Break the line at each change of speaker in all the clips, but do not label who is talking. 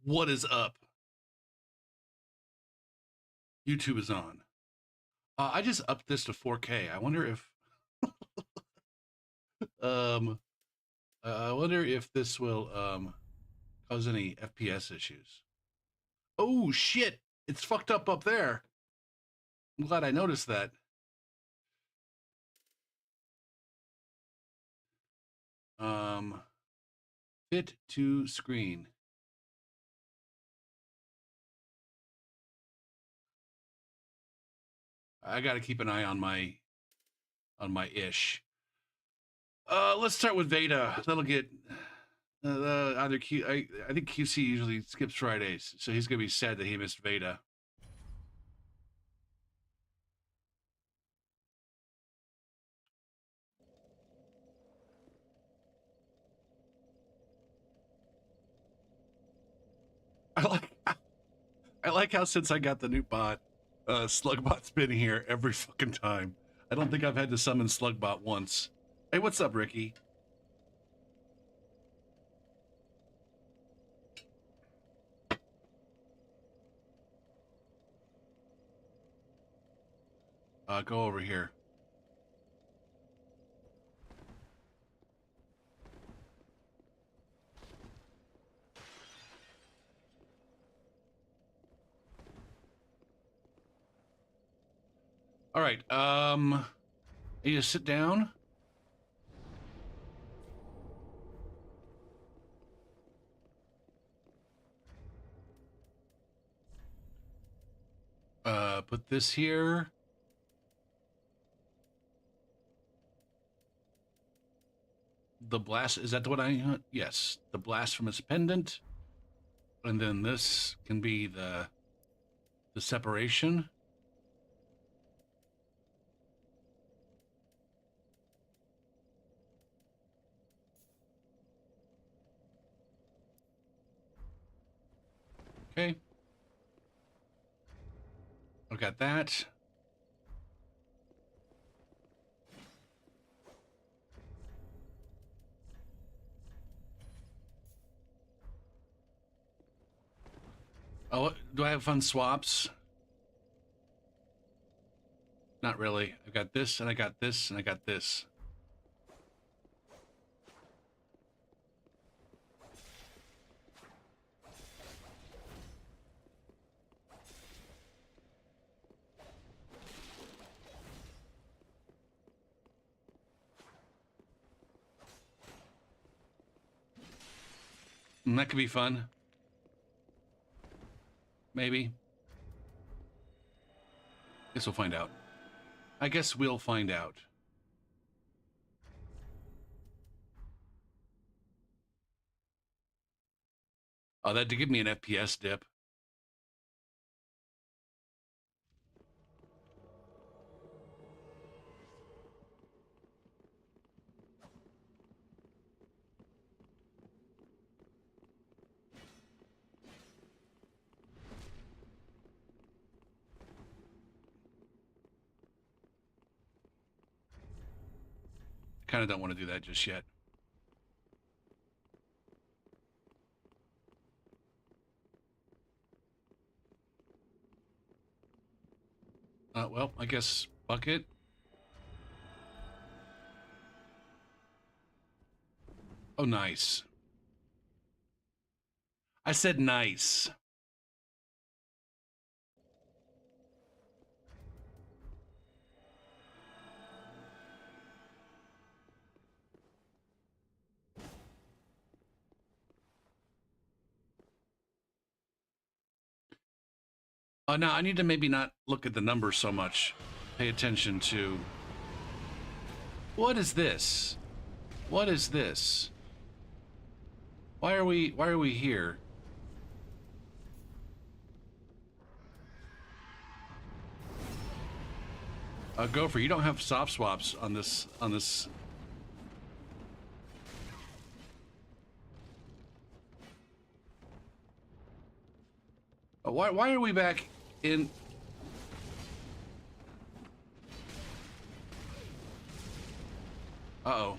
What is up? YouTube is on. I just upped this to 4K. I wonder if um I wonder if this will cause any FPS issues. Oh shit! It's fucked up there. I'm glad I noticed that. Fit to screen. I got to keep an eye on my ish. Let's start with Veda. That'll get either Q. I think QC usually skips Fridays, so he's gonna be sad that he missed Veda. I like how since I got the new bot, Slugbot's been here every fucking time. I don't think I've had to summon Slugbot once. Hey, what's up, Ricky? Go over here. All right. You sit down. Put this here. The blast, is that what I, yes, the blasphemous pendant. And then this can be the separation. Okay. I've got that. Oh, do I have fun swaps? Not really. I've got this, and I got this, and I got this. And that could be fun. Maybe. Guess we'll find out. I guess we'll find out. Oh, that did give me an FPS dip. Kind of don't want to do that just yet. Well, I guess bucket. Oh, nice. I said nice. No, I need to maybe not look at the numbers so much. Pay attention to... What is this? What is this? Why are we here? Gopher, you don't have soft swaps on this why are we back in... Uh-oh.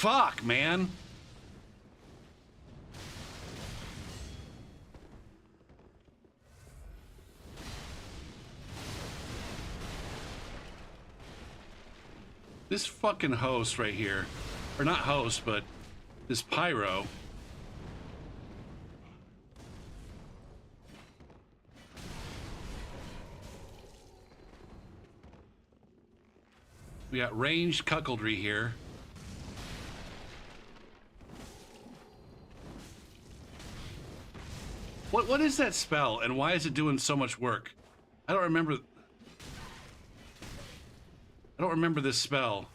Fuck, man. This fucking host right here, or not host, but this pyro. We got ranged cuckoldry here. What is that spell, and why is it doing so much work? I don't remember this spell.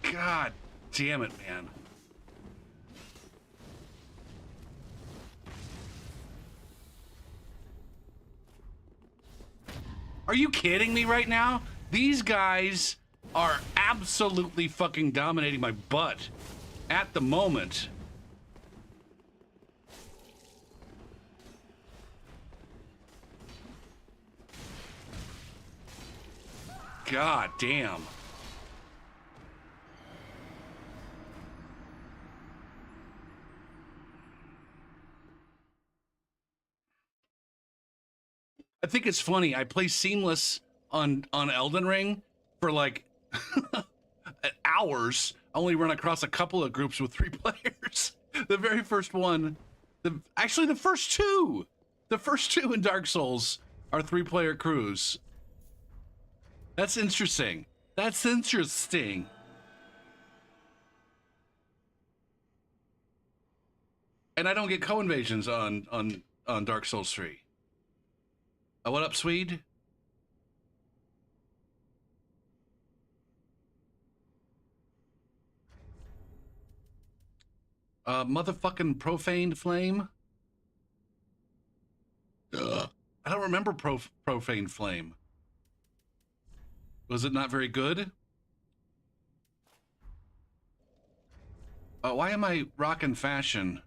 God damn it, man. Are you kidding me right now? These guys are absolutely fucking dominating my butt at the moment. God damn. I think it's funny. I play Seamless on Elden Ring for like hours. I only run across a couple of groups with 3 players. The very first one, actually the first two in Dark Souls are 3-player crews. That's interesting. That's interesting. And I don't get co-invasions on Dark Souls 3. What up, Swede? Motherfucking Profaned Flame? Ugh. I don't remember Profaned Flame. Was it not very good? Why am I rocking fashion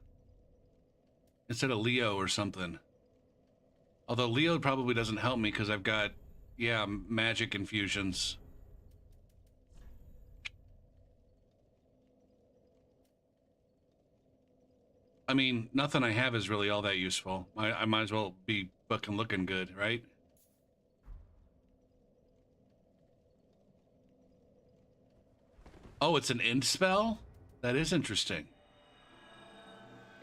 instead of Leo or something? Although Leo probably doesn't help me because I've got, yeah, magic infusions. I mean, nothing I have is really all that useful. I might as well be fucking looking good, right? Oh, it's an end spell? That is interesting.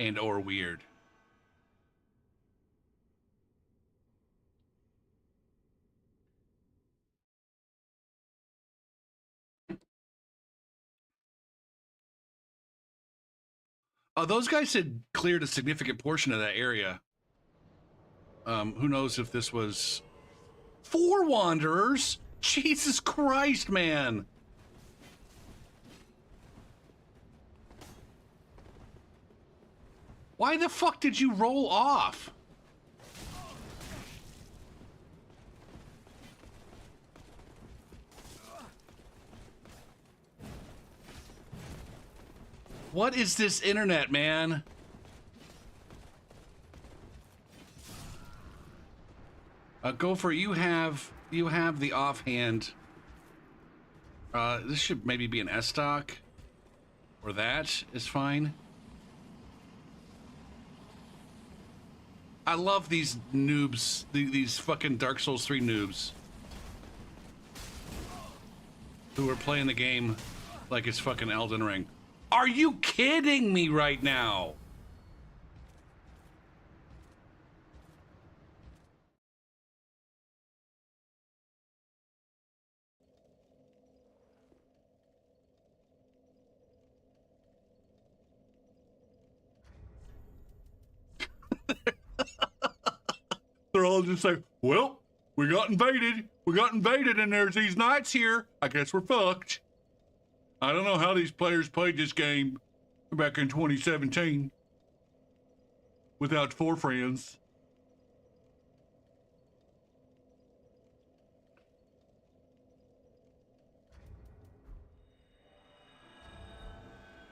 And or weird. Oh, those guys had cleared a significant portion of that area. Who knows if this was 4 Wanderers? Jesus Christ, man. Why the fuck did you roll off? What is this internet, man? Gopher, you have the offhand. This should maybe be an S stock, or that is fine. I love these noobs, these fucking Dark Souls 3 noobs who are playing the game like it's fucking Elden Ring. Are you kidding me right now? They're all just like, well, we got invaded. We got invaded and there's these knights here. I guess we're fucked. I don't know how these players played this game back in 2017 without 4 friends.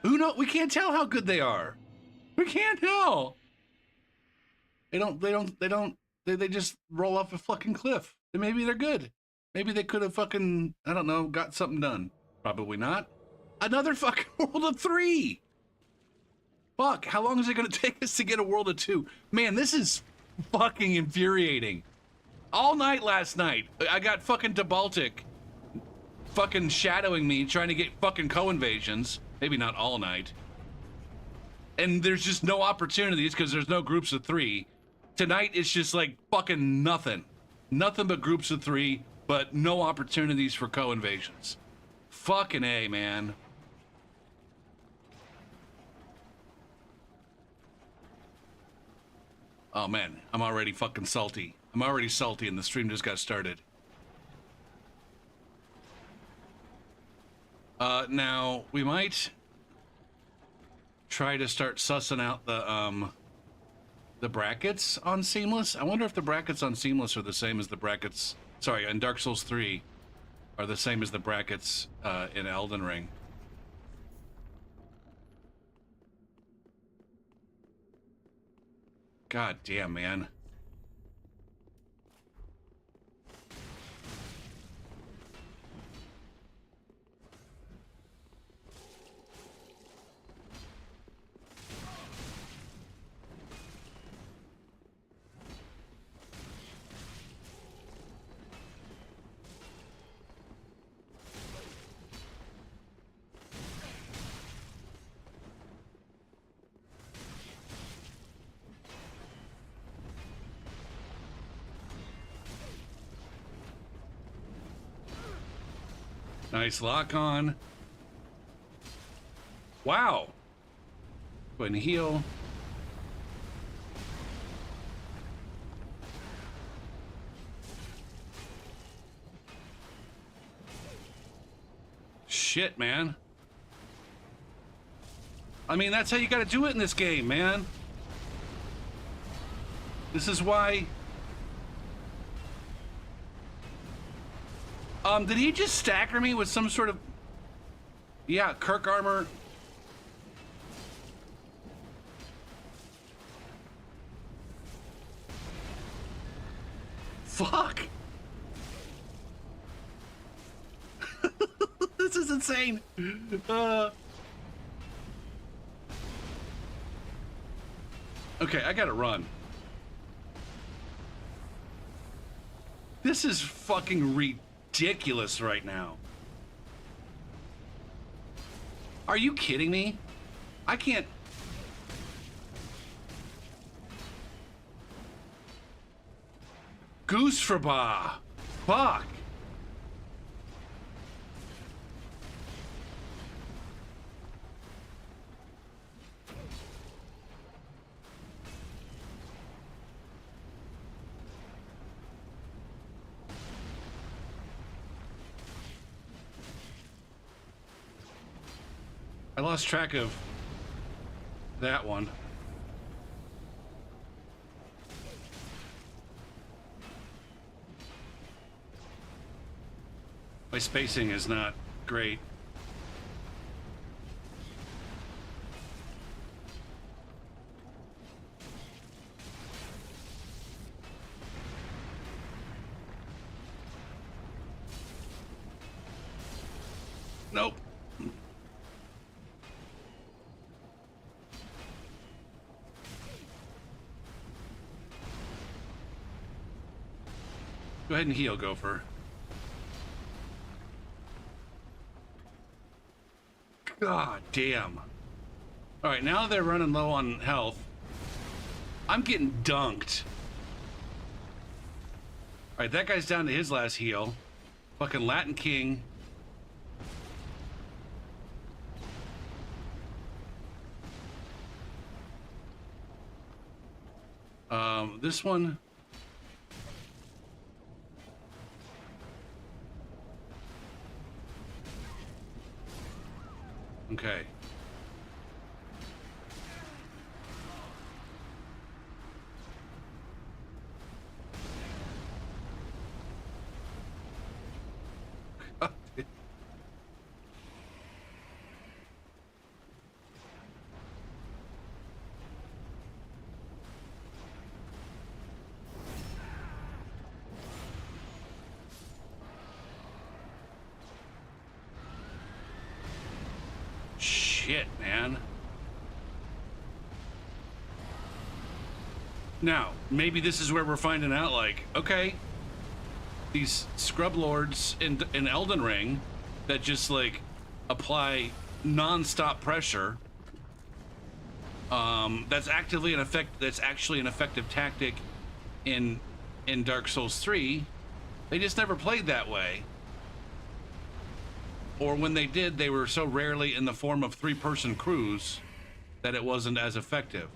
Who knows? We can't tell how good they are. We can't tell. They just roll off a fucking cliff. And maybe they're good. Maybe they could have fucking, I don't know, got something done. Probably not. Another fucking World of 3. Fuck, how long is it gonna take us to get a World of 2? Man, this is fucking infuriating. All night last night, I got fucking DeBaltic fucking shadowing me, trying to get fucking co-invasions. Maybe not all night. And there's just no opportunities because there's no groups of 3. Tonight, it's just like fucking nothing. Nothing but groups of 3, but no opportunities for co-invasions. Fucking A, man. Oh man, I'm already fucking salty. I'm already salty and the stream just got started. Now, we might try to start sussing out the brackets on Seamless. I wonder if the brackets on Seamless are the same as the brackets, sorry, in Dark Souls 3 are the same as the brackets in Elden Ring. God damn, man. Nice lock on. Wow. Go ahead and heal. Shit, man. I mean, that's how you gotta do it in this game, man. This is why... did he just stacker me with some sort of... Yeah, Kirk armor. Fuck. This is insane. Okay, I gotta run. This is fucking ridiculous right now. Are you kidding me? I can't... Goose for ba. Fuck. I lost track of that one. My spacing is not great. Nope. Go ahead and heal, Gopher. God damn. All right, now they're running low on health. I'm getting dunked. All right, that guy's down to his last heal. Fucking Latin King. This one. Okay. shit, man. Now, maybe this is where we're finding out, like, okay, these scrub lords in Elden Ring that just, like, apply non-stop pressure, that's actually an effective tactic in Dark Souls 3. They just never played that way. Or when they did, they were so rarely in the form of three-person crews that it wasn't as effective.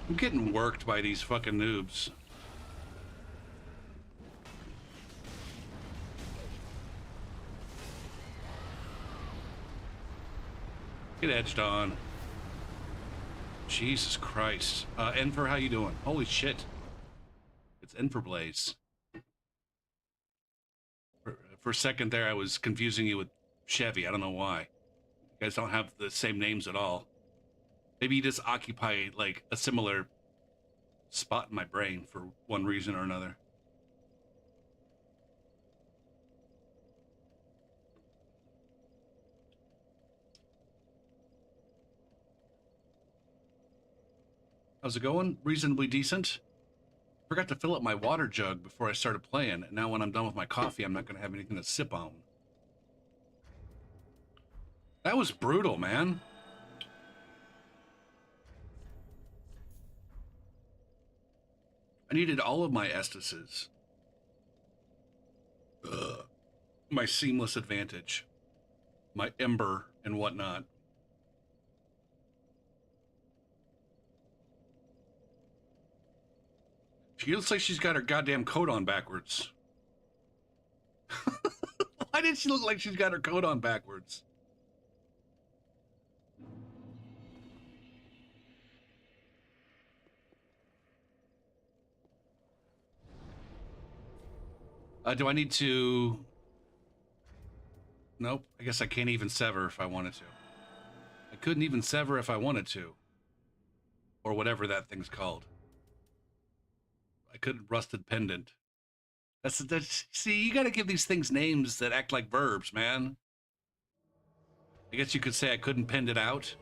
I'm getting worked by these fucking noobs. Get edged on. Jesus Christ. Enfer, how you doing? Holy shit. It's Enfer Blaze. For a second there, I was confusing you with Chevy. I don't know why. You guys don't have the same names at all. Maybe you just occupy, like, a similar spot in my brain for one reason or another. How's it going? Reasonably decent. Forgot to fill up my water jug before I started playing, and now when I'm done with my coffee, I'm not going to have anything to sip on. That was brutal, man. I needed all of my Estases. Ugh. My Seamless Advantage. My Ember and whatnot. She looks like she's got her goddamn coat on backwards. Why did she look like she's got her coat on backwards? Do I need to... Nope. I guess I can't even sever if I wanted to. I couldn't even sever if I wanted to. Or whatever that thing's called. I couldn't rusted pendant. That's see, you gotta give these things names that act like verbs, man. I guess you could say I couldn't pend it out.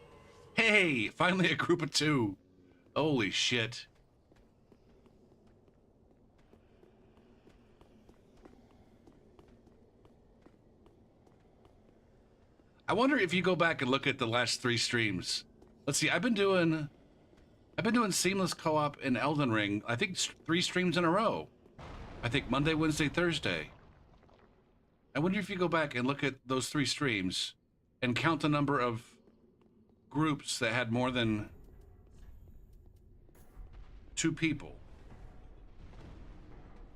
Hey, finally a group of 2. Holy shit. I wonder if you go back and look at the last 3 streams. Let's see, I've been doing Seamless Co-op in Elden Ring, I think 3 streams in a row. I think Monday, Wednesday, Thursday. I wonder if you go back and look at those 3 streams and count the number of groups that had more than 2 people.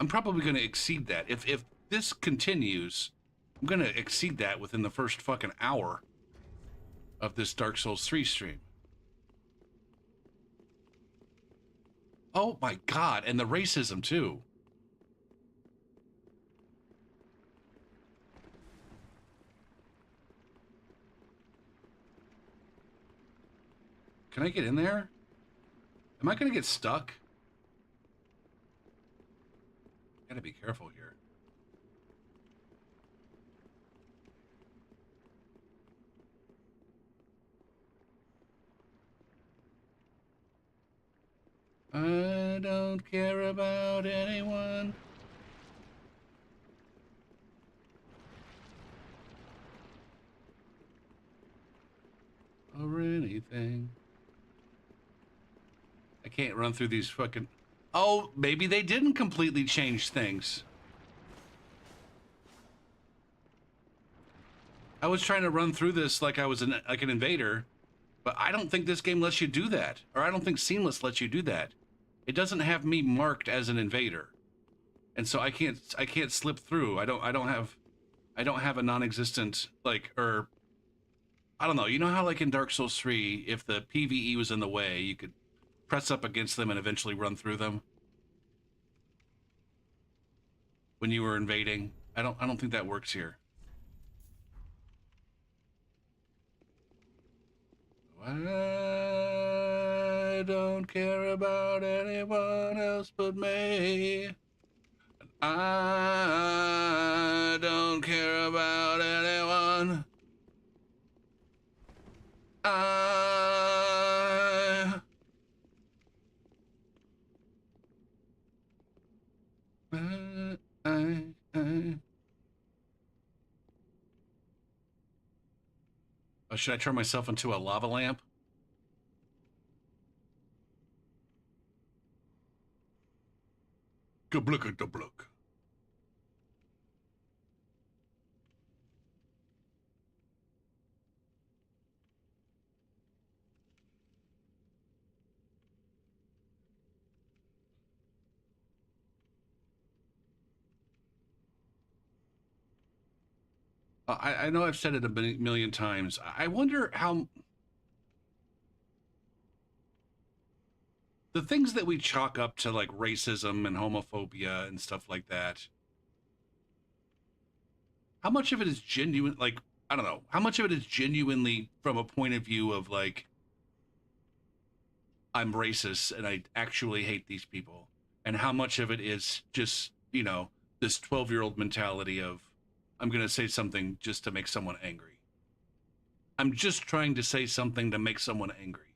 I'm probably going to exceed that. If this continues, I'm going to exceed that within the first fucking hour of this Dark Souls 3 stream. Oh my God, and the racism too. Can I get in there? Am I gonna get stuck? Gotta be careful here. I don't care about anyone. Or anything. I can't run through these fucking... Oh, maybe they didn't completely change things. I was trying to run through this like I was like an invader, but I don't think this game lets you do that. Or I don't think Seamless lets you do that. It doesn't have me marked as an invader. And so I can't slip through. I don't have a non-existent, like, or I don't know. You know how, like, in Dark Souls 3, if the PvE was in the way, you could press up against them and eventually run through them when you were invading? I don't think that works here. What I don't care about anyone else but me. I don't care about anyone. I... Oh, should I turn myself into a lava lamp? Gablooka dablook. I know I've said it a million times. I wonder how the things that we chalk up to like racism and homophobia and stuff like that, how much of it is genuine? Like, I don't know, how much of it is genuinely from a point of view of like, I'm racist and I actually hate these people, and how much of it is just, you know, this 12-year-old mentality of, I'm going to say something just to make someone angry. I'm just trying to say something to make someone angry.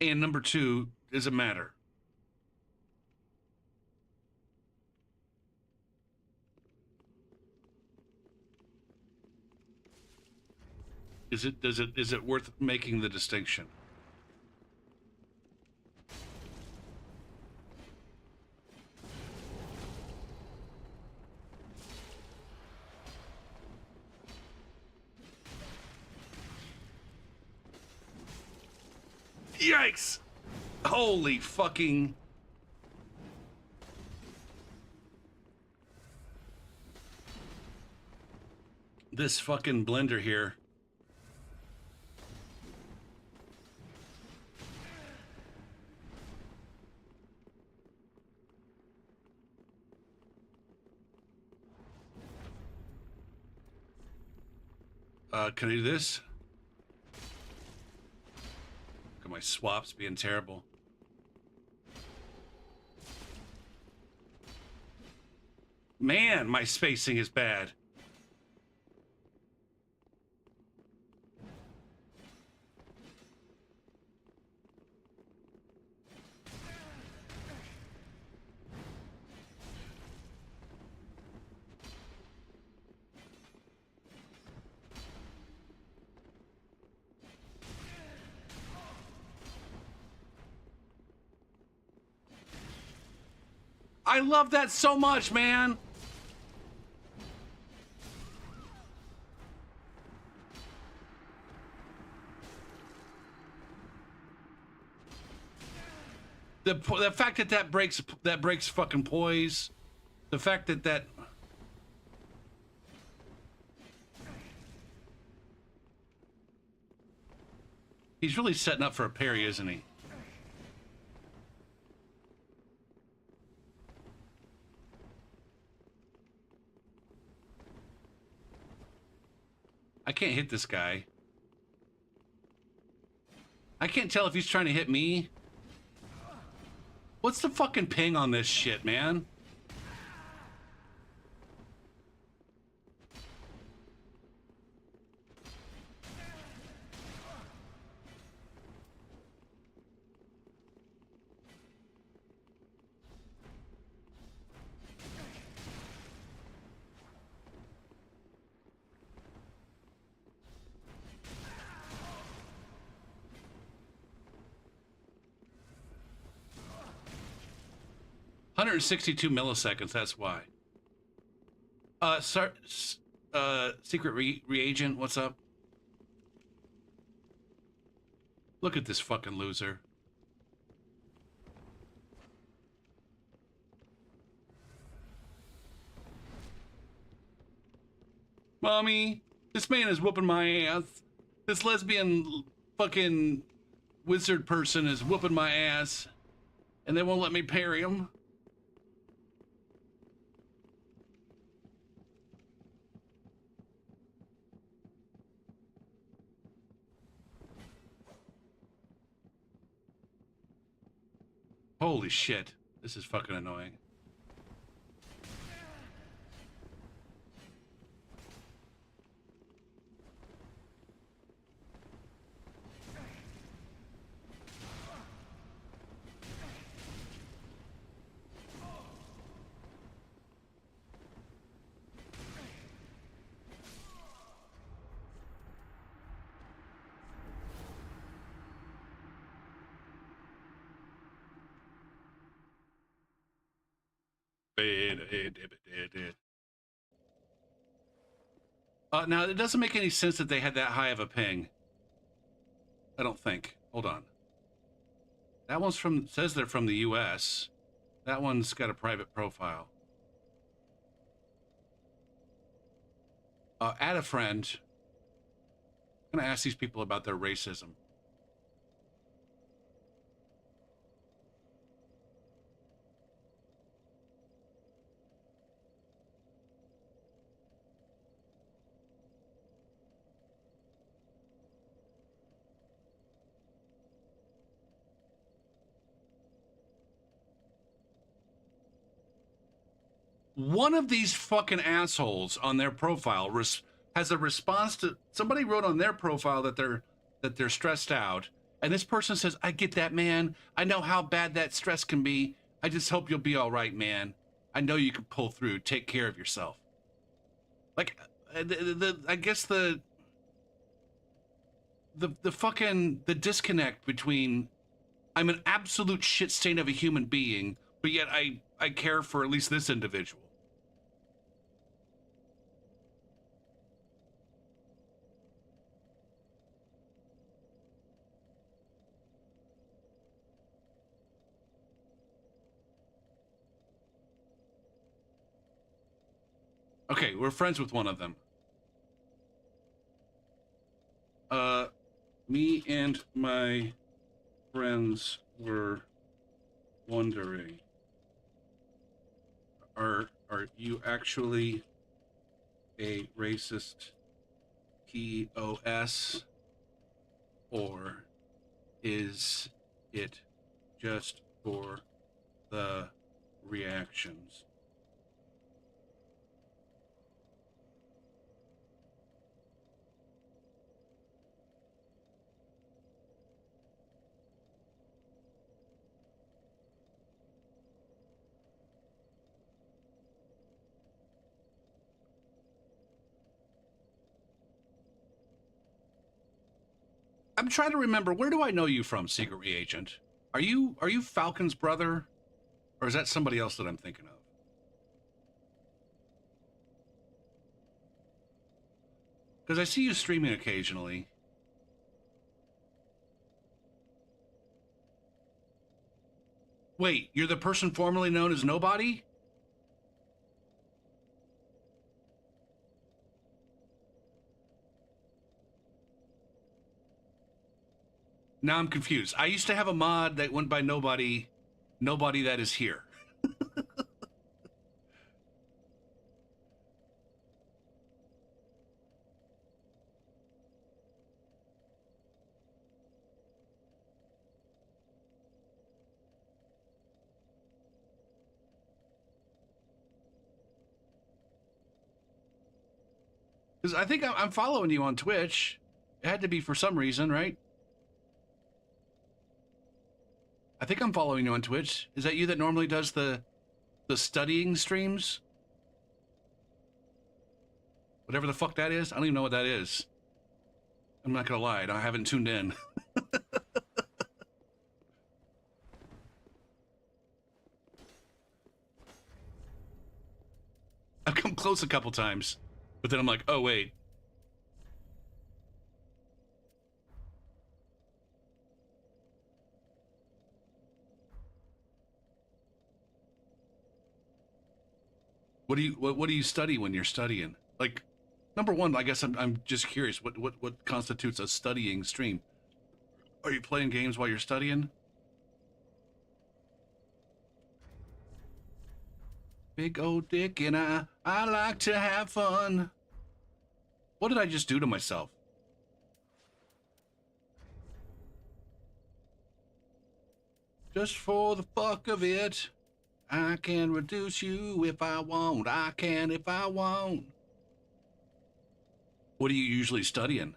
And number two, does it matter? Is it worth making the distinction? Yikes! Holy fucking... This fucking blender here. Can I do this? Look at my swaps being terrible. Man, my spacing is bad. I love that so much, man. The fact that that breaks fucking poise. The fact that he's really setting up for a parry, isn't he? I can't hit this guy. I can't tell if he's trying to hit me. What's the fucking ping on this shit, man? $162 milliseconds, that's why. Secret reagent, what's up? Look at this fucking loser. Mommy, this man is whooping my ass. This lesbian fucking wizard person is whooping my ass. And they won't let me parry him. Holy shit. This is fucking annoying. Now, it doesn't make any sense that they had that high of a ping. I don't think. Hold on. That one's from, says they're from the US. That one's got a private profile. Add a friend. I'm going to ask these people about their racism. One of these fucking assholes on their profile has a response to somebody wrote on their profile that they're stressed out, and this person says, "I get that, man. I know how bad that stress can be. I just hope you'll be all right, man. I know you can pull through. Take care of yourself." Like, I guess the fucking the disconnect between I'm an absolute shit stain of a human being, but yet I care for at least this individual. Okay, we're friends with one of them. Me and my friends were wondering, are you actually a racist POS, or is it just for the reactions? I'm trying to remember, where do I know you from, Secret Reagent? Are you Falcon's brother? Or is that somebody else that I'm thinking of? Because I see you streaming occasionally. Wait, you're the person formerly known as Nobody? Now I'm confused. I used to have a mod that went by Nobody that is here. Because I think I'm following you on Twitch. It had to be for some reason, right? I think I'm following you on Twitch. Is that you that normally does the studying streams? Whatever the fuck that is? I don't even know what that is. I'm not gonna lie, I haven't tuned in. I've come close a couple times, but then I'm like, oh wait. What do you study when you're studying? Like, number one, I guess I'm just curious. What constitutes a studying stream? Are you playing games while you're studying? Big old dick and I like to have fun. What did I just do to myself? Just for the fuck of it. I can reduce you if I want. I can if I want. What are you usually studying?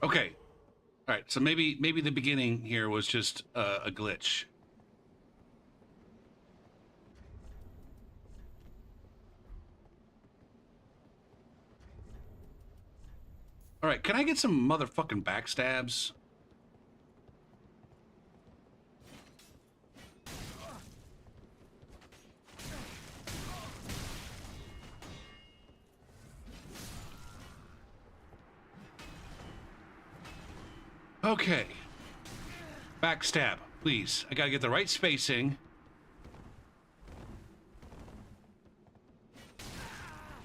Okay. All right. So maybe the beginning here was just a glitch. All right. Can I get some motherfucking backstabs? Okay. Backstab, please. I gotta get the right spacing.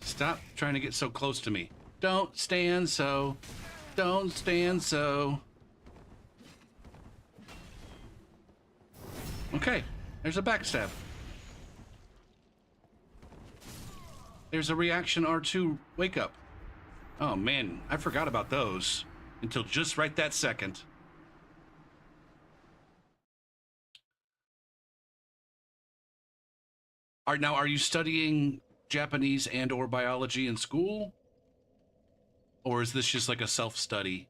Stop trying to get so close to me. Don't stand so. Don't stand so. Okay, there's a backstab. There's a reaction R2 wake up. Oh man, I forgot about those until just right that second. Are you studying Japanese and or biology in school? Or is this just like a self-study?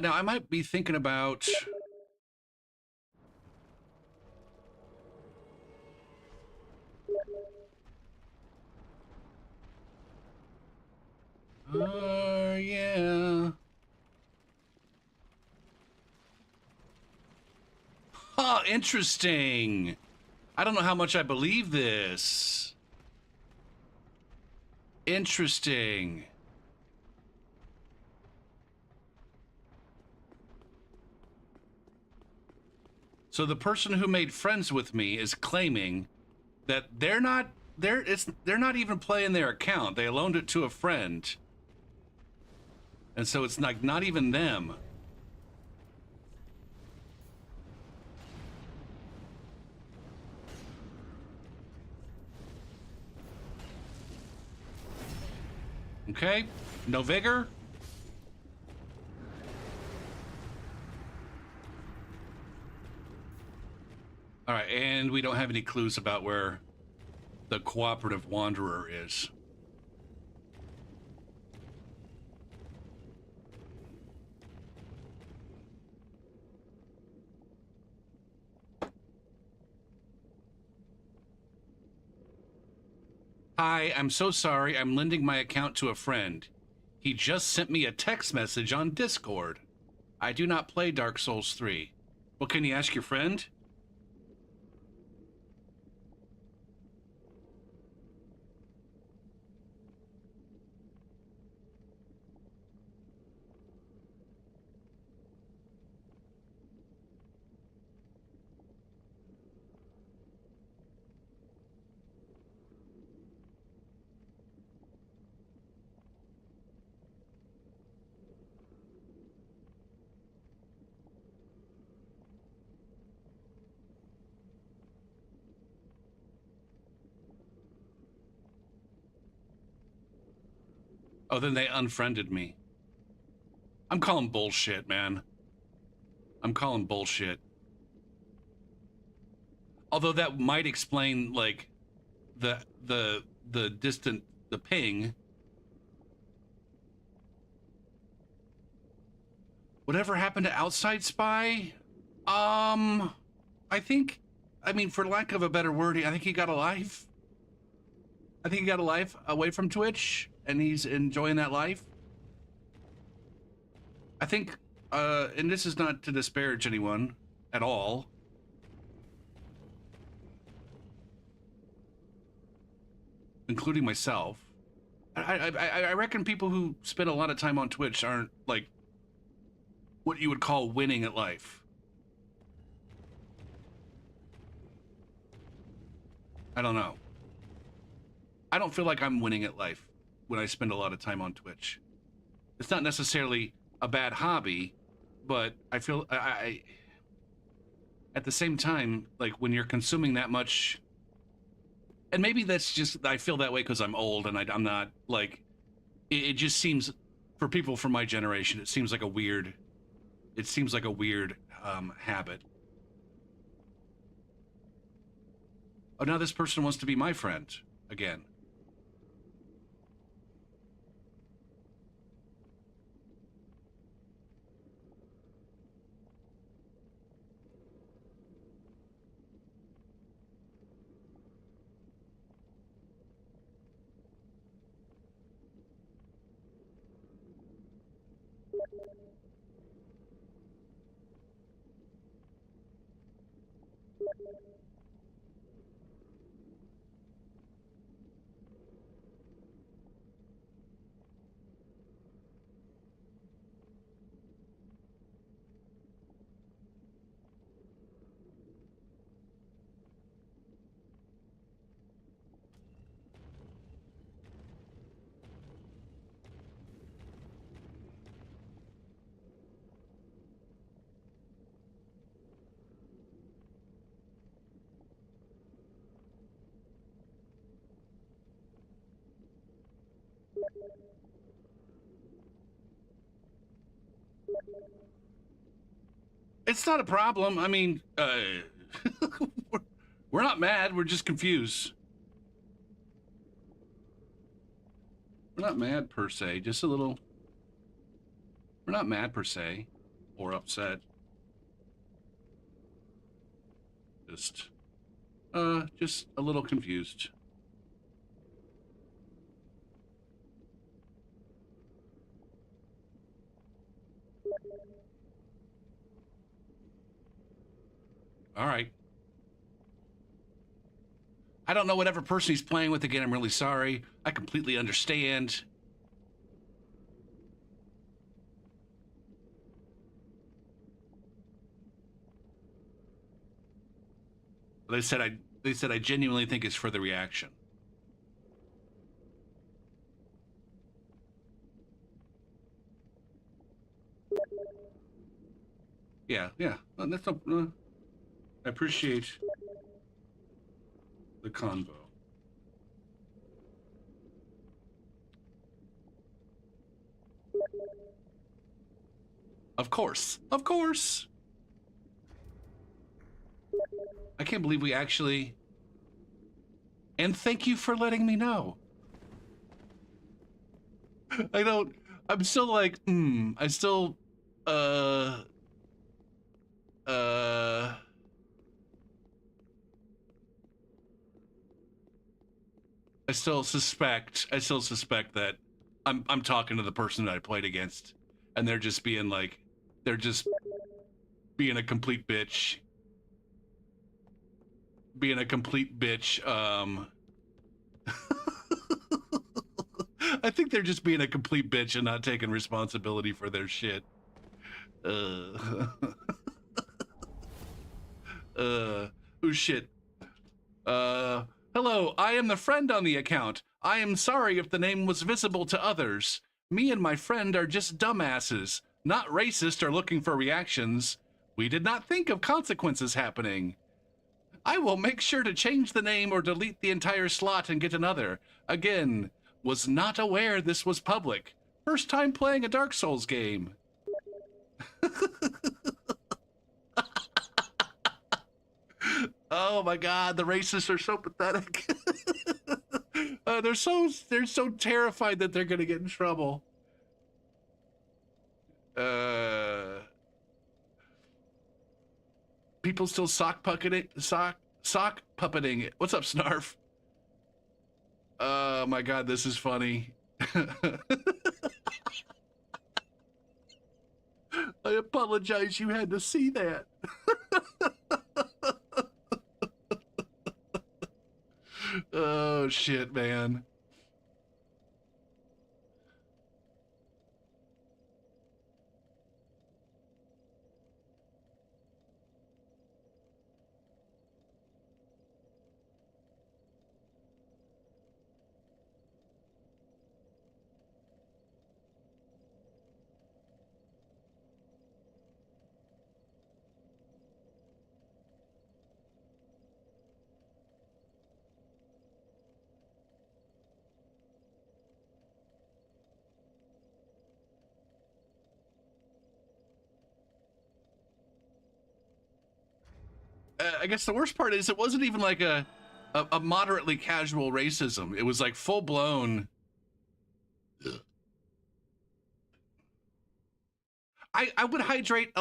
Now I might be thinking about... yeah. Huh, interesting. I don't know how much I believe this. Interesting. So the person who made friends with me is claiming that they're not even playing their account. They loaned it to a friend. And so it's like not even them. Okay? No vigor? All right, and we don't have any clues about where the cooperative wanderer is. Hi, I'm so sorry. I'm lending my account to a friend. He just sent me a text message on Discord. I do not play Dark Souls 3. Well, can you ask your friend? Oh, then they unfriended me. I'm calling bullshit, man. I'm calling bullshit. Although that might explain, like, the distant, the ping. Whatever happened to Outside Spy? I think, I mean, for lack of a better word, I think he got a life. I think he got a life away from Twitch, and he's enjoying that life. I think, and this is not to disparage anyone at all, including myself. I reckon people who spend a lot of time on Twitch aren't like what you would call winning at life. I don't know. I don't feel like I'm winning at life when I spend a lot of time on Twitch. It's not necessarily a bad hobby, but I feel I at the same time, like when you're consuming that much, and maybe that's just, I feel that way because I'm old and I'm not like, it just seems, for people from my generation, it seems like a weird habit. Oh, now this person wants to be my friend again. It's not a problem. I mean, we're not mad. We're just confused. We're not mad per se. Just a little. We're not mad per se, or upset. Just a little confused. All right. I don't know whatever person he's playing with. Again, I'm really sorry. I completely understand. They said I genuinely think it's for the reaction. Yeah. That's no. I appreciate the convo. Of course. I can't believe we actually. And thank you for letting me know. I'm still like, I still, I still suspect that I'm talking to the person that I played against, and they're just being a complete bitch. I think they're just being a complete bitch and not taking responsibility for their shit. Oh shit. Hello, I am the friend on the account. I am sorry if the name was visible to others. Me and my friend are just dumbasses, not racist or looking for reactions. We did not think of consequences happening. I will make sure to change the name or delete the entire slot and get another. Again, was not aware this was public. First time playing a Dark Souls game. Oh my god, the racists are so pathetic. They're so terrified that they're gonna get in trouble. People still sock puppeting it. What's up, Snarf? Oh my god, this is funny. I apologize you had to see that. Oh, shit, man. I guess the worst part is it wasn't even like a moderately casual racism. It was like full blown. I would hydrate.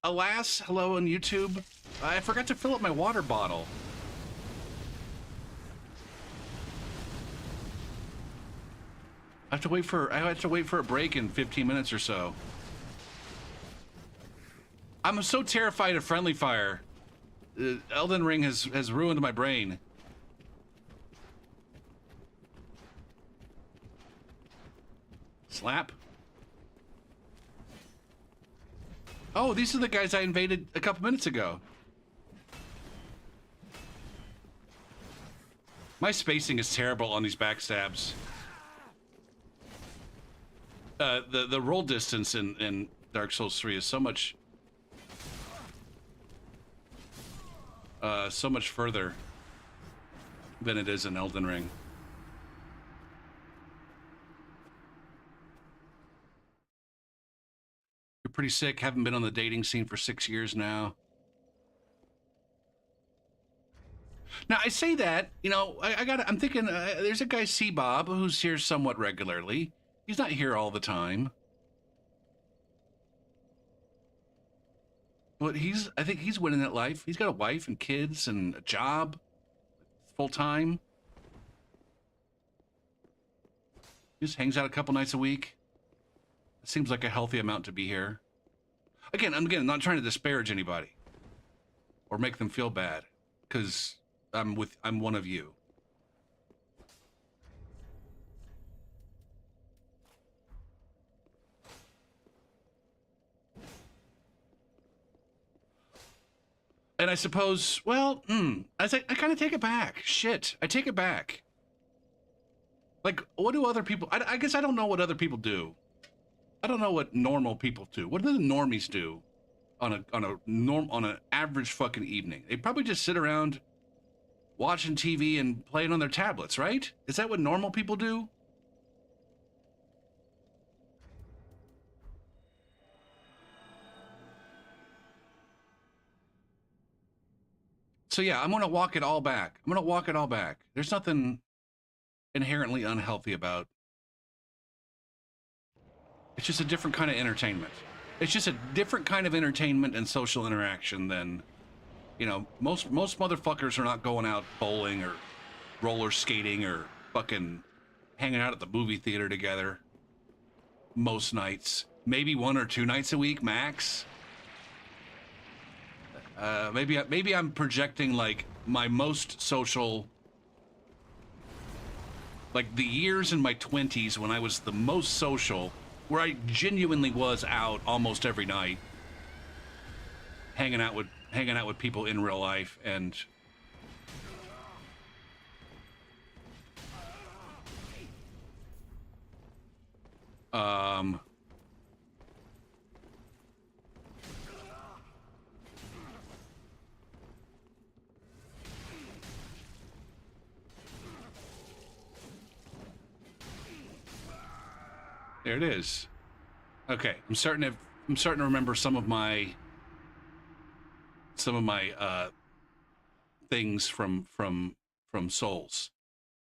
Alas, hello on YouTube. I forgot to fill up my water bottle. I have to wait for a break in 15 minutes or so. I'm so terrified of friendly fire. Elden Ring has ruined my brain. Slap. Oh, these are the guys I invaded a couple minutes ago. My spacing is terrible on these backstabs. The roll distance in Dark Souls 3 is so much further than it is in Elden Ring. You're pretty sick. Haven't been on the dating scene for 6 years now. Now I say that, you know, I'm thinking there's a guy C-Bob who's here somewhat regularly. He's not here all the time. But I think he's winning at life. He's got a wife and kids and a job, full time. He just hangs out a couple nights a week. It seems like a healthy amount to be here. Again, I'm not trying to disparage anybody or make them feel bad, because I'm one of you. And I suppose, well, I kind of take it back. Shit, I take it back. Like, what do other people? I guess I don't know what other people do. I don't know what normal people do. What do the normies do on an average fucking evening? They probably just sit around watching TV and playing on their tablets, right? Is that what normal people do? So yeah, I'm gonna walk it all back. I'm gonna walk it all back. There's nothing inherently unhealthy about. It's just a different kind of entertainment. It's just a different kind of entertainment and social interaction than, you know, most motherfuckers are not going out bowling or roller skating or fucking hanging out at the movie theater together most nights. Maybe 1 or 2 nights a week max. Maybe I'm projecting like my most social, like the years in my 20s when I was the most social, where I genuinely was out almost every night, hanging out with people in real life. And there it is. Okay, I'm starting to remember some of my things from Souls.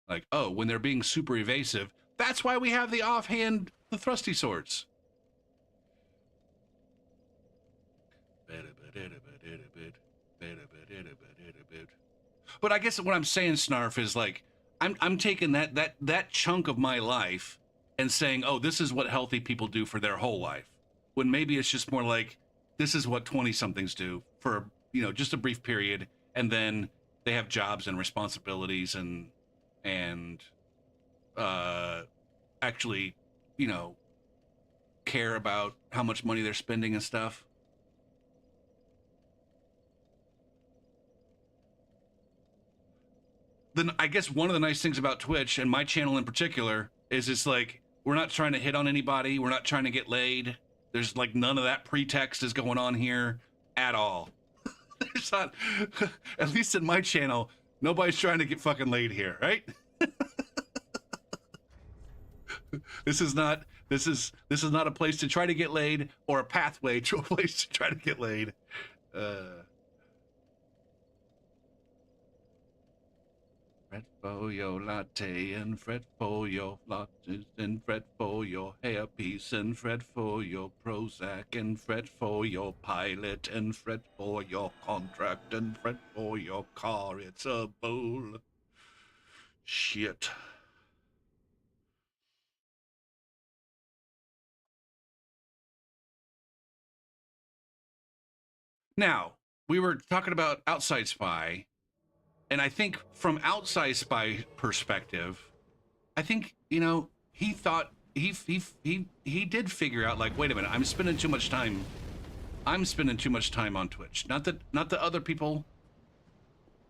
Like, oh, when they're being super evasive, that's why we have the thrusty swords. But I guess what I'm saying, Snarf, is like I'm taking that chunk of my life and saying, oh, this is what healthy people do for their whole life, when maybe it's just more like, this is what 20 somethings do for, you know, just a brief period, and then they have jobs and responsibilities and actually, you know, care about how much money they're spending and stuff. Then I guess one of the nice things about Twitch, and my channel in particular, is it's like, we're not trying to hit on anybody. We're not trying to get laid. There's like none of that pretext is going on here at all. There's not, at least in my channel, nobody's trying to get fucking laid here, right? This is not a place to try to get laid, or a pathway to a place to try to get laid. Fret for your latte and fret for your lattes and fret for your hairpiece and fret for your Prozac and fret for your pilot and fret for your contract and fret for your car. It's a bowl. Shit. Now, we were talking about Outside Spy, and I think from Outside Spy perspective, I think, you know, he thought he did figure out, like, wait a minute, I'm spending too much time on Twitch. Not that other people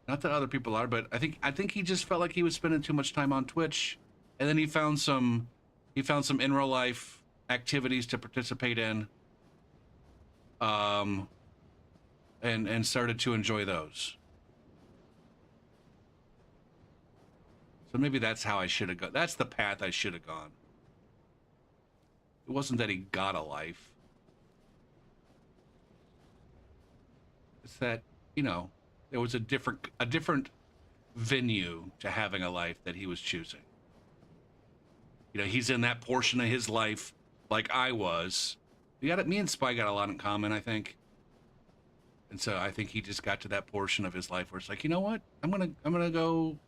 are, but I think he just felt like he was spending too much time on Twitch, and then he found some in real life activities to participate in, and started to enjoy those. So maybe that's how I should have gone. That's the path I should have gone. It wasn't that he got a life. It's that, you know, there was a different venue to having a life that he was choosing. You know, he's in that portion of his life like I was. Me and Spy got a lot in common, I think. And so I think he just got to that portion of his life where it's like, you know what? I'm gonna go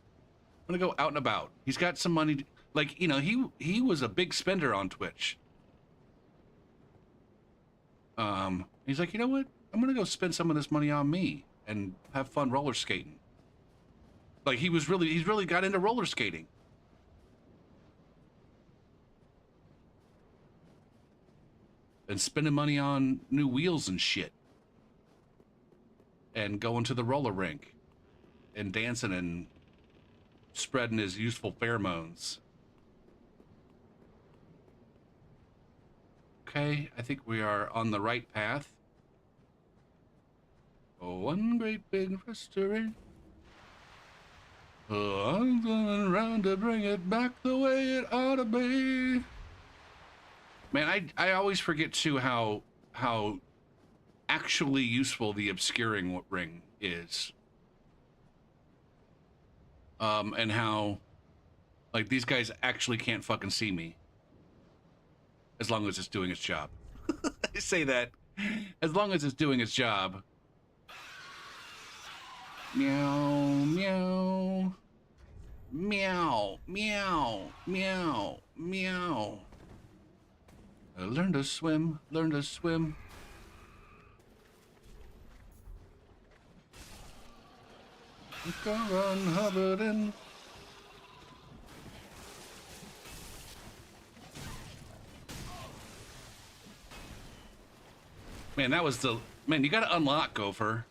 out and about. He's got some money. Like, you know, he was a big spender on Twitch. He's like, you know what? I'm gonna go spend some of this money on me and have fun roller skating. Like, he's really got into roller skating. And spending money on new wheels and shit. And going to the roller rink and dancing and spreading his useful pheromones. Okay, I think we are on the right path. Oh, one great big restaurant. Oh, I'm going around to bring it back the way it ought to be. Man, I always forget too how actually useful the obscuring ring is. And how, like, these guys actually can't fucking see me. As long as it's doing its job. I say that. As long as it's doing its job. Meow, meow. Meow, meow, meow, meow. Learn to swim, learn to swim. Go on, Hubbardin'. Man, that was the... Man, you gotta unlock, Gopher.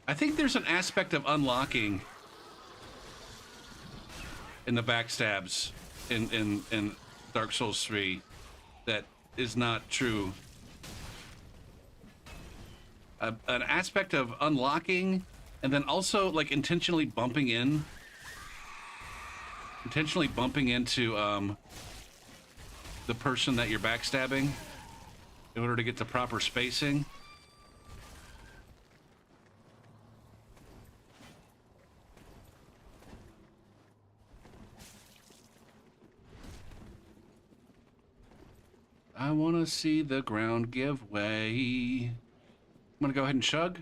I think there's an aspect of unlocking in the backstabs in Dark Souls 3 that is not true. An aspect of unlocking, and then also, like, intentionally bumping into the person that you're backstabbing in order to get the proper spacing. I want to see the ground give way. I'm gonna go ahead and chug.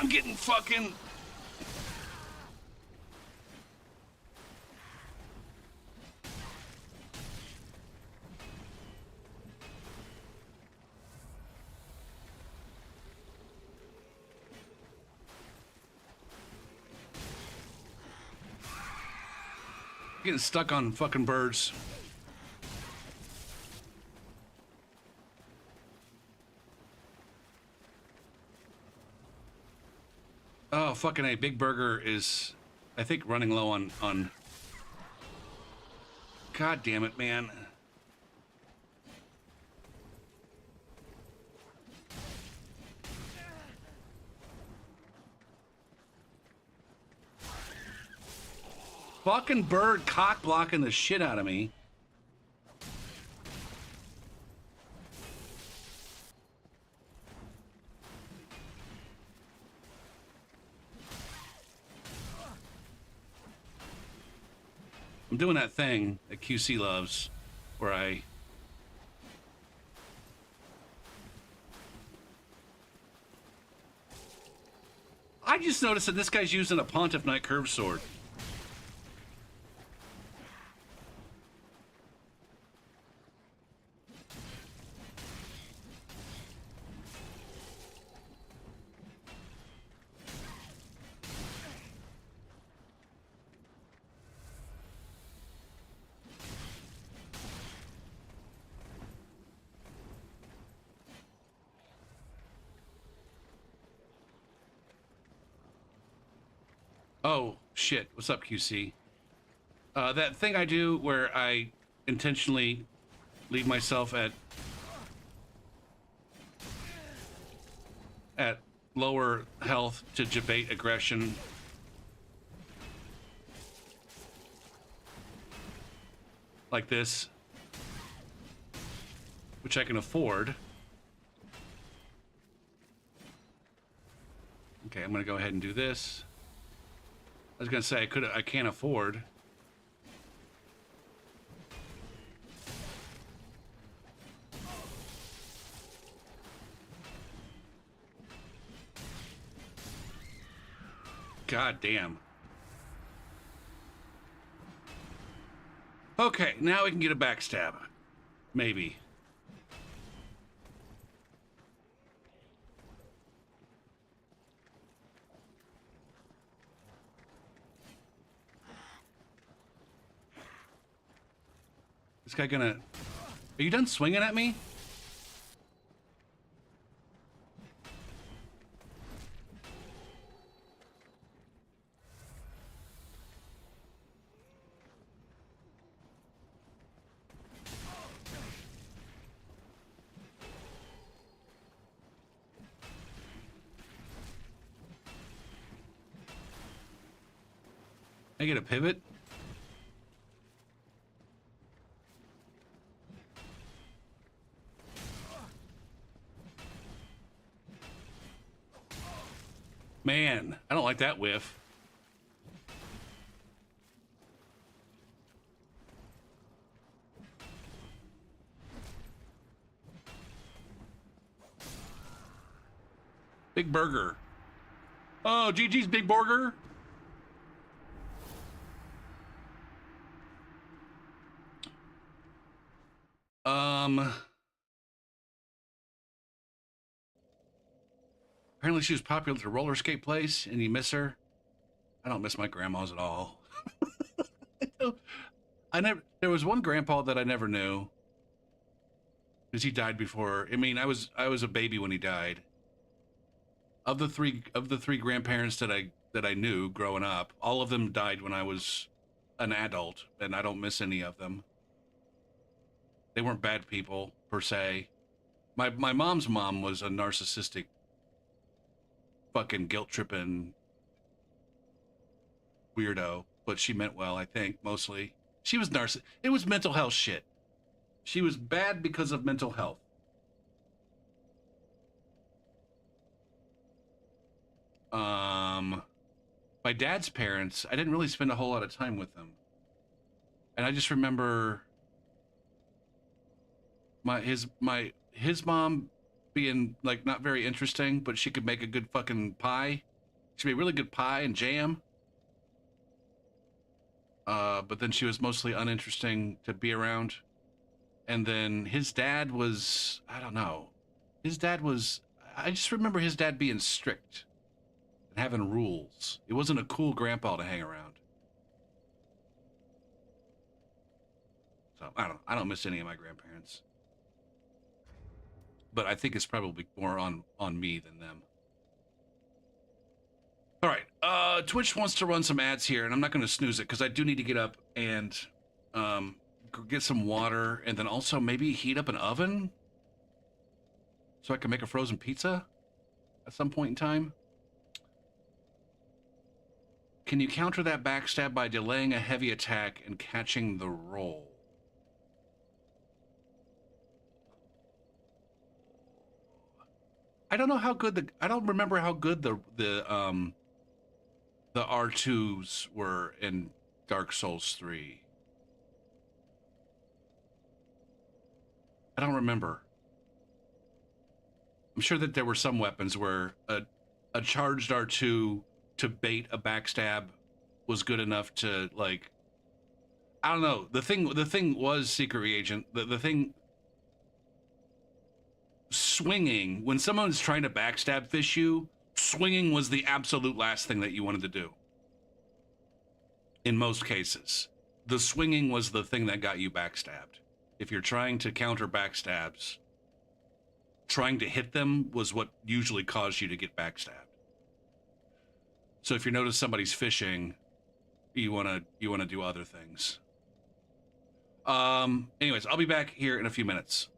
I'm getting fucking... Getting stuck on fucking birds. Oh, fucking A. Big Burger is, I think, running low on... God damn it, man. Fucking bird cock blocking the shit out of me. I'm doing that thing that QC loves, where I just noticed that this guy's using a Pontiff Knight curved sword. Oh, shit. What's up, QC? That thing I do where I intentionally leave myself at lower health to debate aggression. Like this. Which I can afford. Okay, I'm gonna go ahead and do this. I was gonna say I can't afford. God damn. Okay, now we can get a backstab. Maybe. This guy gonna... Are you done swinging at me? I get a pivot? Man, I don't like that whiff. Big Burger. Oh, GG's Big Burger. Apparently she was popular at the roller skate place, and you miss her. I don't miss my grandmas at all. There was one grandpa that I never knew, because he died before. I mean, I was a baby when he died. Of the three grandparents that I knew growing up, all of them died when I was an adult, and I don't miss any of them. They weren't bad people per se. My mom's mom was a narcissistic, fucking guilt tripping weirdo, but she meant well, I think, mostly. She was it was mental health shit. She was bad because of mental health. My dad's parents, I didn't really spend a whole lot of time with them. And I just remember his mom being like not very interesting, but she could make a good fucking pie. She made really good pie and jam. But then she was mostly uninteresting to be around. And then his dad was, I don't know. His dad was, I just remember his dad being strict and having rules. It wasn't a cool grandpa to hang around. So I don't miss any of my grandparents. But I think it's probably more on me than them. All right. Twitch wants to run some ads here, and I'm not going to snooze it because I do need to get up and um, get some water, and then also maybe heat up an oven so I can make a frozen pizza at some point in time. Can you counter that backstab by delaying a heavy attack and catching the roll? I don't know how good I don't remember how good the R2s were in Dark Souls 3. I don't remember. I'm sure that there were some weapons where a charged R2 to bait a backstab was good enough to, like, I don't know. The thing was Secret Reagent. The thing swinging when someone's trying to backstab fish you, swinging was the absolute last thing that you wanted to do. In most cases, the swinging was the thing that got you backstabbed. If you're trying to counter backstabs, trying to hit them was what usually caused you to get backstabbed. So if you notice somebody's fishing, you wanna do other things. Anyways, I'll be back here in a few minutes.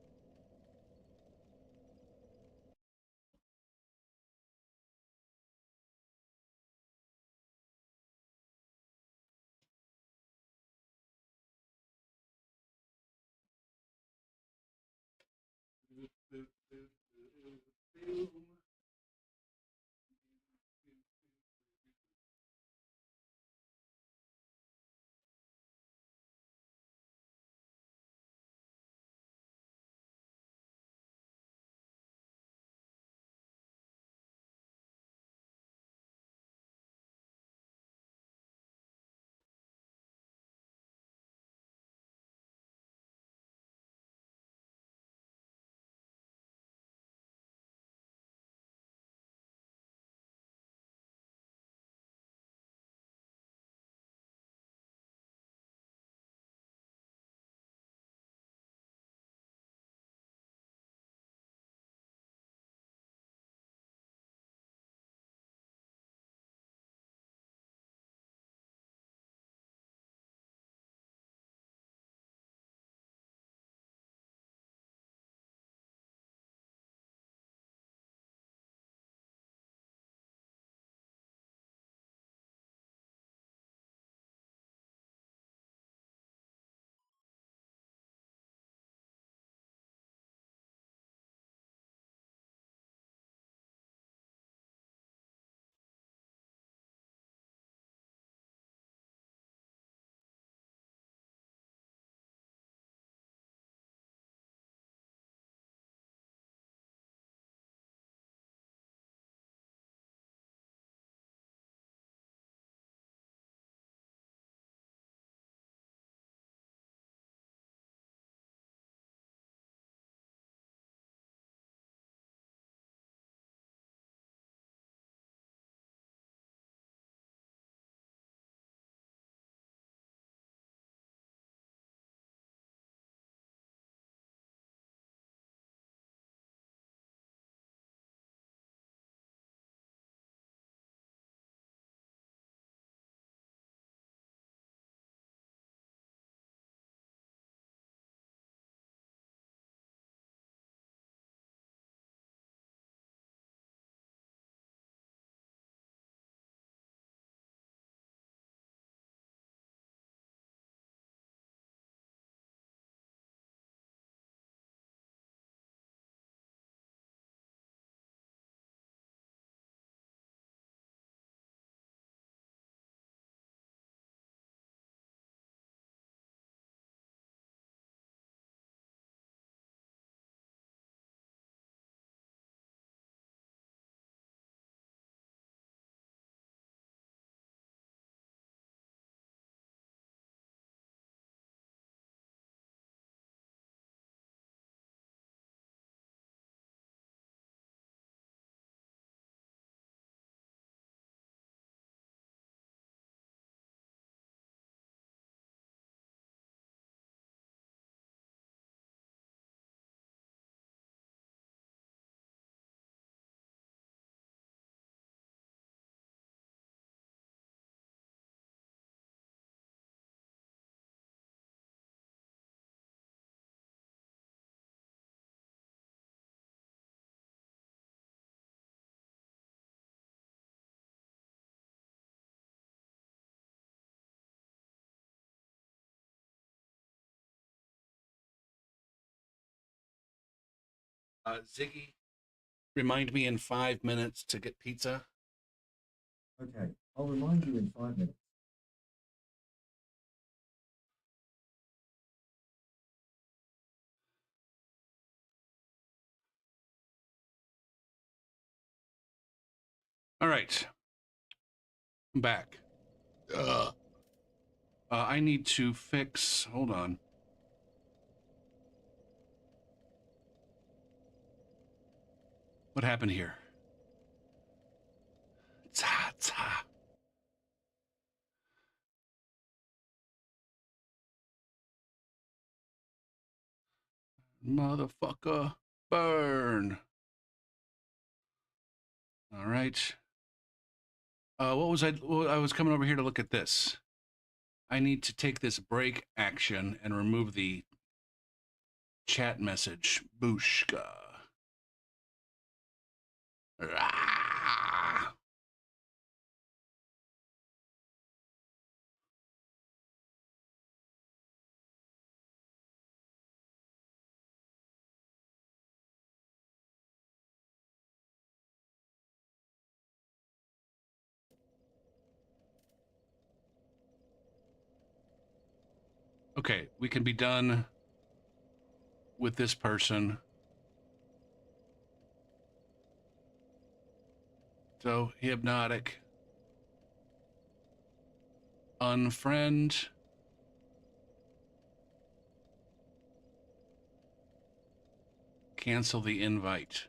Ziggy, remind me in 5 minutes to get pizza.
Okay, I'll remind you in 5 minutes.
All right. I'm back. I need to fix. Hold on. What happened here? Ta ta. Motherfucker. Burn. All right. What was I? Well, I was coming over here to look at this. I need to take this break action and remove the chat message. Booshka. Ah! Okay, we can be done with this person. So, hypnotic. Unfriend. Cancel the invite.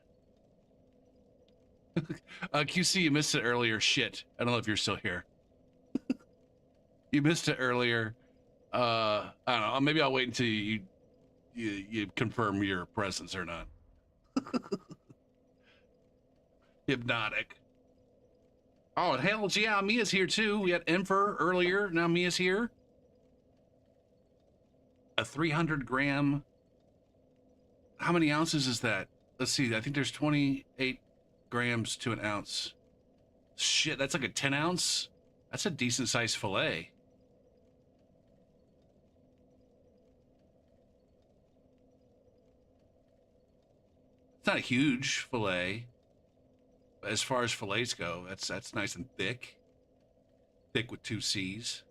QC, you missed it earlier. Shit. I don't know if you're still here. You missed it earlier. I don't know. Maybe I'll wait until you confirm your presence or not. Hypnotic. Oh, hell yeah, Mia's here too. We had Emperor earlier. Now Mia's here. A 300-gram. How many ounces is that? Let's see. I think there's 28 grams to an ounce. Shit, that's like a 10-ounce? That's a decent-sized fillet. It's not a huge fillet. But as far as fillets go, that's nice and thick. Thick with 2 C's.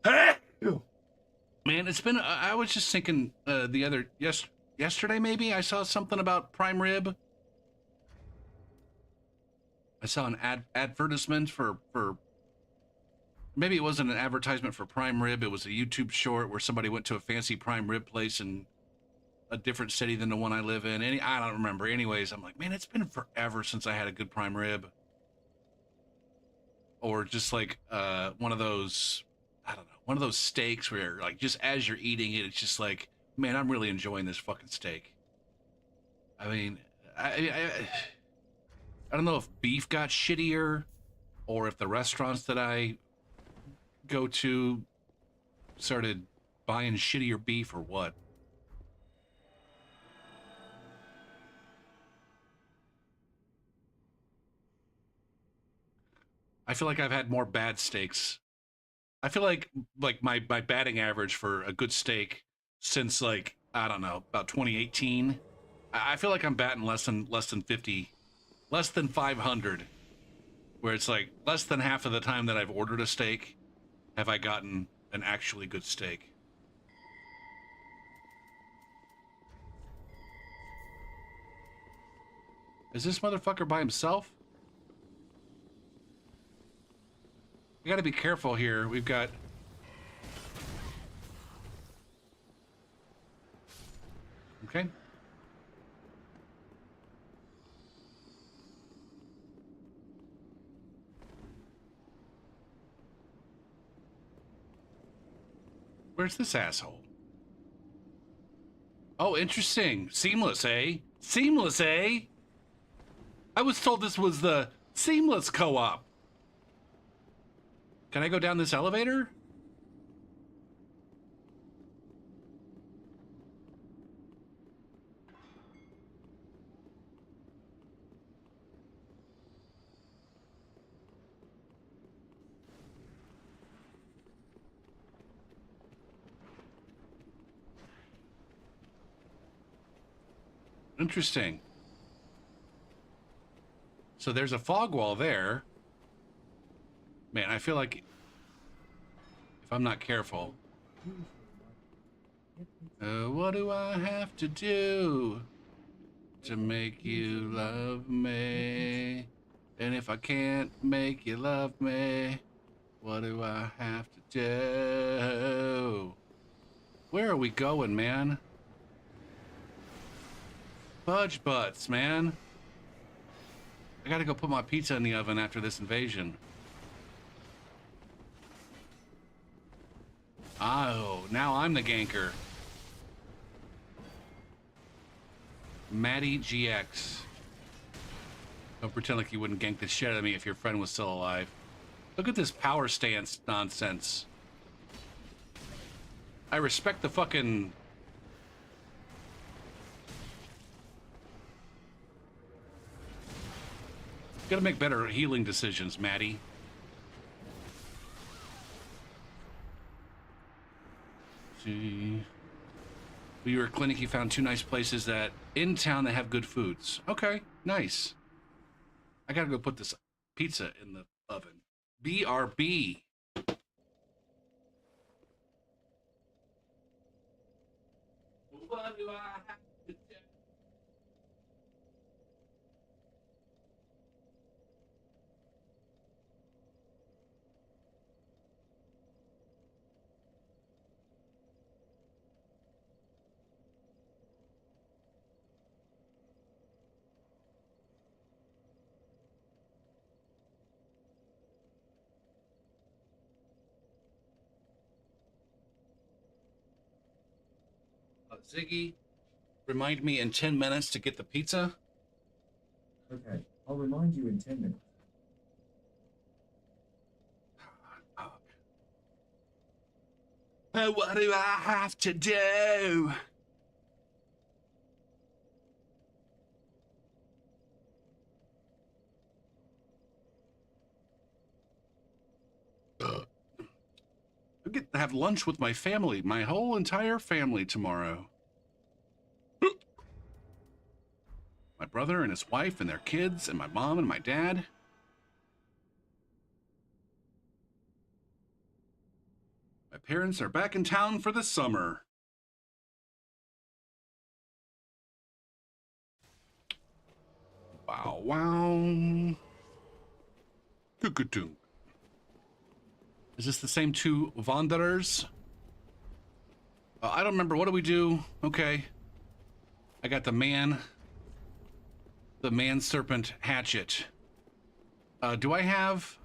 Man, it's been. I was just thinking yesterday maybe I saw something about prime rib. I saw an advertisement for maybe it wasn't an advertisement for prime rib. It was a YouTube short where somebody went to a fancy prime rib place in a different city than the one I live in. I don't remember. Anyways, I'm like, man, it's been forever since I had a good prime rib. Or just like one of those, I don't know, one of those steaks where like just as you're eating it, it's just like, man, I'm really enjoying this fucking steak. I mean, I don't know if beef got shittier or if the restaurants that I go to started buying shittier beef or what. I feel like I've had more bad steaks. I feel like my batting average for a good steak since like I don't know about 2018. I feel like I'm batting less than 50, less than 500. Where it's like less than half of the time that I've ordered a steak have I gotten an actually good steak. Is this motherfucker by himself? We gotta be careful here. We've got... Okay. Where's this asshole? Oh, interesting. Seamless, eh? Seamless, eh? I was told this was the Seamless co-op. Can I go down this elevator? Interesting. So there's a fog wall there. Man, I feel like if I'm not careful. What do I have to do to make you love me? And if I can't make you love me, what do I have to do? Where are we going, man? Fudge butts, man. I gotta go put my pizza in the oven after this invasion. Oh, now I'm the ganker. Maddie GX. Don't pretend like you wouldn't gank the shit out of me if your friend was still alive. Look at this power stance nonsense. I respect the fucking... Gotta make better healing decisions, Maddie. See. We were at clinic, you found 2 nice places that in town that have good foods. Okay, nice. I gotta go put this pizza in the oven. BRB. What do I have to do? Ziggy, remind me in 10 minutes to get the pizza.
Okay, I'll remind you in 10 minutes.
What do I have to do? I get to have lunch with my family, my whole entire family tomorrow. My brother and his wife and their kids and my mom and my dad. My parents are back in town for the summer. Wow, wow. Doo-doo-doo. Is this the same 2 Wanderers? I don't remember. What do we do? Okay. I got the man serpent hatchet. Do I have...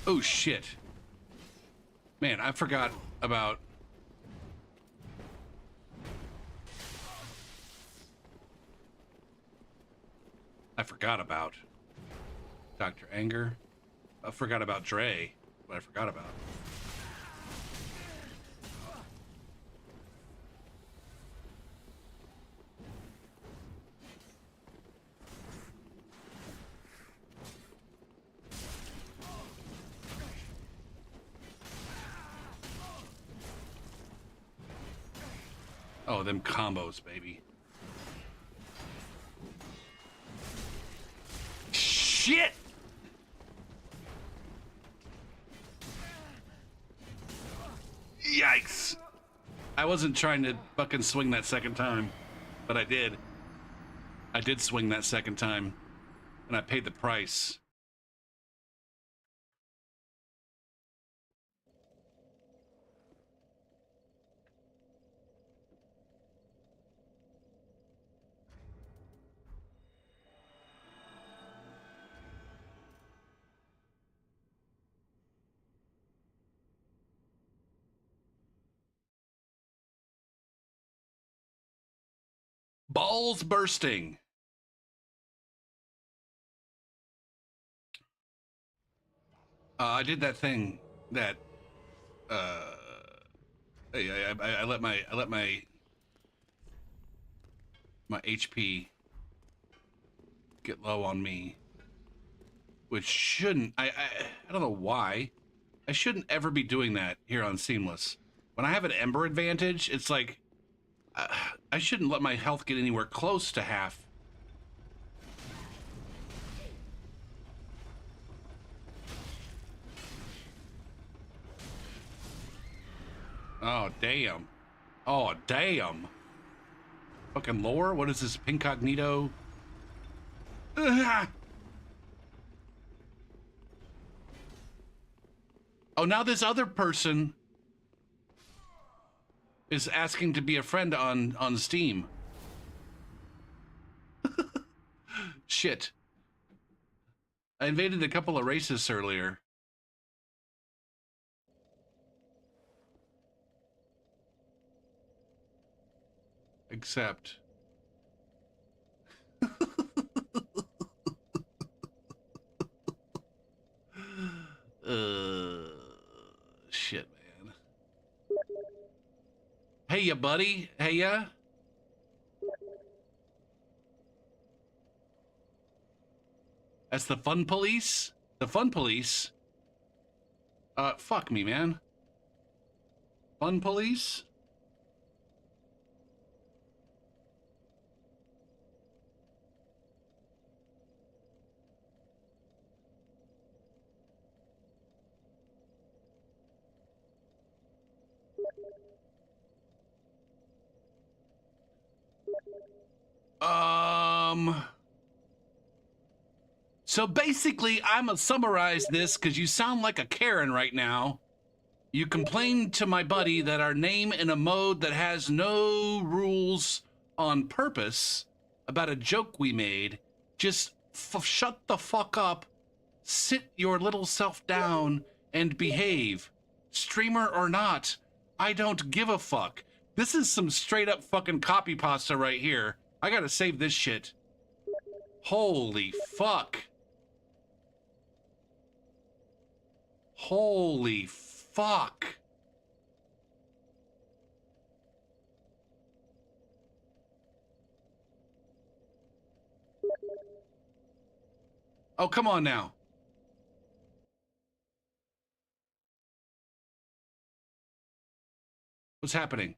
Oh, shit. Man, I forgot about... Dr. Anger. I forgot about Dre. What I forgot about. Oh, them combos, baby. Shit! Yikes! I wasn't trying to fucking swing that second time, but I did. I did swing that second time, and I paid the price. Balls bursting. I did that thing that uh I let my HP get low on me, which shouldn't. I don't know why. I shouldn't ever be doing that here on Seamless. When I have an Ember advantage, it's like I shouldn't let my health get anywhere close to half. Oh damn! Oh damn! Fucking lore. What is this? Incognito. Ugh. Oh, now this other person is asking to be a friend on Steam. Shit. I invaded a couple of races earlier. Except shit, man. Hey ya, buddy. Hey ya. That's the fun police? The fun police? Fuck me, man. Fun police? So basically, I'm gonna summarize this because you sound like a Karen right now. You complained to my buddy that our name in a mode that has no rules on purpose about a joke we made. Just shut the fuck up, sit your little self down, and behave. Streamer or not, I don't give a fuck. This is some straight up fucking copy pasta right here. I gotta save this shit. Holy fuck. Holy fuck. Oh, come on now. What's happening?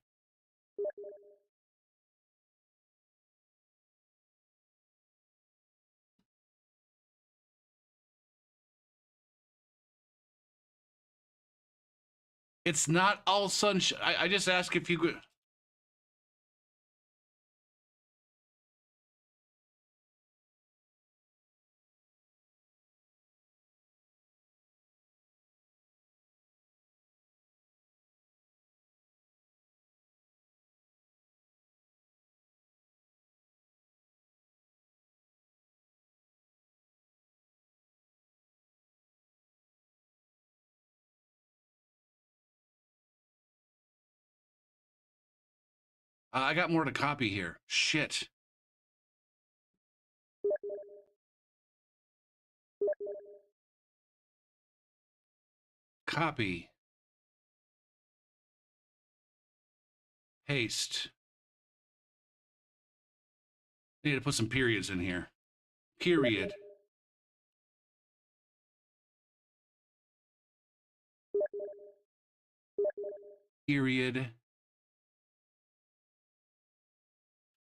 It's not all sunshine. I just ask if you could. I got more to copy here. Shit. Copy. Paste. Need to put some periods in here. Period. Period.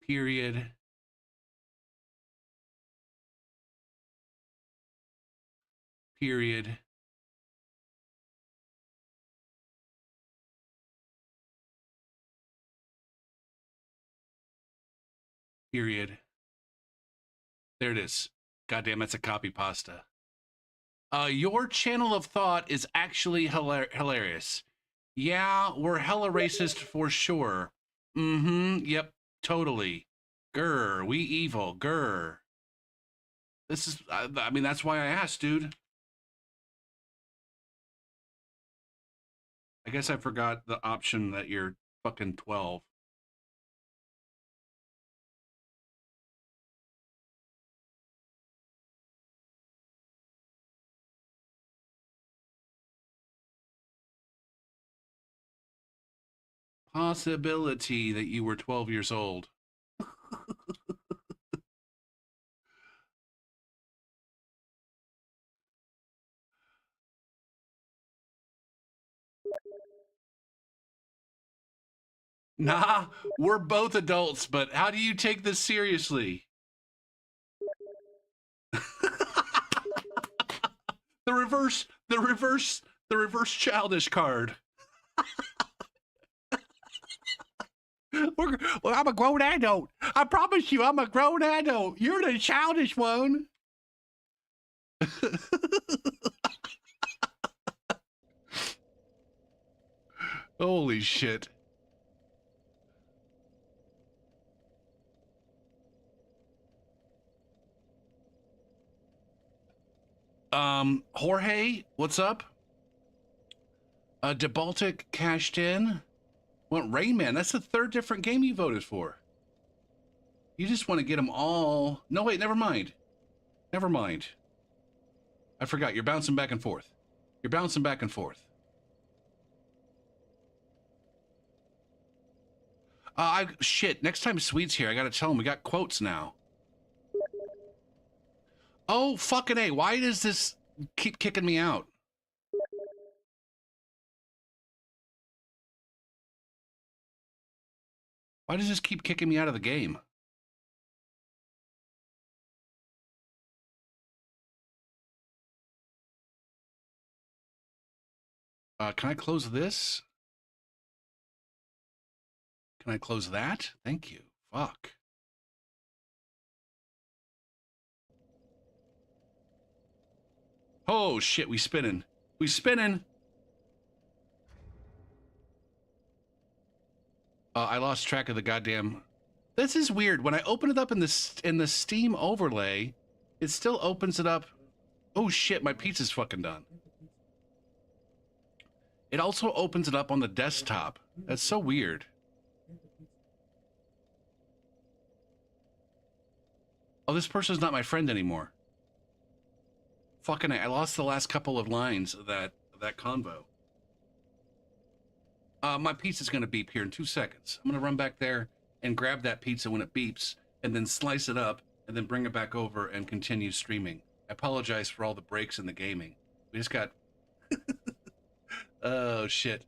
Period. Period. Period. There it is. Goddamn, that's a copy pasta. Your channel of thought is actually hilarious. Yeah, we're hella racist for sure. Mm-hmm. Yep. Totally. Grr. We evil. Grr. This is. I mean, that's why I asked, dude. I guess I forgot the option that you're fucking 12. possibility that you were 12 years old. Nah, we're both adults, but how do you take this seriously? The reverse childish card. Well, I'm a grown adult. I promise you, I'm a grown adult. You're the childish one. Holy shit. Jorge, what's up? DeBaltic cashed in. Want Rayman? That's the third different game you voted for. You just want to get them all. No, wait, never mind. Never mind. I forgot. You're bouncing back and forth. You're bouncing back and forth. Shit. Next time Sweet's here, I gotta tell him we got quotes now. Oh, fucking A. Why does this keep kicking me out? Why does this keep kicking me out of the game? Can I close this? Can I close that? Thank you. Fuck. Oh, shit. We spinning. We spinning. I lost track of the goddamn... This is weird. When I open it up in the Steam overlay, it still opens it up. Oh shit, my pizza's fucking done. It also opens it up on the desktop. That's so weird. Oh, this person's not my friend anymore. Fucking I lost the last couple of lines of that convo. My pizza's gonna beep here in 2 seconds. I'm gonna run back there and grab that pizza when it beeps, and then slice it up, and then bring it back over and continue streaming. I apologize for all the breaks in the gaming. We just got... Oh, shit.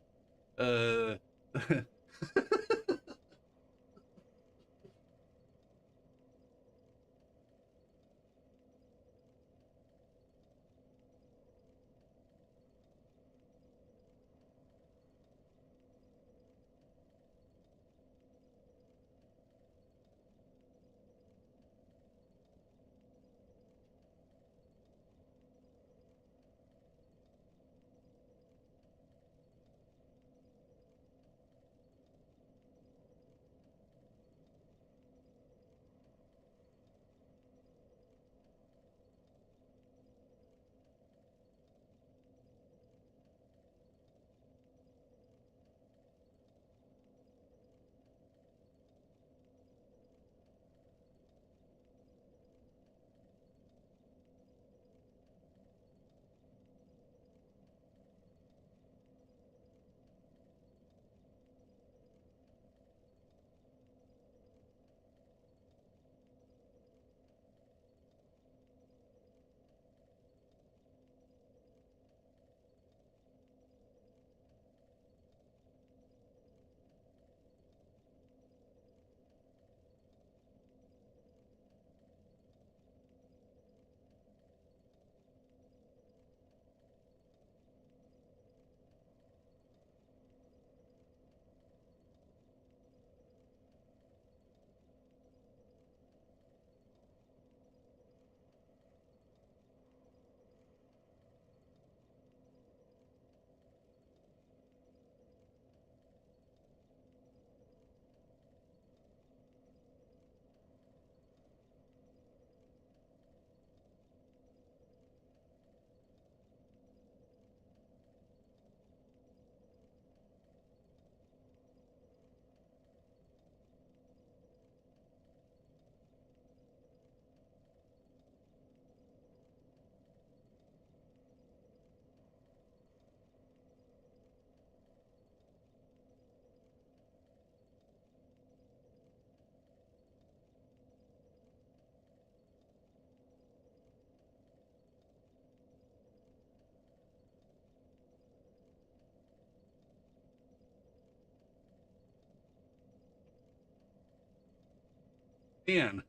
Man,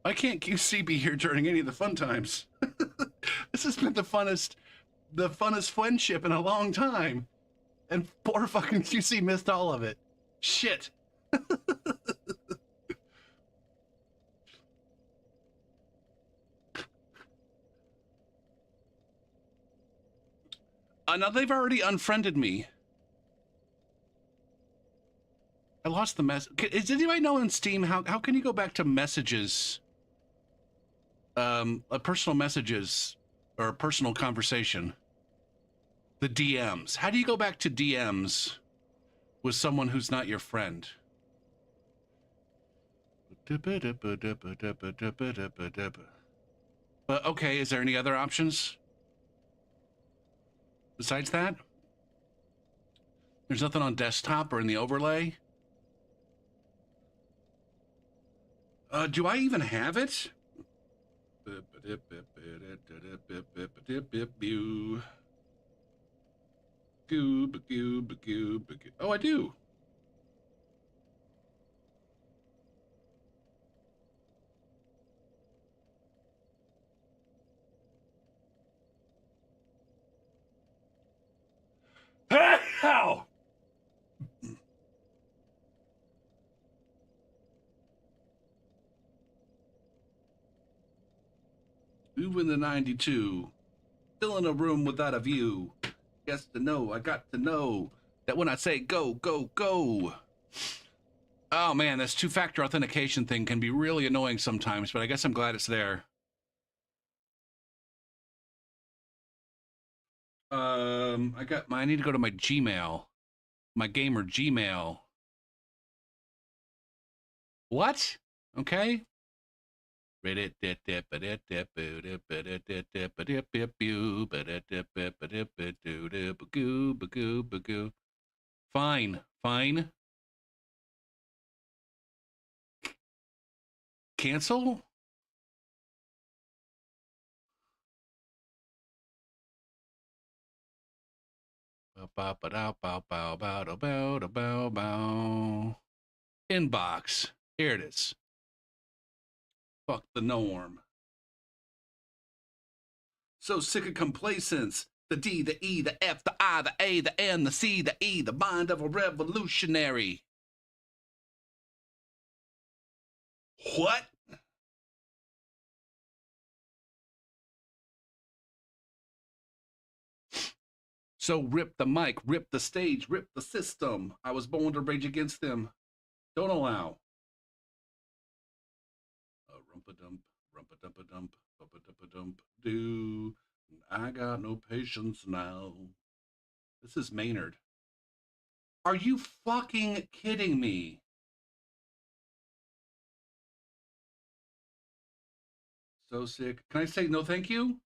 I can't QC be here during any of the fun times. This has been the funnest friendship in a long time. And poor fucking QC missed all of it. Shit. Now they've already unfriended me. I lost the message. Does anybody know in Steam how can you go back to messages? Personal messages or personal conversation. The DMs. How do you go back to DMs with someone who's not your friend? But okay, is there any other options besides that? There's nothing on desktop or in the overlay. Do I even have it? Oh, I do. Ow! Moving the 92. Still in a room without a view. Yes to know, I got to know that when I say go, go, go. Oh man, this two-factor authentication thing can be really annoying sometimes, but I guess I'm glad it's there. I need to go to my Gmail. My gamer Gmail. What? Okay. Fine, fine. Cancel? Inbox. Here it is. Fuck the norm. So sick of complacence. The D, the E, the F, the I, the A, the N, the C, the E, the mind of a revolutionary. What? So rip the mic, rip the stage, rip the system. I was born to rage against them. Don't allow. Rumpa-dump, rumpa-dumpa-dump, rumpa-dumpa-dump, do. I got no patience now. This is Maynard. Are you fucking kidding me? So sick. Can I say no thank you?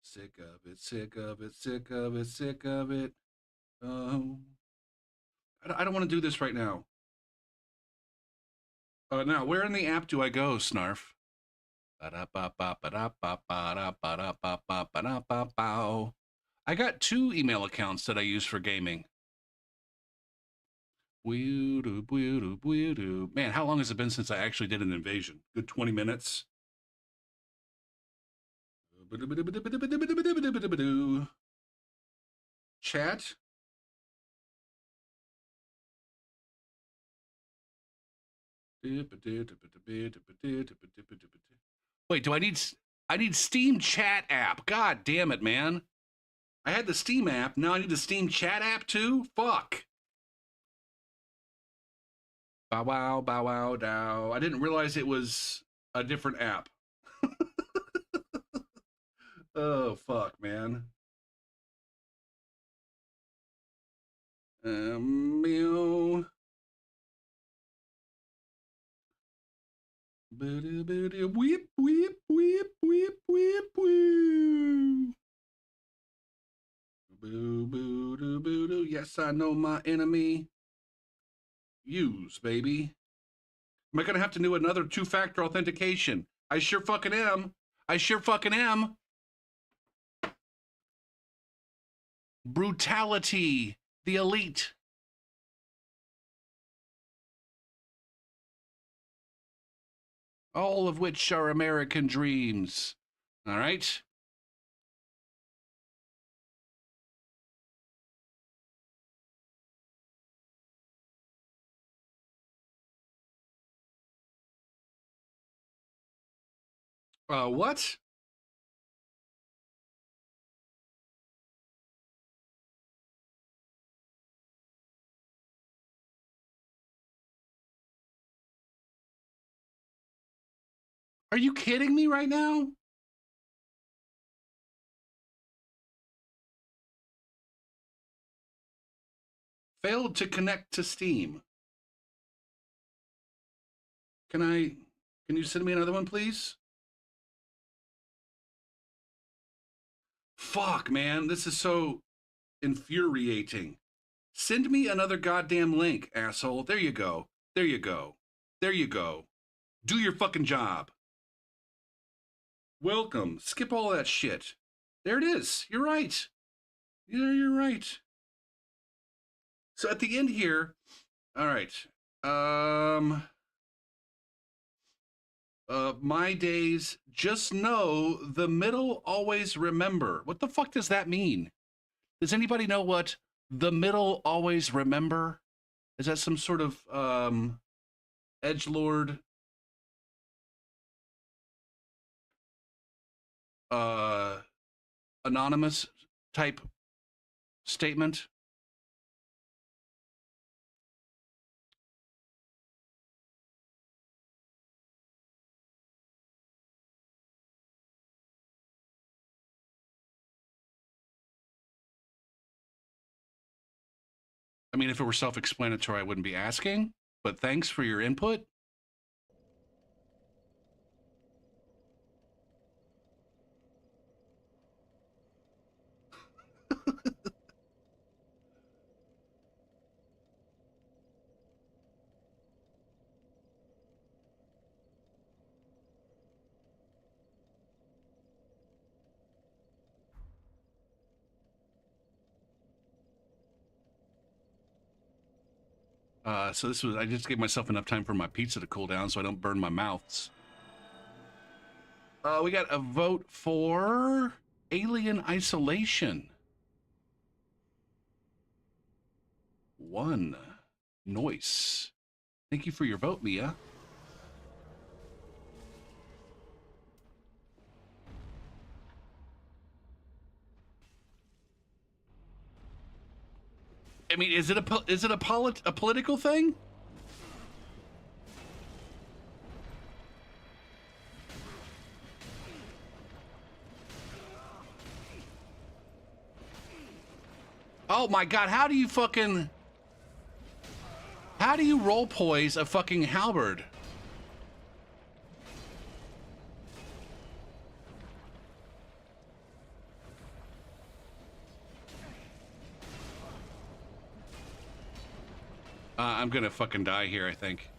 Sick of it, sick of it, sick of it, sick of it. Oh. I don't want to do this right now. Now, where in the app do I go, Snarf? I got 2 email accounts that I use for gaming. Man, how long has it been since I actually did an invasion? Good 20 minutes. Chat. Wait, I need Steam Chat app. God damn it, man. I had the Steam app, now I need the Steam Chat app too? Fuck. Bow wow, bow wow, dow. I didn't realize it was a different app. Oh, fuck, man. Meow. Whip, whip, whip, whip, whip, woo. Boo, boo, doo, boo, doo. Yes, I know my enemy. Use, baby. Am I going to have to do another 2-factor authentication? I sure fucking am. I sure fucking am. Brutality. The elite. all of which are American dreams. All right? What? Are you kidding me right now? Failed to connect to Steam. Can you send me another one, please? Fuck, man, this is so infuriating. Send me another goddamn link, asshole. There you go. There you go. There you go. Do your fucking job. Welcome. Skip all that shit. There it is. You're right. Yeah, you're right. So at the end here, all right. My days, just know the middle always remember. What the fuck does that mean? Does anybody know what the middle always remember? Is that some sort of edgelord anonymous type statement? I mean, if it were self-explanatory, I wouldn't be asking, but thanks for your input. So this was, I just gave myself enough time for my pizza to cool down so I don't burn my mouths. We got a vote for Alien Isolation. 1. Noise. Thank you for your vote, Mia. I mean, is it a political thing? Oh my god, how do you roll poise a fucking halberd? I'm gonna fucking die here, I think.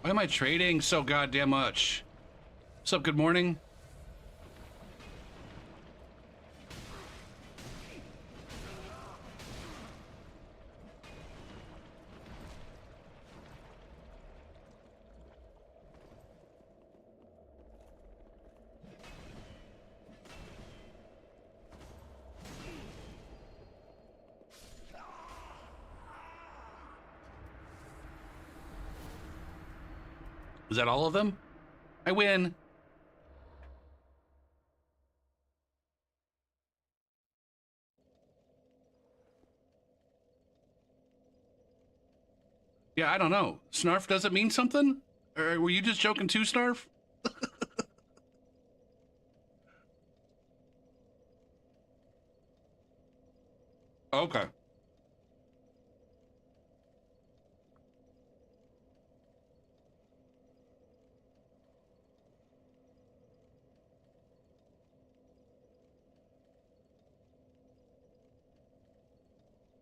Why am I trading so goddamn much? What's up, good morning? Is that all of them? I win. Yeah, I don't know. Snarf doesn't mean something? Or were you just joking too, Snarf? Okay.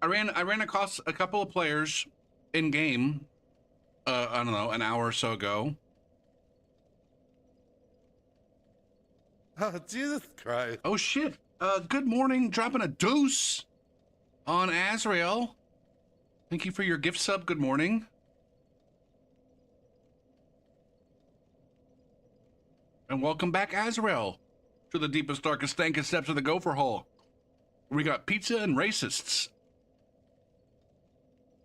I ran across a couple of players in game. I don't know, an hour or so ago.
Oh, Jesus Christ.
Oh shit! Good morning. Dropping a deuce on Azrael. Thank you for your gift sub. Good morning. And welcome back, Azrael, to the deepest, darkest, dankest depths of the Gopher Hole. We got pizza and racists.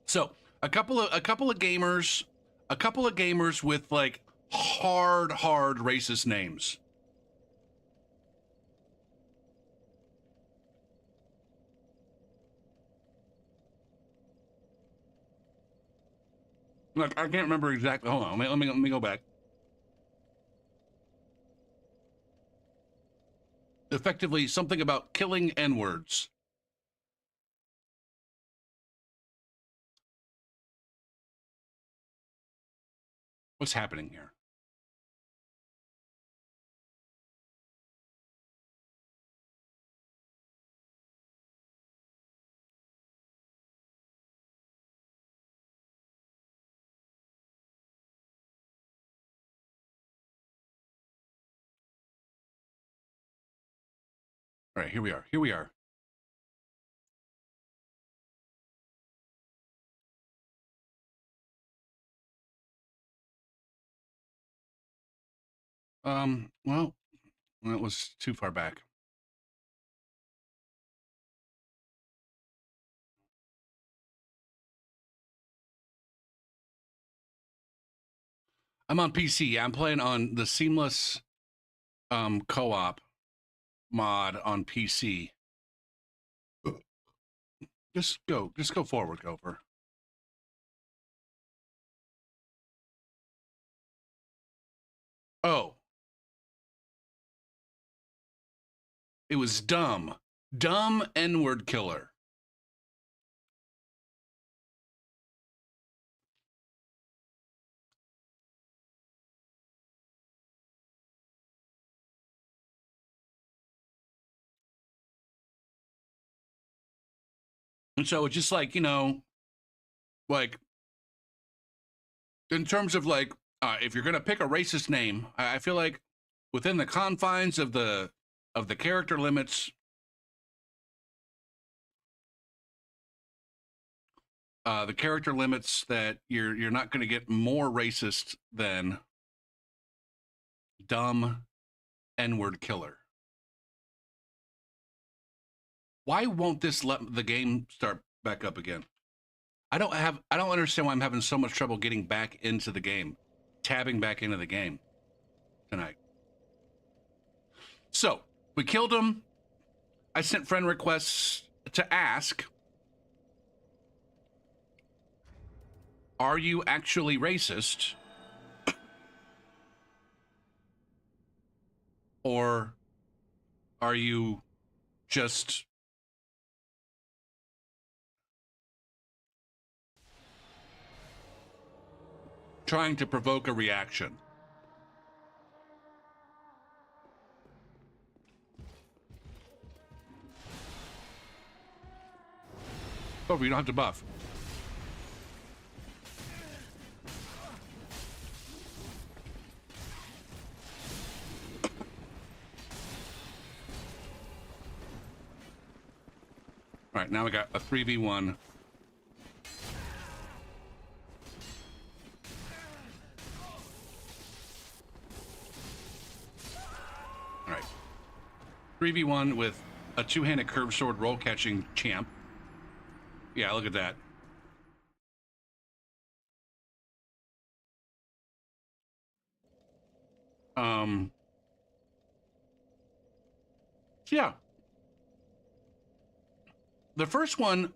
So a couple of gamers with like hard racist names. Look, I can't remember exactly. Hold on, let me go back. Effectively, something about killing N-words. What's happening here? All right, here we are. Here we are. Well, it was too far back. I'm on PC. I'm playing on the Seamless co-op mod on PC. Just go forward, Gopher. Oh. It was dumb. Dumb N-word killer. And so it's just like, you know, like in terms of like, if you're gonna pick a racist name, I feel like within the confines of the character limits, that you're not gonna get more racist than dumb N-word killer. Why won't this let the game start back up again? I don't understand why I'm having so much trouble getting back into the game, tabbing back into the game tonight. So we killed him. I sent friend requests to ask, are you actually racist? Or are you just trying to provoke a reaction? Oh, you don't have to buff. All right, now we got a 3v1. All right. 3v1 with a two-handed curved sword roll catching champ. Yeah, look at that. So yeah. The first one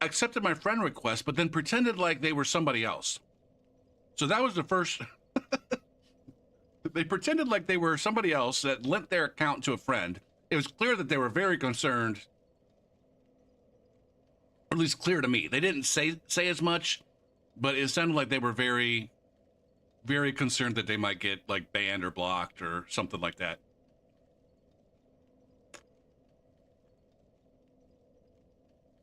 accepted my friend request, but then pretended like they were somebody else. So that was the first. They pretended like they were somebody else that lent their account to a friend. It was clear that they were very concerned, or at least clear to me. They didn't say as much, but it sounded like they were very, very concerned that they might get like banned or blocked or something like that.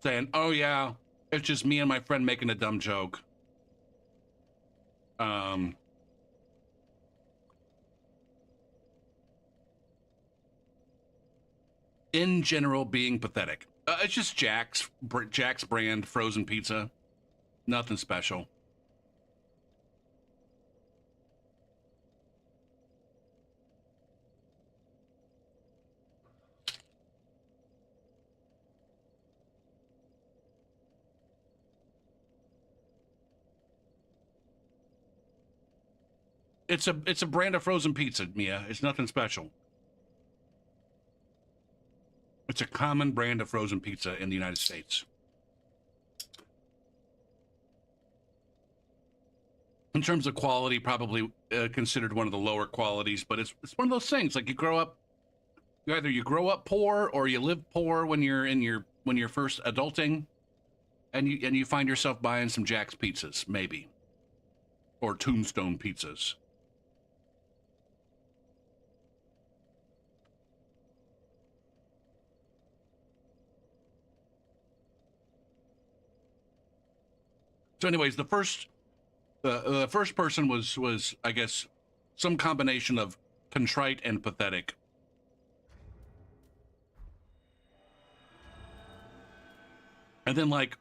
saying, "Oh yeah, it's just me and my friend making a dumb joke." In general, being pathetic. It's just Jack's brand frozen pizza. Nothing special. It's a brand of frozen pizza, Mia. It's nothing special. It's a common brand of frozen pizza in the United States. In terms of quality, probably considered one of the lower qualities, but it's one of those things. Like you either you grow up poor or you live poor when you're first adulting, and you find yourself buying some Jack's pizzas, maybe, or Tombstone pizzas. So, anyways, the first person was I guess some combination of contrite and pathetic. And then like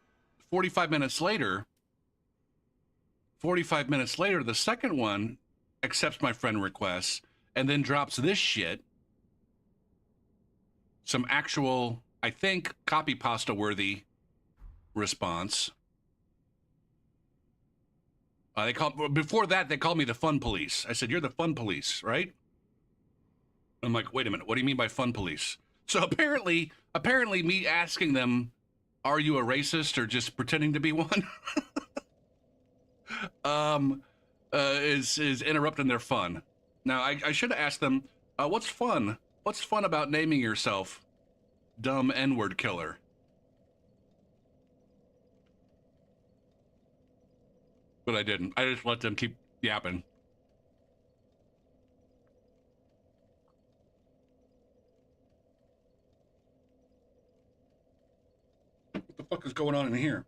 45 minutes later, the second one accepts my friend requests and then drops this shit. Some actual, I think, copy pasta worthy response. Before that, they called me the fun police. I said, "You're the fun police, right?" I'm like, "Wait a minute. What do you mean by fun police?" So apparently me asking them, "Are you a racist?" or just pretending to be one, is interrupting their fun. Now I should have asked them, "What's fun? What's fun about naming yourself dumb N-word killer?" But I didn't. I just let them keep yapping. What the fuck is going on in here?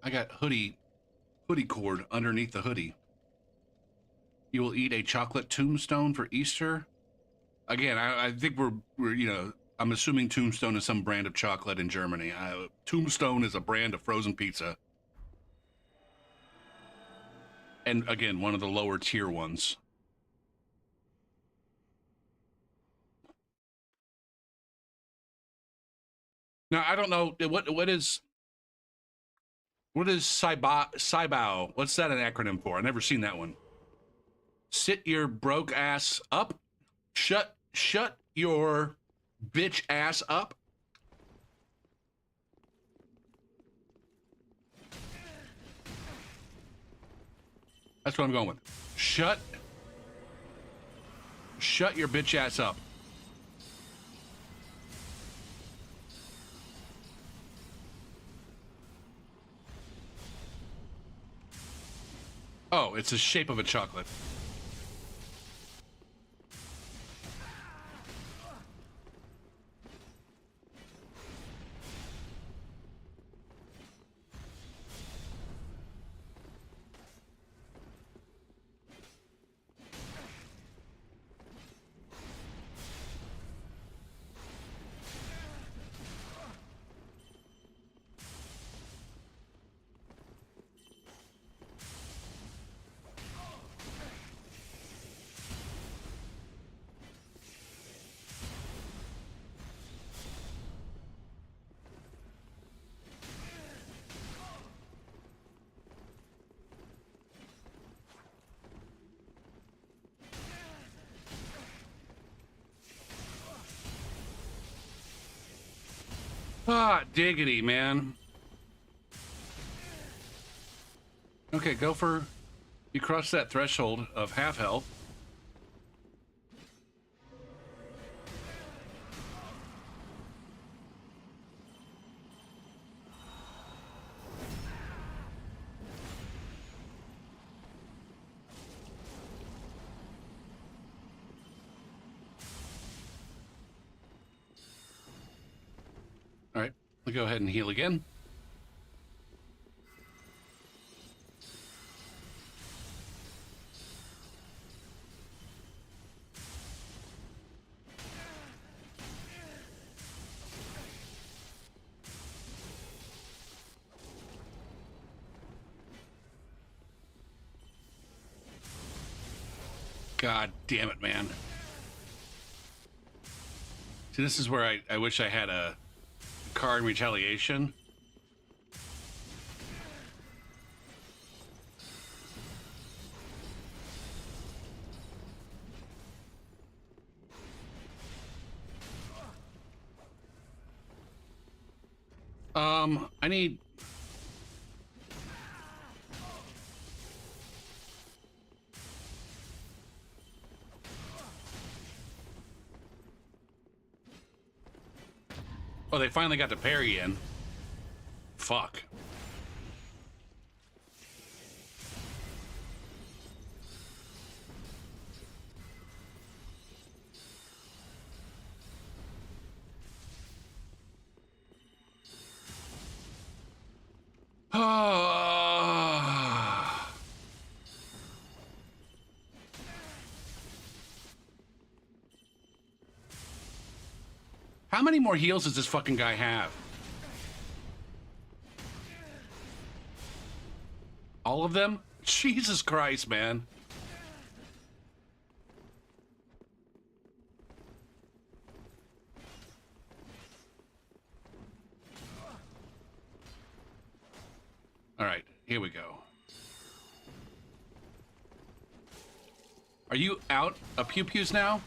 I got hoodie cord underneath the hoodie. You will eat a chocolate tombstone for Easter? Again, I think we're I'm assuming Tombstone is some brand of chocolate in Germany. Tombstone is a brand of frozen pizza. And again, one of the lower tier ones. Now, I don't know, what is SIBOW? What's that an acronym for? I've never seen that one. Sit your broke ass up? Shut your bitch ass up? That's what I'm going with. Shut your bitch ass up. Oh, it's the shape of a chocolate. Ah, diggity, man. Okay, you cross that threshold of half health. I'll go ahead and heal again. God damn it, man. See, this is where I wish I had a card in retaliation. I need... Oh, they finally got the parry in. Fuck. Ah. How many more heals does this fucking guy have? All of them? Jesus Christ, man. All right, here we go. Are you out of pew-pews now?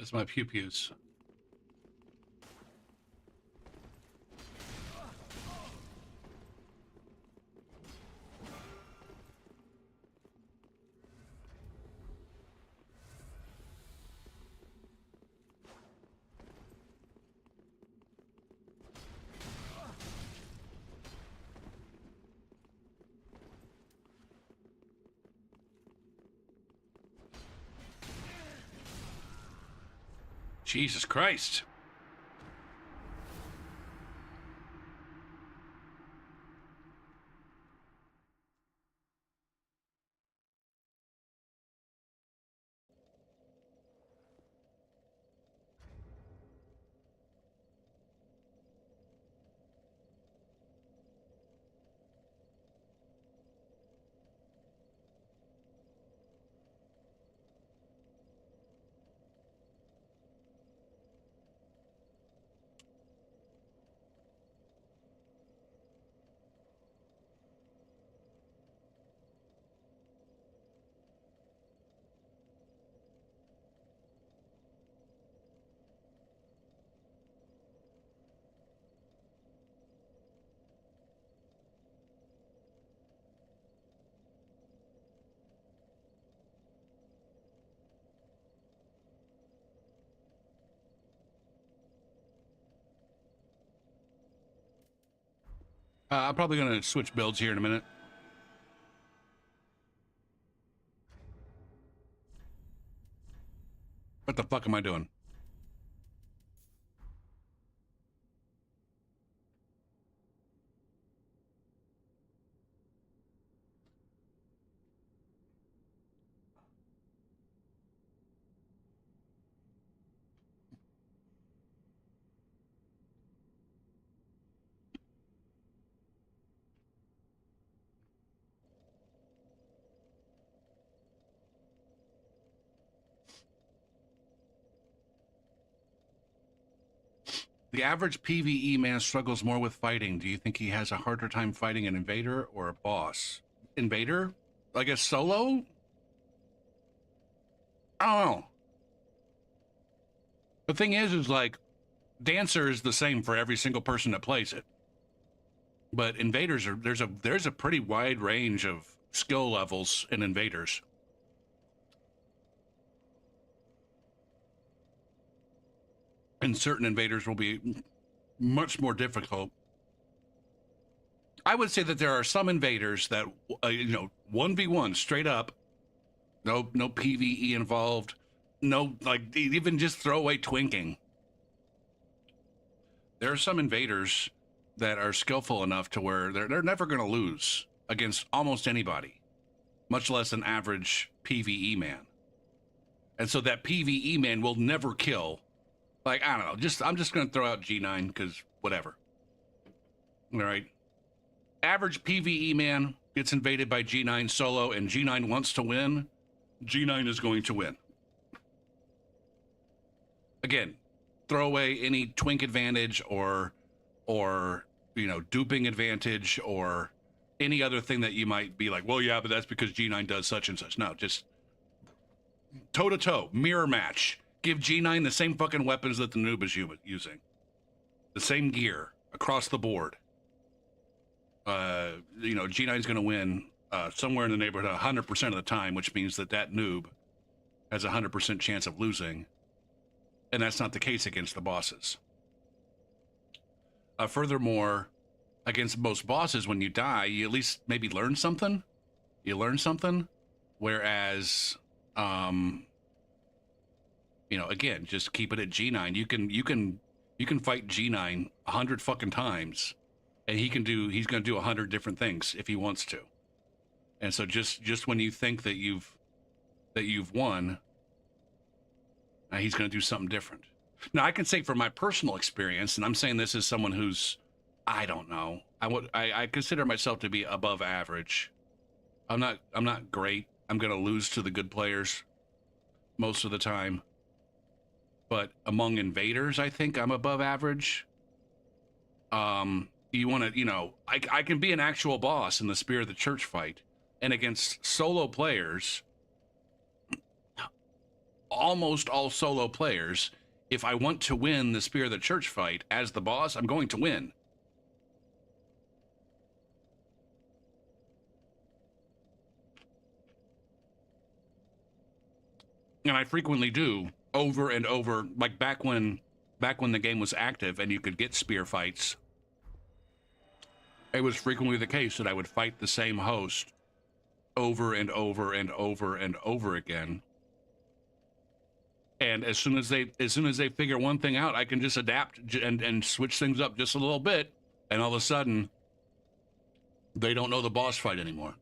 That's my pew-pews. Jesus Christ. I'm probably going to switch builds here in a minute. What the fuck am I doing? The average PvE man struggles more with fighting. Do you think he has a harder time fighting an invader or a boss? Invader? I guess solo? I don't know. The thing is like, Dancer is the same for every single person that plays it. But invaders are, there's a pretty wide range of skill levels in invaders. And certain invaders will be much more difficult. I would say that there are some invaders that, 1v1 straight up, no PvE involved, no, like, even just throwaway twinking. There are some invaders that are skillful enough to where they're never going to lose against almost anybody, much less an average PvE man. And so that PvE man will never kill. Like, I don't know, I'm just going to throw out G9 because whatever. All right. Average PvE man gets invaded by G9 solo and G9 wants to win. G9 is going to win. Again, throw away any twink advantage or duping advantage or any other thing that you might be like, well, yeah, but that's because G9 does such and such. No, just toe-to-toe, mirror match. Give G9 the same fucking weapons that the noob is using. The same gear across the board. G9's going to win somewhere in the neighborhood 100% of the time, which means that noob has a 100% chance of losing. And that's not the case against the bosses. Furthermore, against most bosses, when you die, you at least maybe learn something. You learn something. Whereas, again, just keep it at G9. You can fight G9 100 fucking times, and he's going to do 100 different things if he wants to. And so just when you think that you've won, he's going to do something different. Now, I can say from my personal experience, and I'm saying this as someone who's, I don't know, I consider myself to be above average. I'm not great. I'm going to lose to the good players most of the time. But among invaders, I think I'm above average. You want to, I can be an actual boss in the Spear of the Church fight. And against solo players, almost all solo players, if I want to win the Spear of the Church fight as the boss, I'm going to win. And I frequently do, over and over, like back when the game was active and you could get spear fights. It was frequently the case that I would fight the same host over and over and over and over again. And as soon as they figure one thing out, I can just adapt and switch things up just a little bit, and all of a sudden, they don't know the boss fight anymore.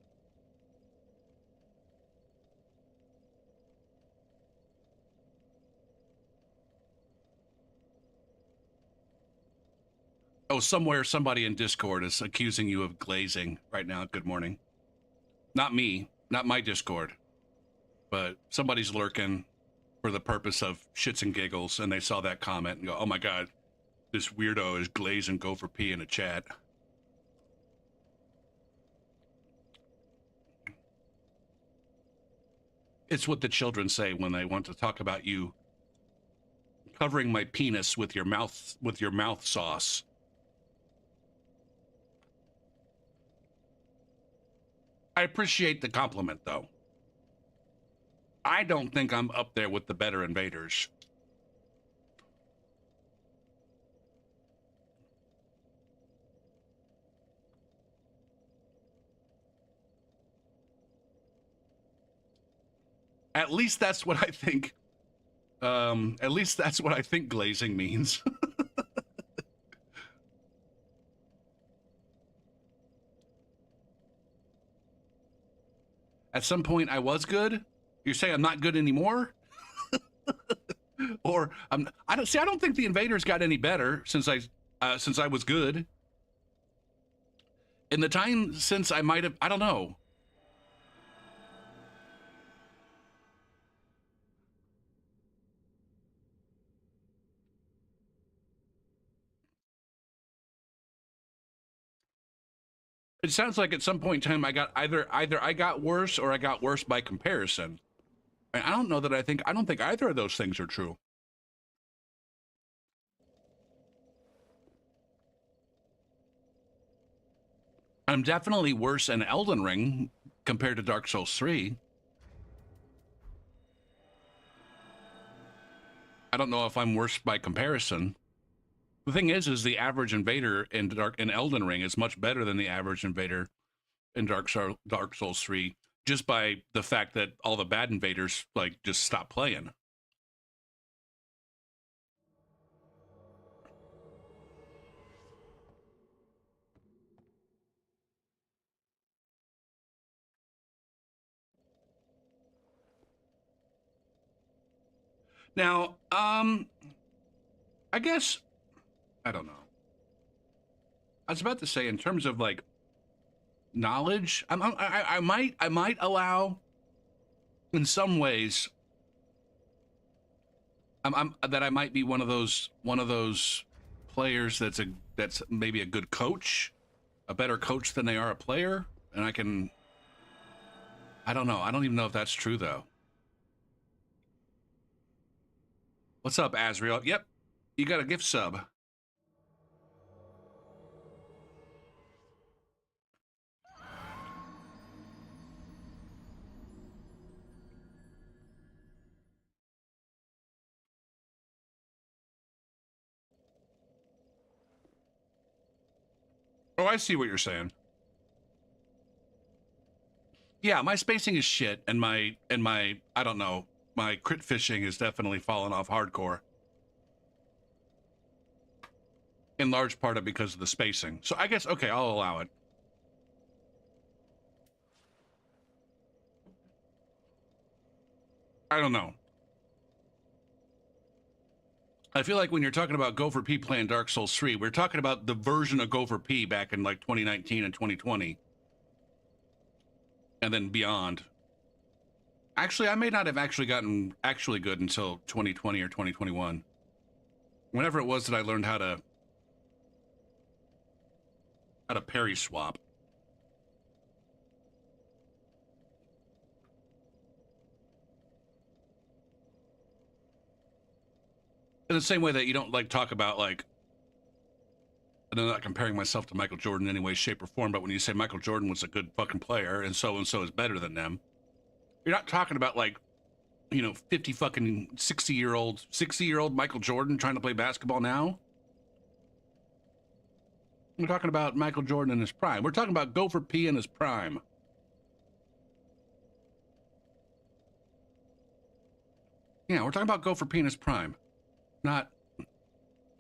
Oh, somewhere somebody in Discord is accusing you of glazing right now. Good morning. Not me, not my Discord, but somebody's lurking for the purpose of shits and giggles, and they saw that comment and go, oh my God, this weirdo is glazing Gopher P in a chat. It's what the children say when they want to talk about you covering my penis with your mouth sauce. I appreciate the compliment, though. I don't think I'm up there with the better invaders. At least that's what I think. At least that's what I think glazing means. At some point I was good. You're saying I'm not good anymore? Or I don't think the invaders got any better since I was good. In the time since I might have, I don't know. It sounds like at some point in time I got either I got worse or I got worse by comparison. And I don't know that I don't think either of those things are true. I'm definitely worse in Elden Ring compared to Dark Souls 3. I don't know if I'm worse by comparison. The thing is the average invader in Elden Ring is much better than the average invader in Dark Souls 3, just by the fact that all the bad invaders like just stop playing. Now, I guess I don't know. I was about to say in terms of like knowledge, I might allow in some ways that I might be one of those players that's maybe a good coach, a better coach than they are a player, and I don't know. I don't even know if that's true though. What's up, Azriel? Yep, you got a gift sub. Oh, I see what you're saying. Yeah, my spacing is shit, and my I don't know, my crit fishing is definitely fallen off hardcore. In large part because of the spacing. So I guess okay, I'll allow it. I don't know. I feel like when you're talking about Gopher P playing Dark Souls 3, we're talking about the version of Gopher P back in like 2019 and 2020. And then beyond. Actually, I may not have actually gotten actually good until 2020 or 2021. Whenever it was that I learned how to parry swap. In the same way that you don't like talk about like, and I'm not comparing myself to Michael Jordan in any way, shape, or form, but when you say Michael Jordan was a good fucking player and so is better than them, you're not talking about like, you know, 50 fucking 60-year-old Michael Jordan trying to play basketball now. We're talking about Michael Jordan in his prime. We're talking about Gopher P in his prime. Yeah, we're talking about Gopher P in his prime. Not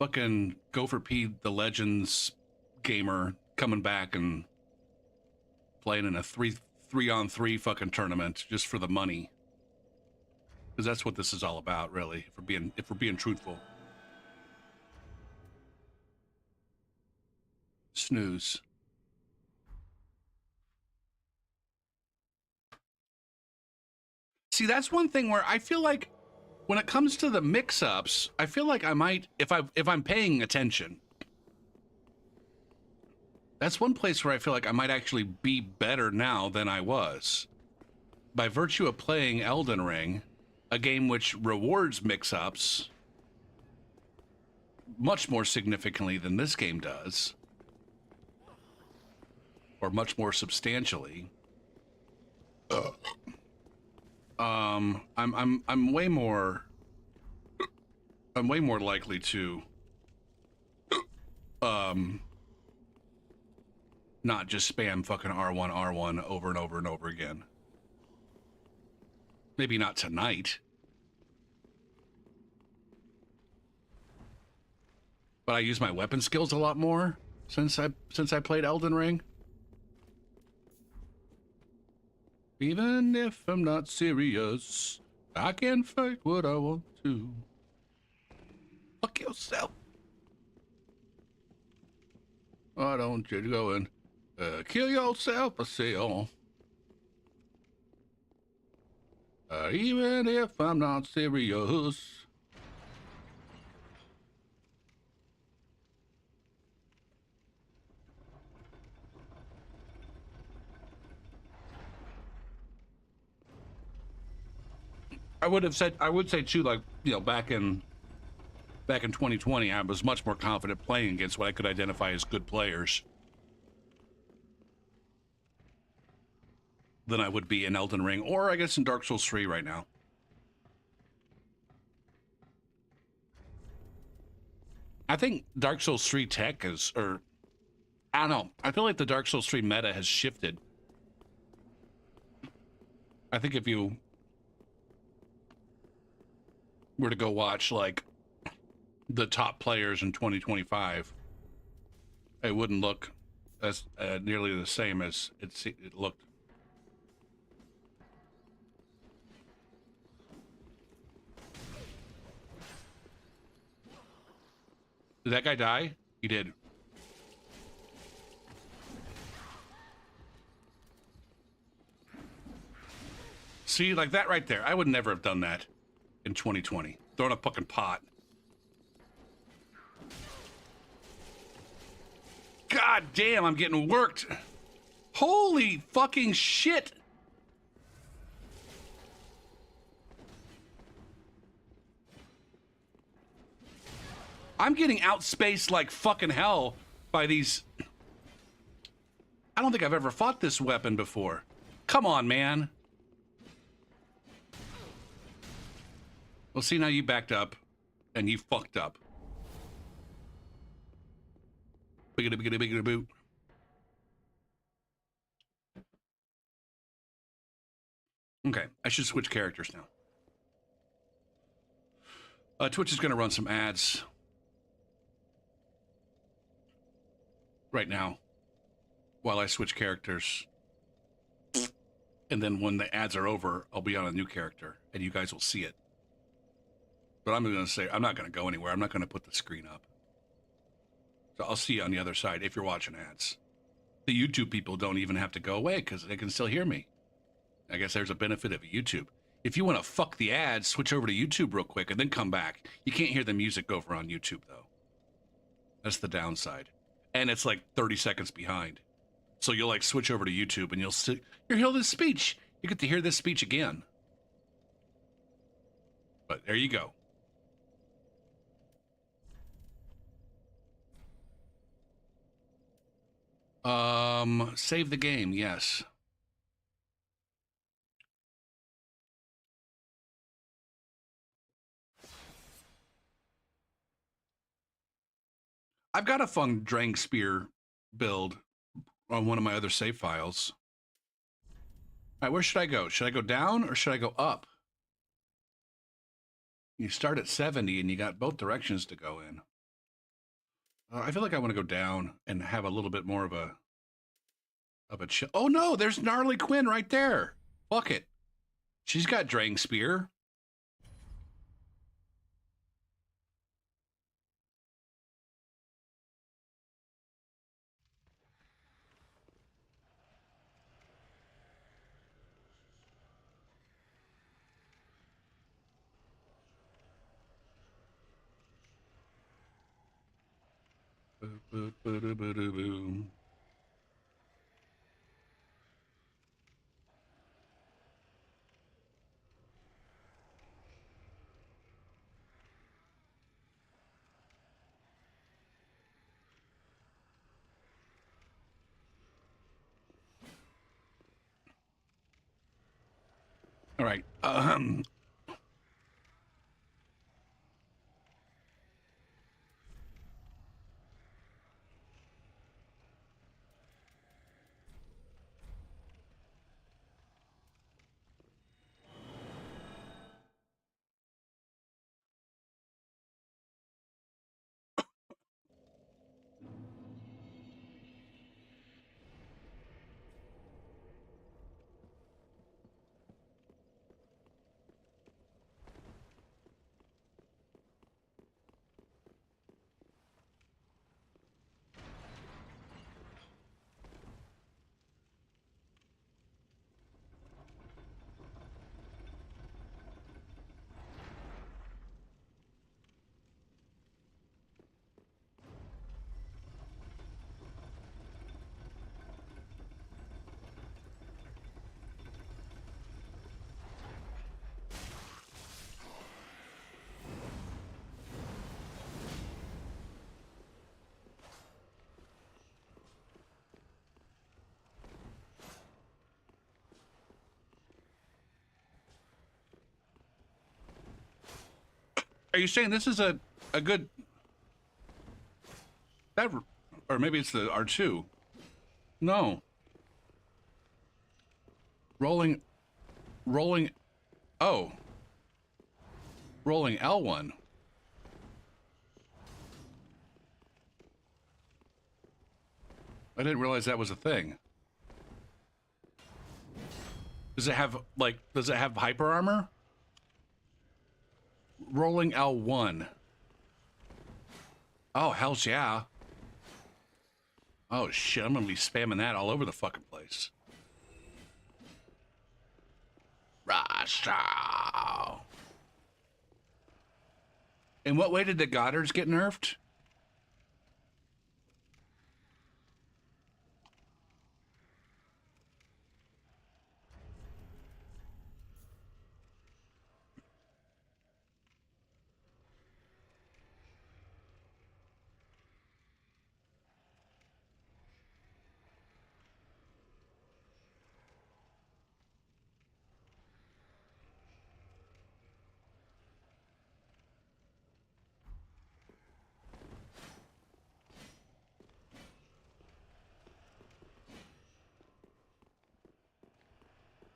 fucking Gopher P, the Legends gamer, coming back and playing in a 3-on-3 fucking tournament just for the money. Because that's what this is all about, really, if we're being truthful. Snooze. See, that's one thing where I feel like when it comes to the mix-ups, I feel like I might, if I'm paying attention, that's one place where I feel like I might actually be better now than I was. By virtue of playing Elden Ring, a game which rewards mix-ups much more significantly than this game does, or much more substantially. I'm way more likely to not just spam fucking R1 over and over and over again. Maybe not tonight. But I use my weapon skills a lot more since I played Elden Ring. Even if I'm not serious, I can fight what I want to. Fuck yourself. Why don't you go and kill yourself, I say, oh. Even if I'm not serious. I would say too, like, you know, back in 2020, I was much more confident playing against what I could identify as good players than I would be in Elden Ring, or I guess in Dark Souls 3 right now. I think Dark Souls 3 tech is, or I don't know. I feel like the Dark Souls 3 meta has shifted. I think if you were to go watch like the top players in 2025, it wouldn't look as nearly the same as it looked. Did that guy die? He did. See, like that right there. I would never have done that in 2020. Throwing a fucking pot. God damn, I'm getting worked. Holy fucking shit. I'm getting outspaced like fucking hell by these. I don't think I've ever fought this weapon before. Come on, man. Well, see, now you backed up and you fucked up. Biggity, biggity, biggity, boot. Okay, I should switch characters now. Twitch is going to run some ads right now while I switch characters. And then when the ads are over, I'll be on a new character and you guys will see it. But I'm going to say, I'm not going to go anywhere. I'm not going to put the screen up. So I'll see you on the other side if you're watching ads. The YouTube people don't even have to go away because they can still hear me. I guess there's a benefit of YouTube. If you want to fuck the ads, switch over to YouTube real quick and then come back. You can't hear the music over on YouTube, though. That's the downside. And it's like 30 seconds behind. So you'll like switch over to YouTube and you'll hear this speech. You get to hear this speech again. But there you go. Save the game, yes. I've got a fun Drang Spear build on one of my other save files. All right, where should I go? Should I go down or should I go up? You start at 70 and you got both directions to go in. I feel like I want to go down and have a little bit more of a chill. Oh no, there's Gnarly Quinn right there. Fuck it. She's got Drang Spear. Boom. All right. Are you saying this is a good that, or maybe it's the R2? No. Rolling. Oh, rolling L1. I didn't realize that was a thing. Does it have hyper armor? Rolling L1. Oh, hells yeah. Oh shit, I'm gonna be spamming that all over the fucking place. Rasha. In what way did the Goddards get nerfed?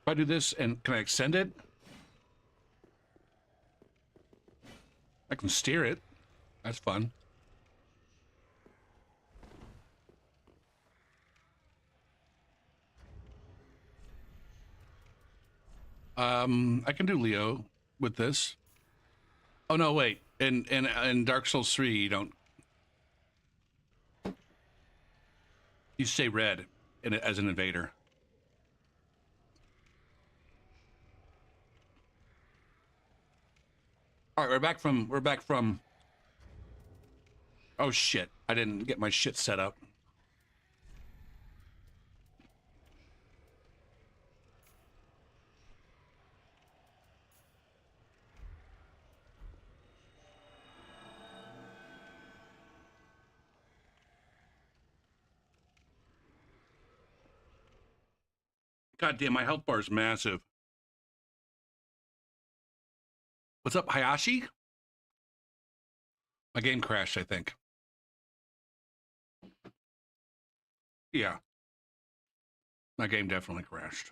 If I do this, and can I extend it? I can steer it. That's fun. I can do Leo with this. Oh no, wait. In Dark Souls 3, you don't. You stay red as an invader. All right, we're back from. Oh shit! I didn't get my shit set up. God damn, my health bar is massive. What's up, Hayashi? My game crashed, I think. Yeah. My game definitely crashed.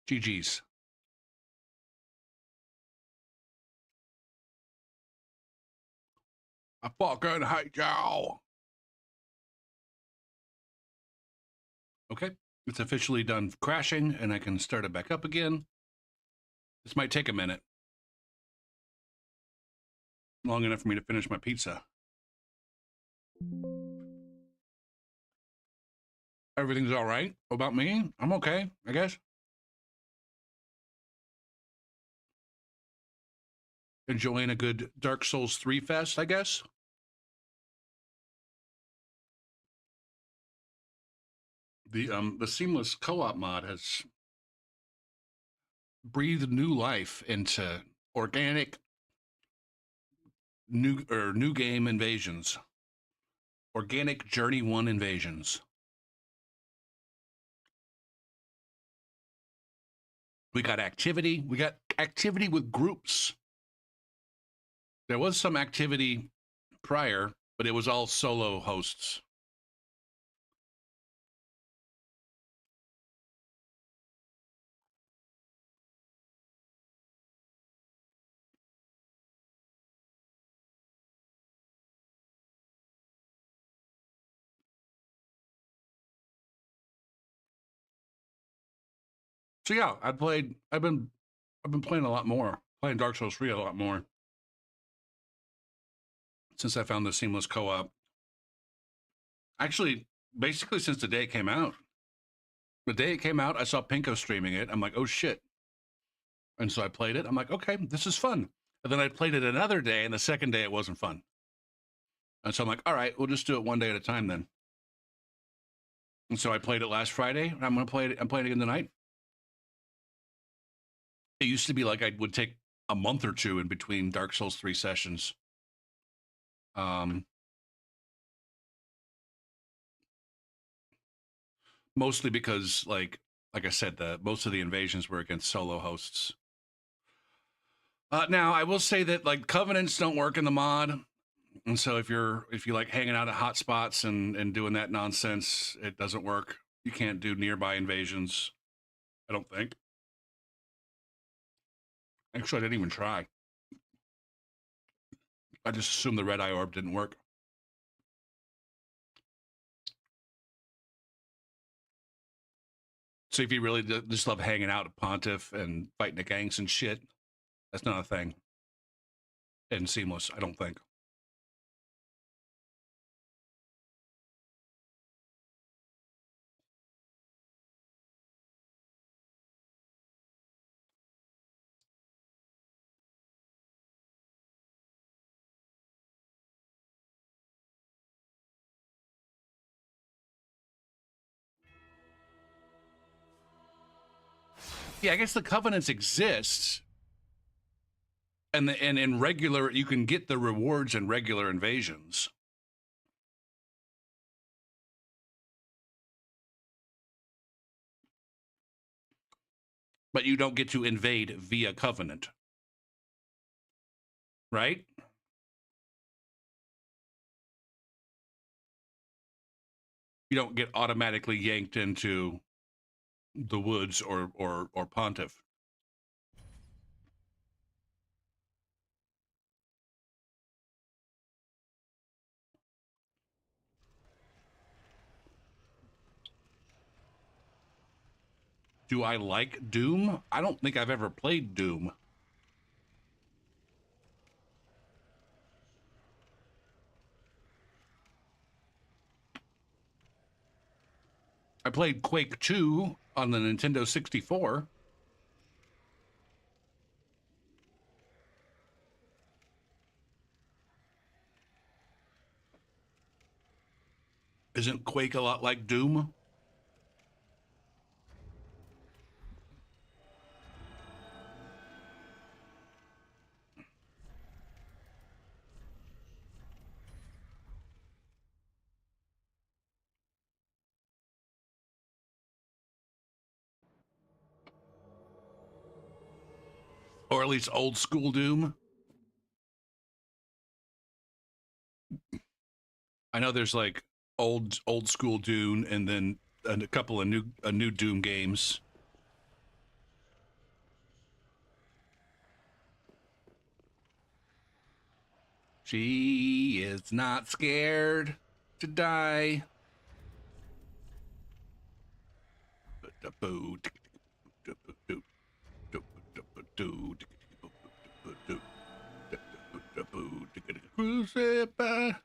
GG's. I fucking hate y'all. Okay. It's officially done crashing, and I can start it back up again. This might take a minute. Long enough for me to finish my pizza. Everything's all right about me. I'm okay, I guess. Enjoying a good Dark Souls 3 fest, I guess. The seamless co-op mod has breathed new life into organic new game invasions. Organic Journey 1 invasions. We got activity. We got activity with groups. There was some activity prior, but it was all solo hosts. So yeah, I've been playing a lot more, playing Dark Souls 3 a lot more since I found the seamless co-op. Actually, basically since the day it came out. The day it came out, I saw Pinko streaming it. I'm like, oh shit. And so I played it. I'm like, okay, this is fun. And then I played it another day, and the second day it wasn't fun. And so I'm like, all right, we'll just do it one day at a time then. And so I played it last Friday. And I'm playing it again tonight. It used to be like I would take a month or two in between Dark Souls 3 sessions. Mostly because, like I said, most of the invasions were against solo hosts. Now I will say that like covenants don't work in the mod, and so if you like hanging out at hot spots and doing that nonsense, it doesn't work. You can't do nearby invasions. I don't think. Actually, I didn't even try. I just assumed the red eye orb didn't work. So if you really just love hanging out at Pontiff and fighting the gangs and shit, that's not a thing. And Seamless, I don't think. Yeah, I guess the covenants exist, and in regular you can get the rewards in regular invasions. But you don't get to invade via covenant. Right? You don't get automatically yanked into the woods or Pontiff. Do I like Doom? I don't think I've ever played Doom. I played Quake 2 on the Nintendo 64. Isn't Quake a lot like Doom? Or at least old school Doom? I know there's like old school Doom and then a couple of new Doom games. She is not scared to die. Crucified.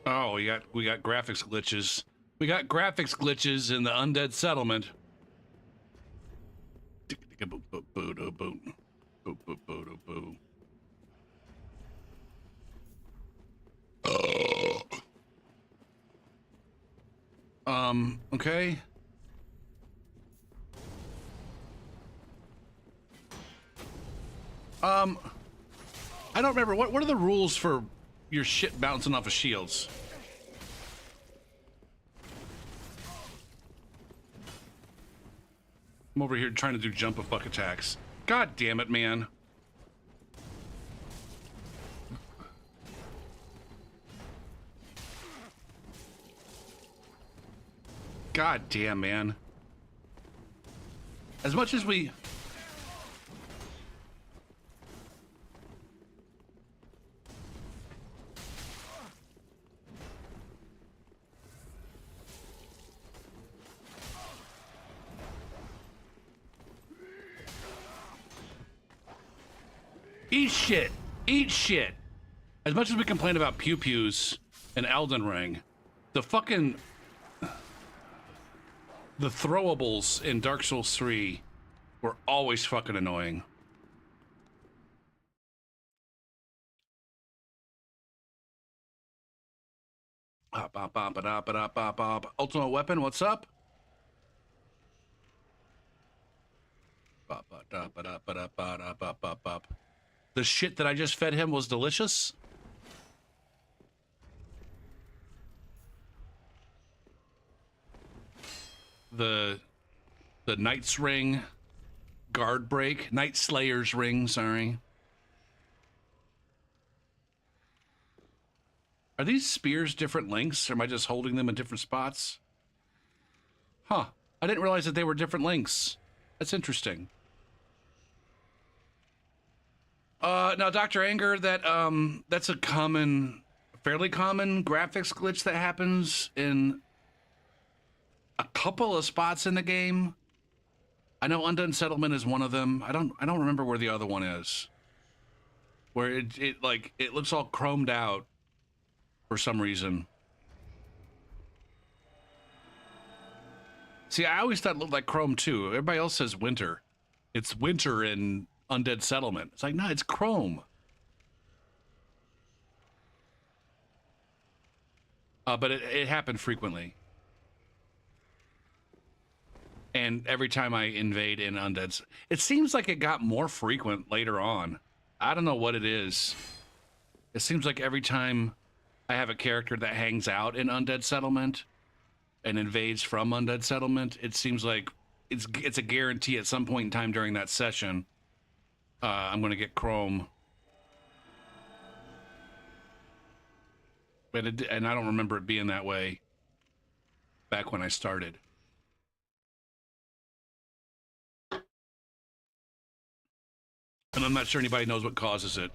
Oh, we got graphics glitches. We got graphics glitches in the Undead Settlement. Okay. I don't remember. What are the rules for your shit bouncing off of shields? I'm over here trying to do jump a fuck attacks. God damn it, man. God damn, man. As much as we... Eat shit. Eat shit. As much as we complain about pew-pews in Elden Ring, the fucking... The throwables in Dark Souls 3 were always fucking annoying. Ultimate Weapon, what's up? The shit that I just fed him was delicious? the Knight's Ring guard break. Night Slayer's ring, sorry. Are these spears different lengths, or am I just holding them in different spots? Huh. I didn't realize that they were different lengths. That's interesting. Now, Dr. Anger, that's a fairly common graphics glitch that happens in a couple of spots in the game. I know Undone Settlement is one of them. I don't remember where the other one is. Where it looks all chromed out for some reason. See, I always thought it looked like Chrome too. Everybody else says winter. It's winter in Undead Settlement. It's like, no, it's Chrome. But it happened frequently. And every time I invade in Undead, it seems like it got more frequent later on. I don't know what it is. It seems like every time I have a character that hangs out in Undead Settlement and invades from Undead Settlement, it seems like it's a guarantee at some point in time during that session, I'm going to get Chrome. But and I don't remember it being that way back when I started. And I'm not sure anybody knows what causes it.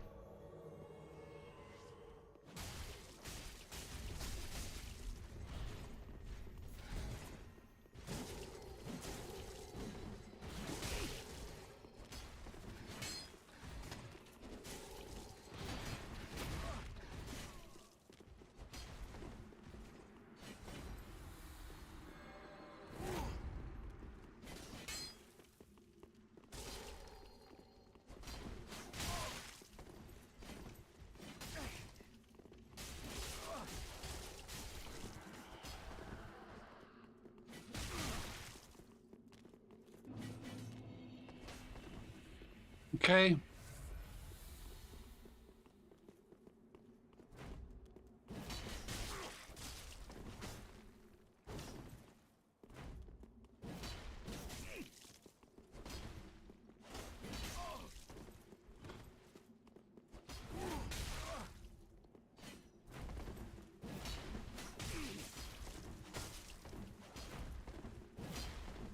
Okay.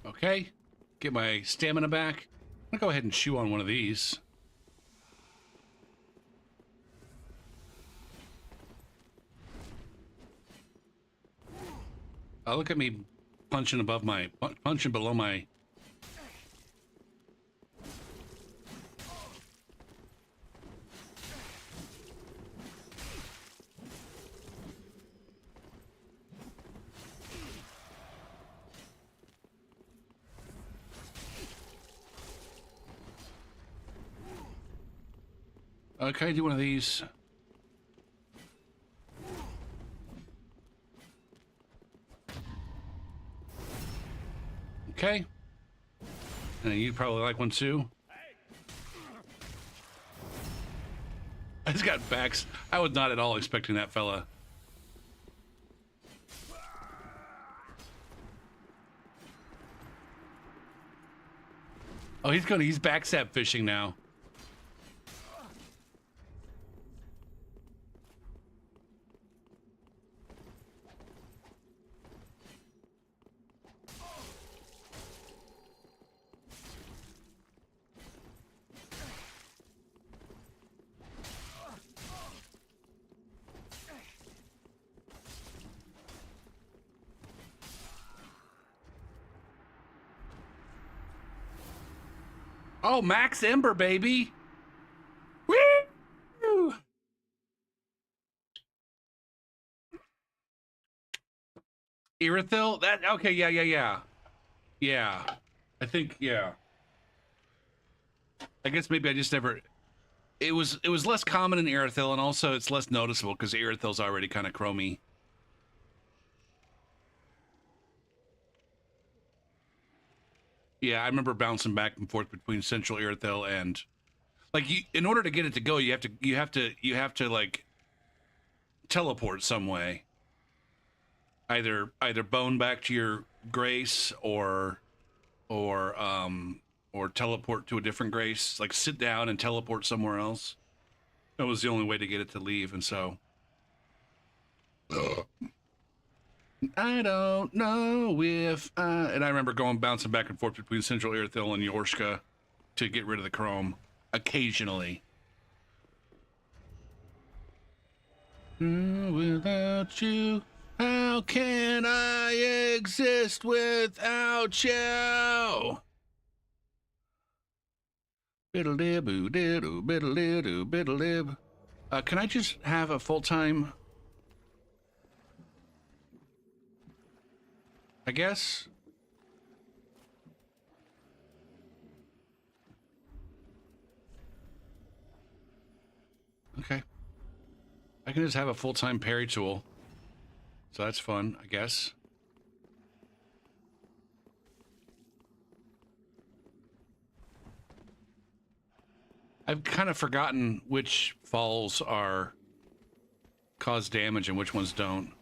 Okay. Get my stamina back. I'm gonna go ahead and chew on one of these. Look at me punching below my. Okay, do one of these. Okay. And you'd probably like one too. He's got backs. I was not at all expecting that fella. Oh, he's backstab fishing now. Oh, Max Ember, baby. Woo! Irithyll? That okay, yeah. Yeah. I think, yeah. I guess maybe I just never it was less common in Irithyll, and also it's less noticeable because Irithyll's already kind of chromy. Yeah, I remember bouncing back and forth between Central Irithyll and like in order to get it to go, you have to like teleport some way. either bone back to your grace or teleport to a different grace, like sit down and teleport somewhere else. That was the only way to get it to leave, and so I don't know if and I remember bouncing back and forth between Central Irithyll and Yorshka to get rid of the chrome occasionally. Without you, how can I exist without you? Biddle-diboo, diddle, biddle-diddoo, biddle-dib. Can I just have a full-time... I guess? Okay. I can just have a full-time parry tool. So that's fun, I guess. I've kind of forgotten which falls are cause damage and which ones don't.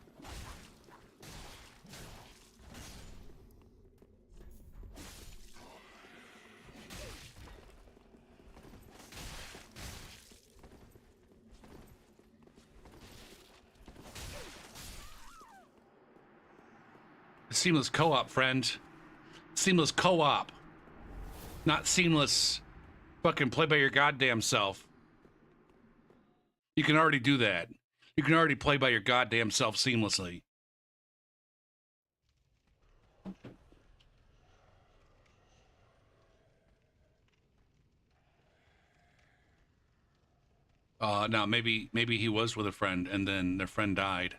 Seamless co-op, friend. Seamless co-op. Not seamless fucking play by your goddamn self. You can already do that. You can already play by your goddamn self seamlessly. Now maybe he was with a friend and then their friend died.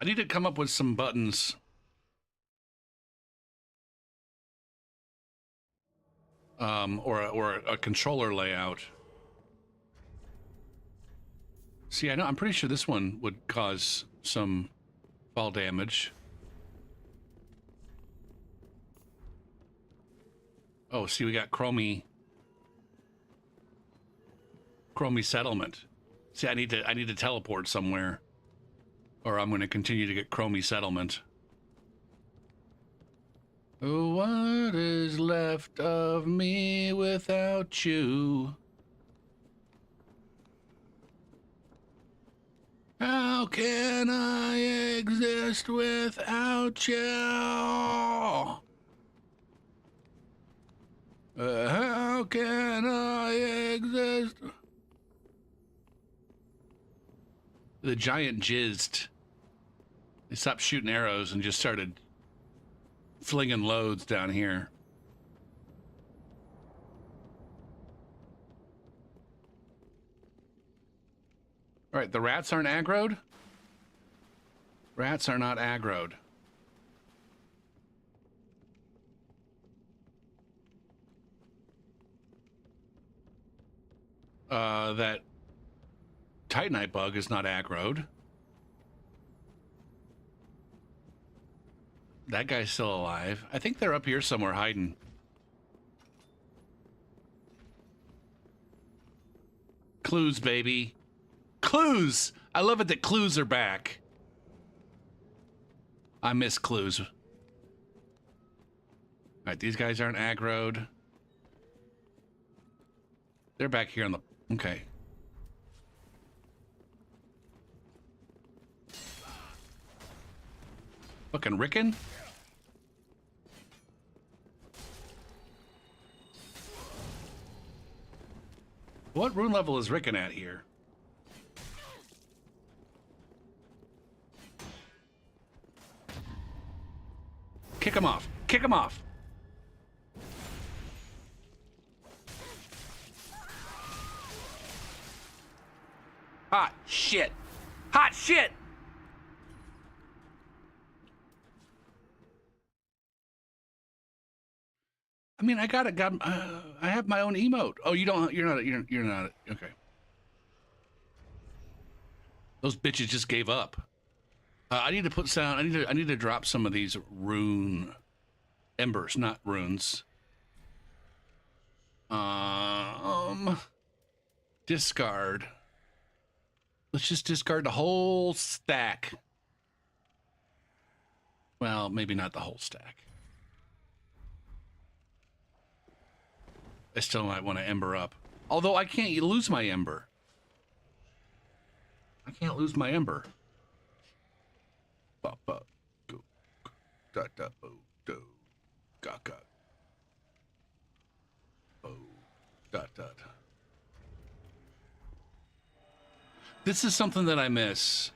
I need to come up with some buttons. Or a controller layout. See, I'm pretty sure this one would cause some fall damage. Oh, see, we got Chromie settlement. See, I need to teleport somewhere, or I'm going to continue to get Chromie settlement. What is left of me without you? How can I exist without you? How can I exist? The giant jizzed. They stopped shooting arrows and just started flinging loads down here. All right, the rats aren't aggroed? Rats are not aggroed. That Titanite bug is not aggroed. That guy's still alive. I think they're up here somewhere hiding. Clues, baby. Clues! I love it that clues are back. I miss clues. All right, these guys aren't aggroed. They're back here on the... Okay. Fucking Rickon? What rune level is Rickon at here? Kick him off. Kick him off. Hot shit. Hot shit. I mean, I have my own emote. Oh, you're not, okay. Those bitches just gave up. I need to put sound, I need to drop some of these rune embers, not runes. Discard. Let's just discard the whole stack. Well, maybe not the whole stack. I still might want to Ember up. Although I can't lose my Ember. I can't lose my Ember. Ba ba go da da bo do ga ga bo da da da. This is something that I miss.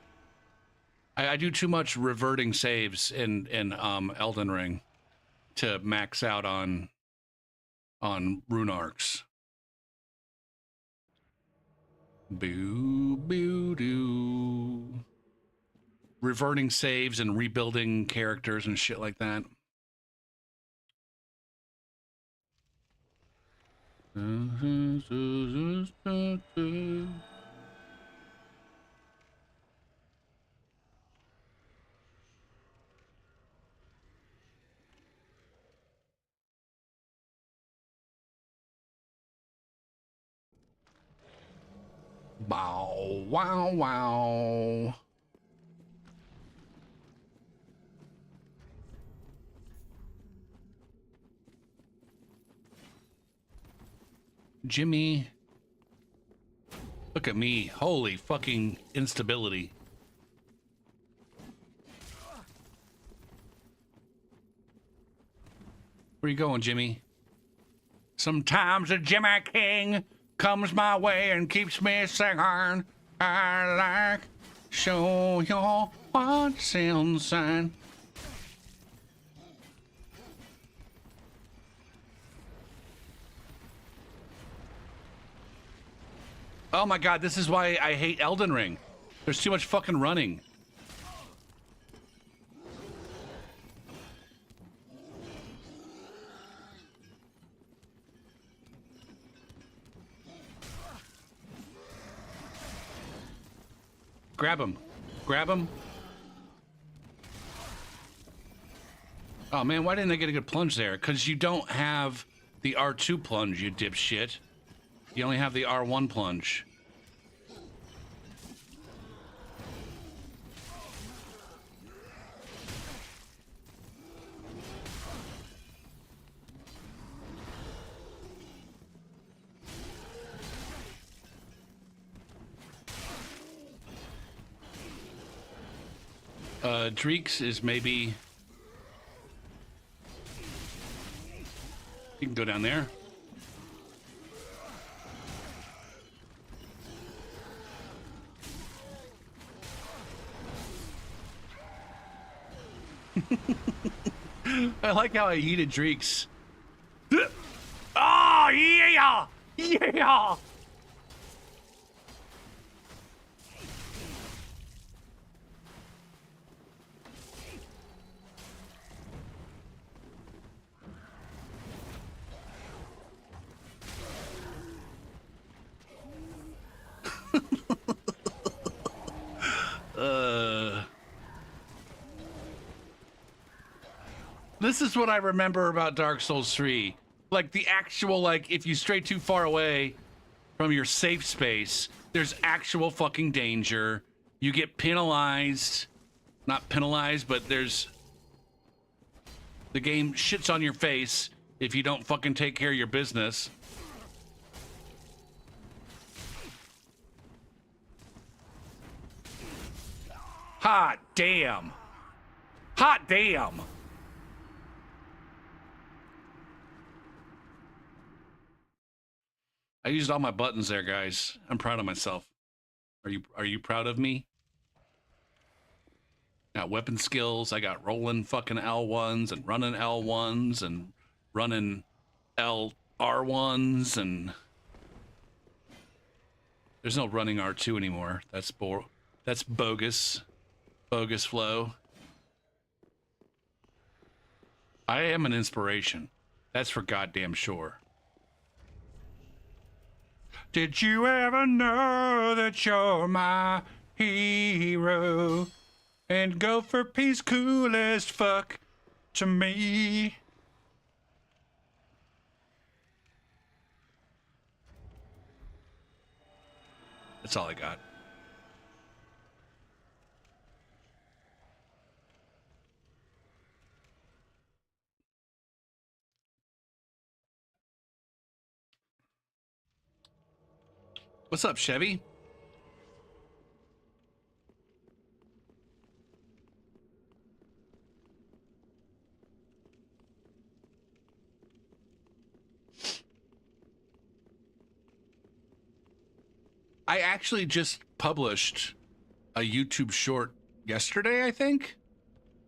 I do too much reverting saves in Elden Ring to max out on rune arcs. Boo boo doo. Reverting saves and rebuilding characters and shit like that. Bow wow wow. Jimmy. Look at me. Holy fucking instability. Where you going, Jimmy? Sometimes a Jimmy King comes my way and keeps me singing. I like show you what's inside. Oh my god, this is why I hate Elden Ring. There's too much fucking running. Grab him. Grab him. Oh man, why didn't I get a good plunge there? Because you don't have the R2 plunge, you dipshit. You only have the R1 plunge. Dreeks is maybe... You can go down there. I like how I yeeted Dreeks. Oh, yeah! Yeah! This is what I remember about Dark Souls 3. Like, the actual, like, if you stray too far away from your safe space, there's actual fucking danger. You get penalized. Not penalized, but there's... The game shits on your face if you don't fucking take care of your business. Hot damn. Hot damn. I used all my buttons there, guys. I'm proud of myself. Are you proud of me? Got weapon skills. I got rolling fucking L1s and running L1s and running R1s and there's no running R2 anymore. That's bogus. Bogus flow. I am an inspiration. That's for goddamn sure. Did you ever know that you're my hero? And go for peace, cool as fuck to me. That's all I got. What's up, Chevy? I actually just published a YouTube short yesterday, I think.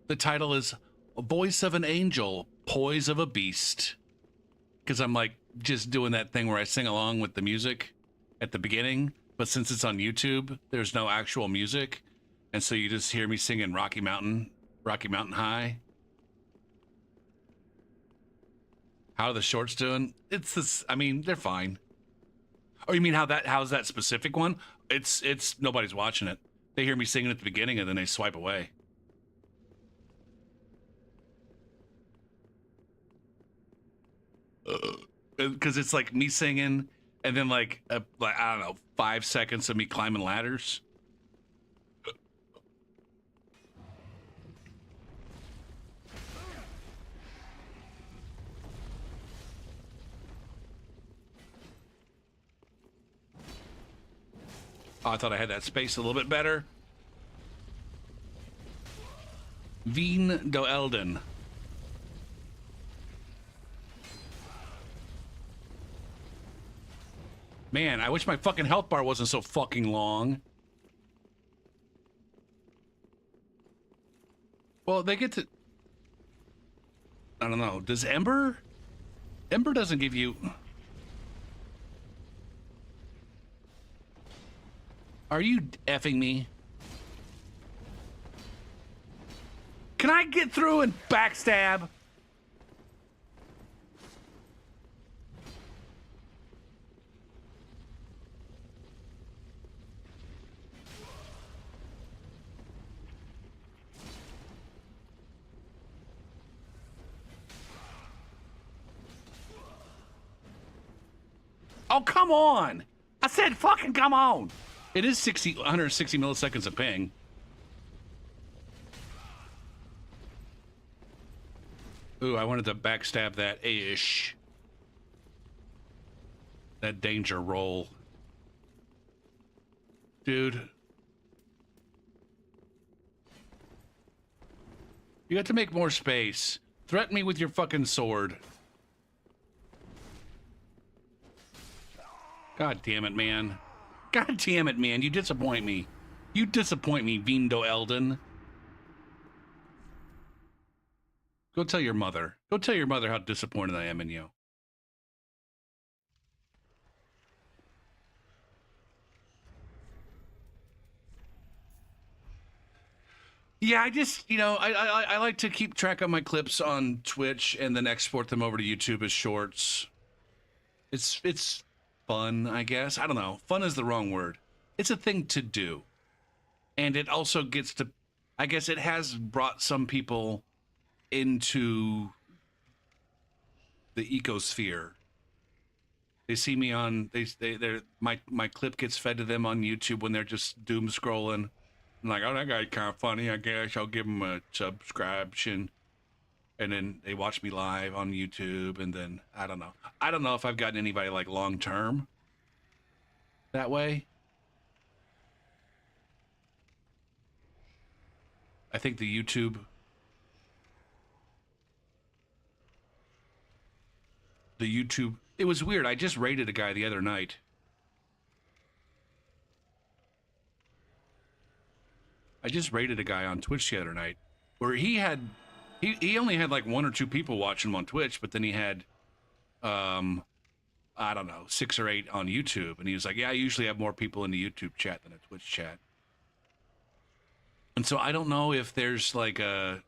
The title is Voice of an Angel, Poise of a Beast. Because I'm like just doing that thing where I sing along with the music at the beginning, but since it's on YouTube, there's no actual music. And so you just hear me singing Rocky Mountain High. How are the shorts doing? It's this, I mean, they're fine. Oh, you mean how's that specific one? It's nobody's watching it. They hear me singing at the beginning and then they swipe away. Because it's like me singing and then like I don't know, 5 seconds of me climbing ladders. Oh, I thought I had that space a little bit better. Veen do Elden. Man, I wish my fucking health bar wasn't so fucking long. Well, they get to... I don't know. Does Ember? Ember doesn't give you... Are you effing me? Can I get through and backstab? Oh, come on. I said fucking come on. It is 160 milliseconds of ping. Ooh, I wanted to backstab that ish. That danger roll. Dude. You have to make more space. Threaten me with your fucking sword. God damn it, man. God damn it, man. You disappoint me. You disappoint me, Vindo Elden. Go tell your mother. Go tell your mother how disappointed I am in you. Yeah, I just, you know, I like to keep track of my clips on Twitch and then export them over to YouTube as shorts. It's fun, I guess. I don't know. Fun is the wrong word. It's a thing to do. And it also gets to, I guess it has brought some people into the ecosphere. They see me on, they're my clip gets fed to them on YouTube when they're just doom scrolling. I'm like, oh, that guy's kind of funny. I guess I'll give him a subscription. And then they watch me live on YouTube, and then I don't know. I don't know if I've gotten anybody like long term that way. I think the YouTube it was weird. I just raided a guy the other night. I just raided a guy on Twitch the other night where he only had like 1 or 2 people watching him on Twitch, but then he had I don't know, 6 or 8 on YouTube, and he was like, yeah, I usually have more people in the YouTube chat than a Twitch chat. And so I don't know if there's like I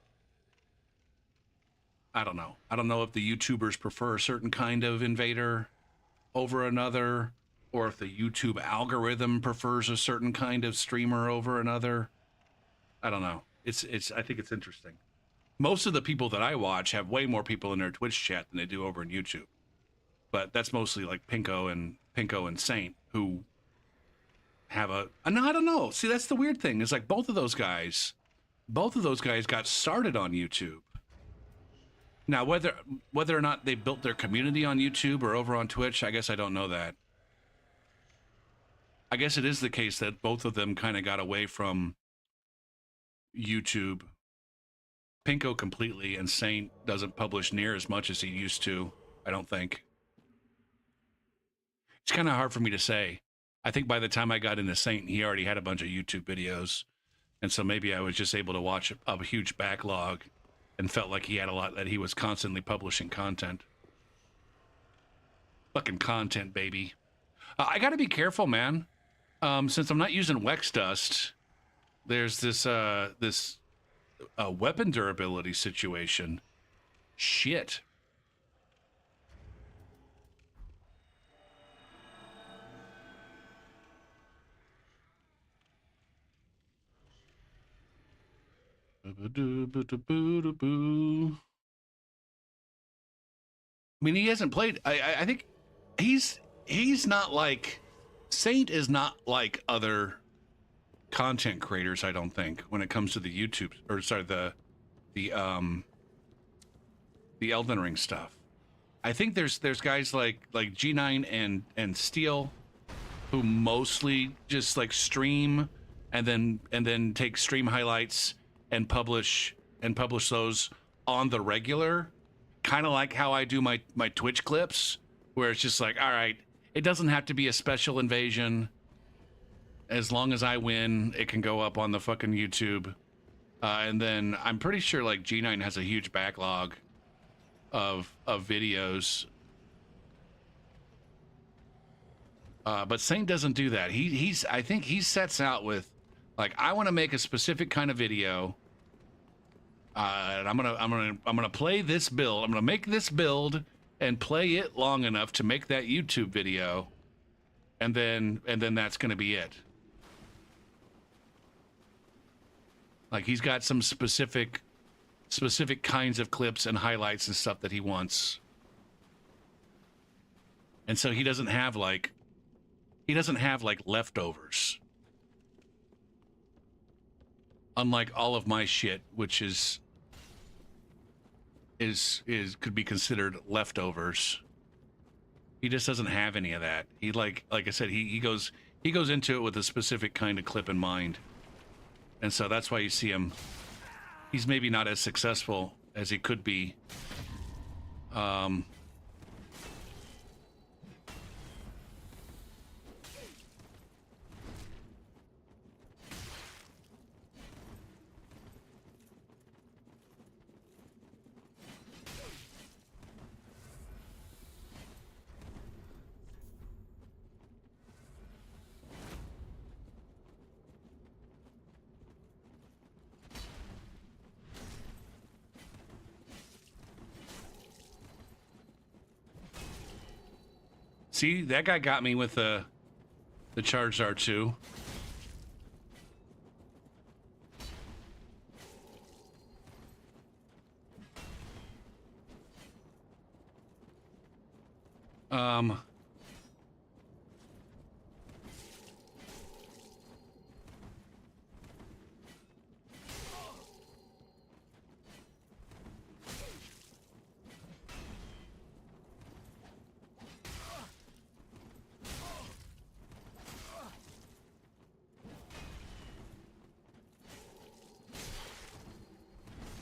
don't know. I don't know if the YouTubers prefer a certain kind of invader over another, or if the YouTube algorithm prefers a certain kind of streamer over another. I don't know. I think it's interesting. Most of the people that I watch have way more people in their Twitch chat than they do over in YouTube. But that's mostly like Pinko and Saint, who have a no, I don't know. See, that's the weird thing. Is like both of those guys got started on YouTube. Now, whether or not they built their community on YouTube or over on Twitch, I guess I don't know that. I guess it is the case that both of them kind of got away from YouTube. Pinko completely, and Saint doesn't publish near as much as he used to, I don't think. It's kind of hard for me to say. I think by the time I got into Saint, he already had a bunch of YouTube videos. And so maybe I was just able to watch a huge backlog and felt like he had a lot, that he was constantly publishing content. Fucking content, baby. I got to be careful, man. Since I'm not using Wex Dust, there's this weapon durability situation. Shit. I mean, he hasn't played. I think he's not like Saint is not like other content creators. I don't think when it comes to the YouTube or sorry the Elden Ring stuff. I think there's guys like G9 and Steel who mostly just like stream and then take stream highlights and publish those on the regular, kind of like how I do my Twitch clips, where it's just like, all right, it doesn't have to be a special invasion. As long as I win, it can go up on the fucking YouTube. And then I'm pretty sure like G9 has a huge backlog of videos. But Saint doesn't do that. I think he sets out with like, I want to make a specific kind of video. And I'm gonna play this build. I'm gonna make this build and play it long enough to make that YouTube video, and then that's gonna be it. Like he's got some specific kinds of clips and highlights and stuff that he wants, and so he doesn't have like leftovers. Unlike all of my shit, which is could be considered leftovers. He just doesn't have any of that. He like I said, he goes into it with a specific kind of clip in mind. And so that's why you see him. He's maybe not as successful as he could be. See, that guy got me with the charged R2.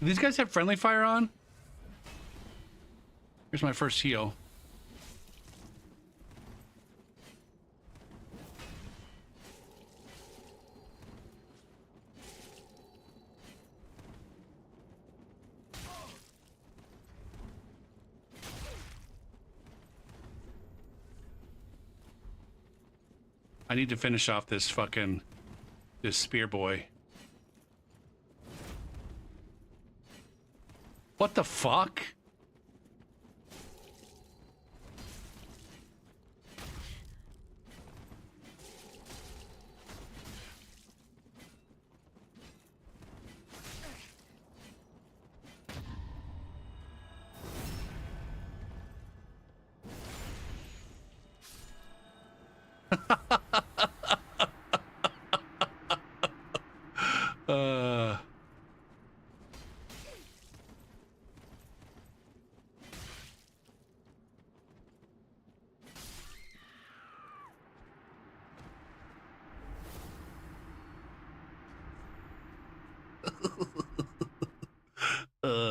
Do these guys have friendly fire on? Here's my first heal. I need to finish off this spear boy. What the fuck?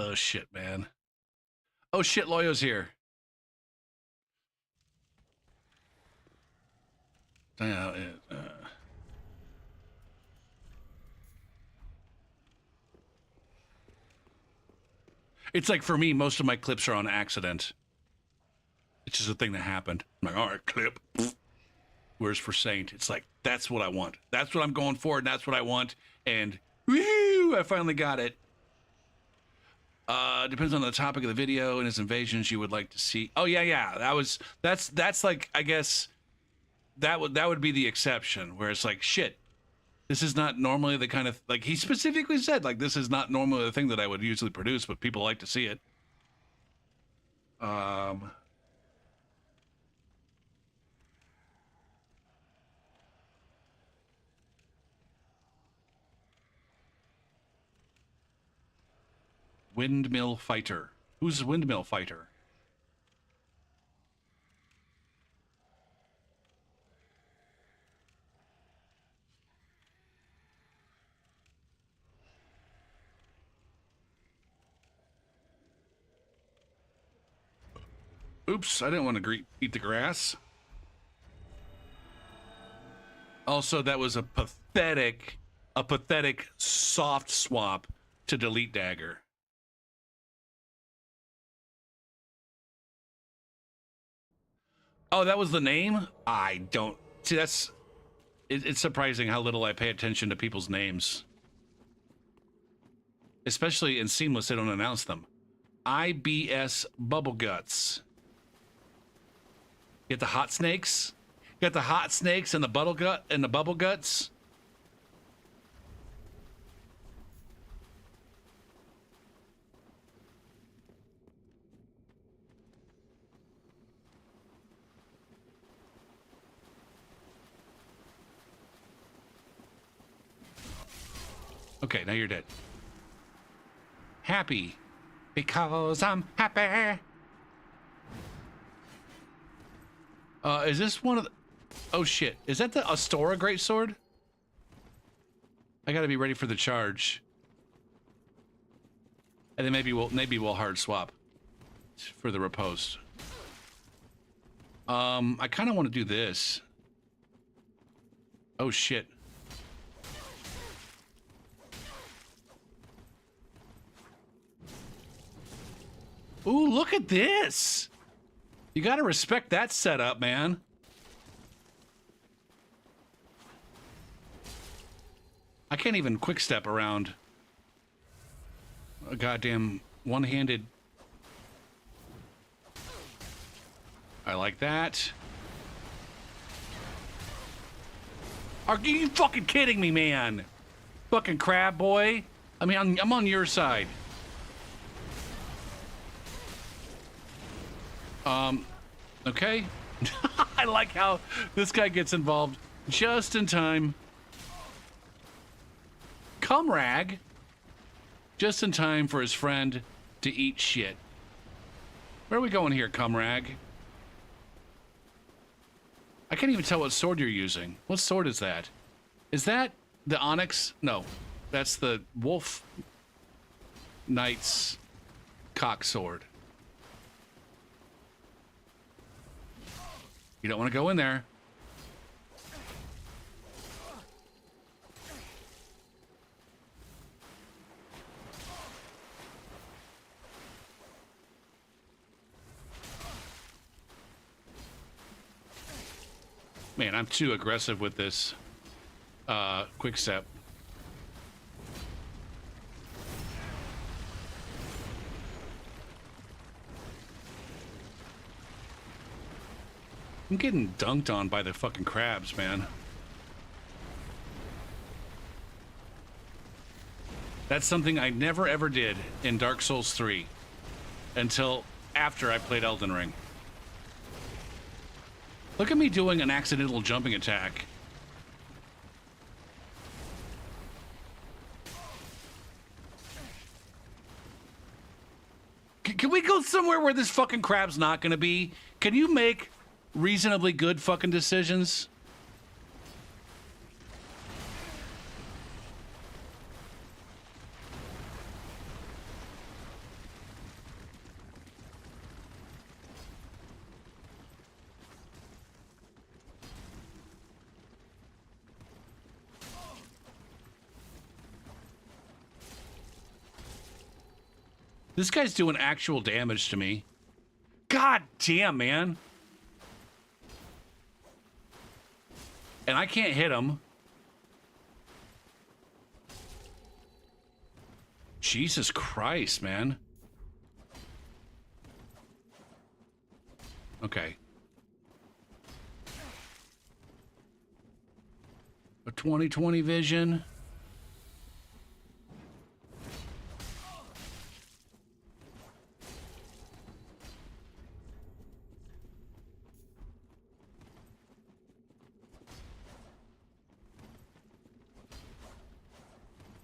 Oh shit, man. Oh shit, Loyo's here. It's like for me, most of my clips are on accident. It's just a thing that happened. I'm like, all right, clip. Whereas for Saint, it's like, that's what I want. That's what I'm going for, and that's what I want. And woohoo, I finally got it. Depends on the topic of the video and its invasions you would like to see. Oh yeah. That's like, I guess that would be the exception, where it's like, shit, this is not normally the kind of, like he specifically said, like, this is not normally the thing that I would usually produce, but people like to see it. Windmill Fighter. Who's Windmill Fighter? Oops, I didn't want to eat the grass. Also, that was a pathetic soft swap to delete dagger. Oh, that was the name? I don't see. It's surprising how little I pay attention to people's names, especially in Seamless. They don't announce them. IBS Bubble Guts. Get the hot snakes. Got the hot snakes and the bubble guts. Okay, now you're dead. Happy. Because I'm happy. Is this one of the... Oh shit. Is that the Astora Greatsword? I gotta be ready for the charge. And then maybe we'll hard swap for the riposte. I kinda wanna do this. Oh shit. Ooh, look at this! You gotta respect that setup, man. I can't even quick step around a goddamn one-handed. I like that. Are you fucking kidding me, man? Fucking crab boy. I mean, I'm on your side. Okay. I like how this guy gets involved just in time. Cumrag. Just in time for his friend to eat shit. Where are we going here, Cumrag? I can't even tell what sword you're using. What sword is that? Is that the Onyx? No. That's the Wolf Knight's cock sword. You don't want to go in there. Man, I'm too aggressive with this quick step. I'm getting dunked on by the fucking crabs, man. That's something I never ever did in Dark Souls 3 until after I played Elden Ring. Look at me doing an accidental jumping attack. Can we go somewhere where this fucking crab's not gonna be? Can you make reasonably good fucking decisions? This guy's doing actual damage to me. God damn, man. And I can't hit him. Jesus Christ, man. Okay. A 20/20 vision.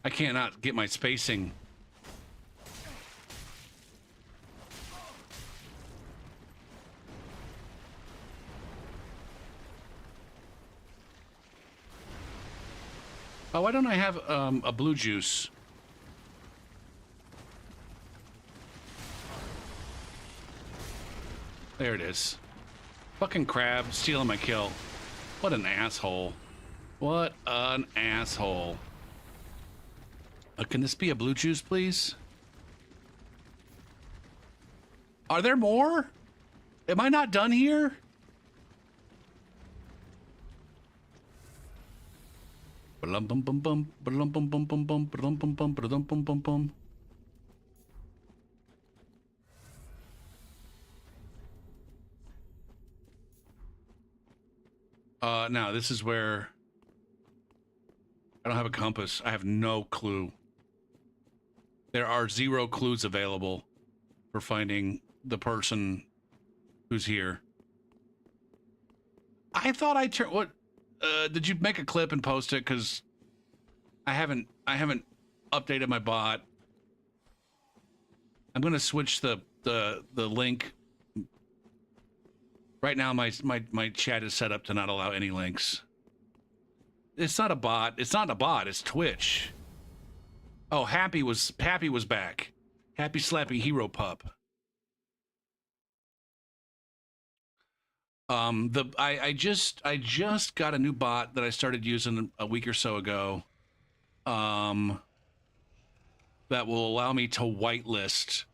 I cannot get my spacing. Oh, why don't I have a blue juice? There it is. Fucking crab stealing my kill. What an asshole. What an asshole. Can this be a blue juice, please? Are there more? Am I not done here? Bum bum bum bum bum bum bum bum bum bum bum bum bum bum bum. Now this is where I don't have a compass. I have no clue. There are 0 clues available for finding the person who's here. I thought I turned what? Did you make a clip and post it? Because I haven't updated my bot. I'm gonna switch the link. Right now my chat is set up to not allow any links. It's not a bot. It's not a bot. It's Twitch. Oh, Happy was back. Happy Slappy Hero Pup. I just got a new bot that I started using a week or so ago. That will allow me to whitelist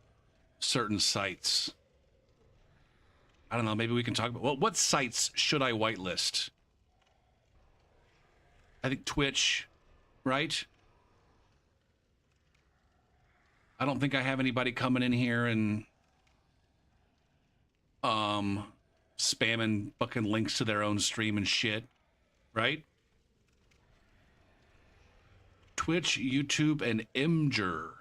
certain sites. I don't know, maybe we can talk about what sites should I whitelist? I think Twitch, right? I don't think I have anybody coming in here and spamming fucking links to their own stream and shit, right? Twitch, YouTube, and Imgur.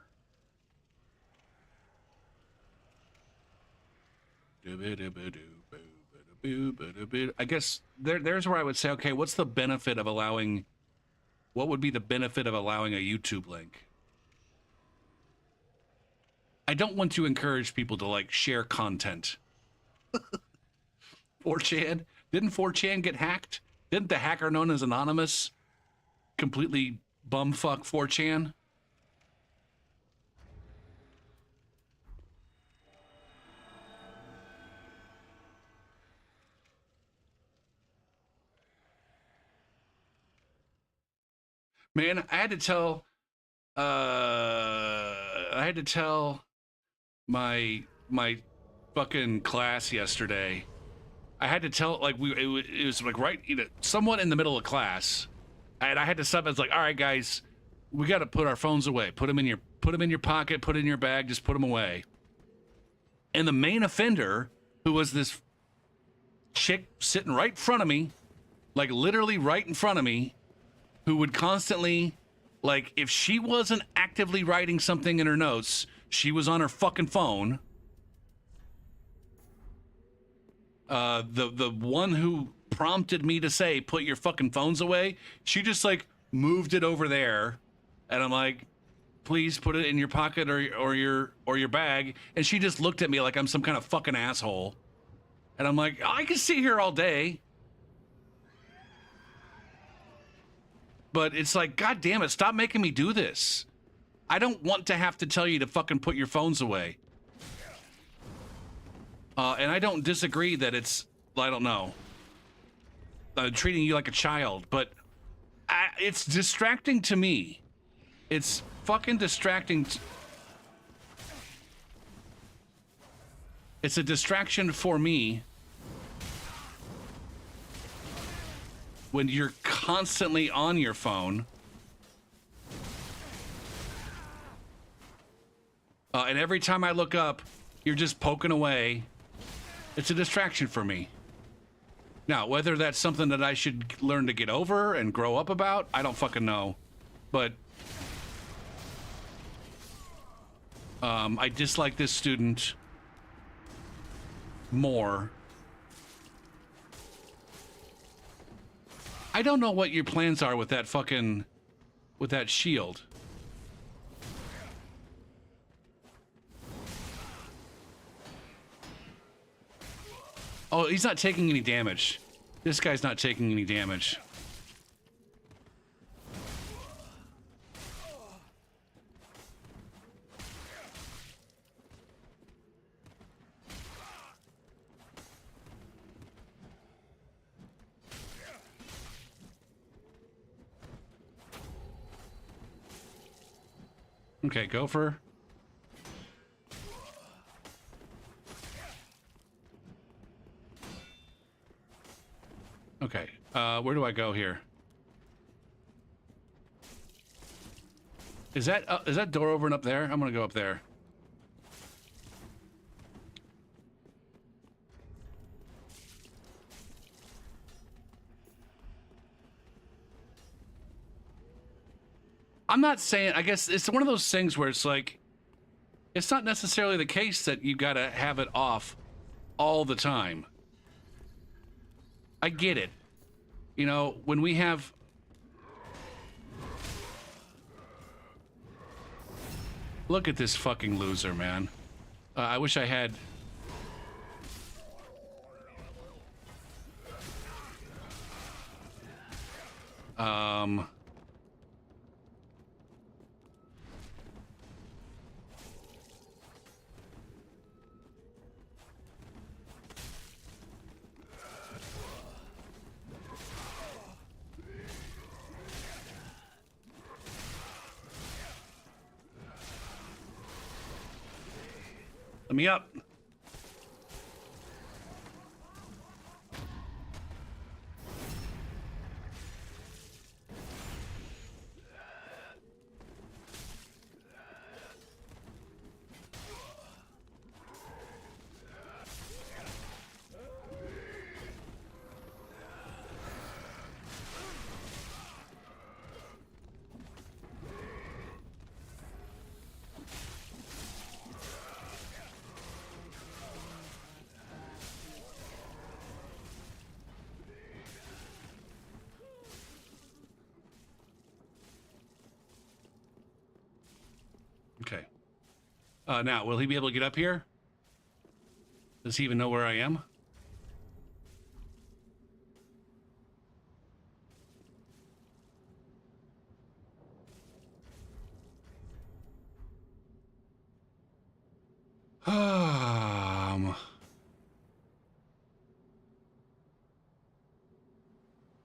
I guess there's where I would say, okay, what's the benefit of allowing, what would be the benefit of allowing a YouTube link? I don't want to encourage people to like share content. 4chan? Didn't 4chan get hacked? Didn't the hacker known as Anonymous completely bumfuck 4chan? Man, I had to tell my fucking class yesterday. I had to tell, like, it was like right, somewhat in the middle of class, and I had to stop. I was like, all right, guys, we got to put our phones away. Put them in your pocket. Put it in your bag. Just put them away. And the main offender, who was this chick sitting right in front of me, like literally right in front of me, who would constantly, like, if she wasn't actively writing something in her notes, she was on her fucking phone. The one who prompted me to say, put your fucking phones away, she just, like, moved it over there. And I'm like, please put it in your pocket or your bag. And she just looked at me like I'm some kind of fucking asshole. And I'm like, I can sit here all day. But it's like, God damn it, stop making me do this. I don't want to have to tell you to fucking put your phones away. And I don't disagree that it's, I don't know, treating you like a child, but it's distracting to me. It's fucking distracting. It's a distraction for me when you're constantly on your phone. And every time I look up, you're just poking away. It's a distraction for me. Now, whether that's something that I should learn to get over and grow up about, I don't fucking know. But I dislike this student more. I don't know what your plans are with that fucking... with that shield. Oh, he's not taking any damage. This guy's not taking any damage. Okay, Gopher. Okay, where do I go here? Is that door over and up there? I'm gonna go up there. I'm not saying, I guess it's one of those things where it's like, it's not necessarily the case that you gotta have it off all the time. I get it. You know, when we have... Look at this fucking loser, man. I wish I had... Let me up. Okay. Now, will he be able to get up here? Does he even know where I am?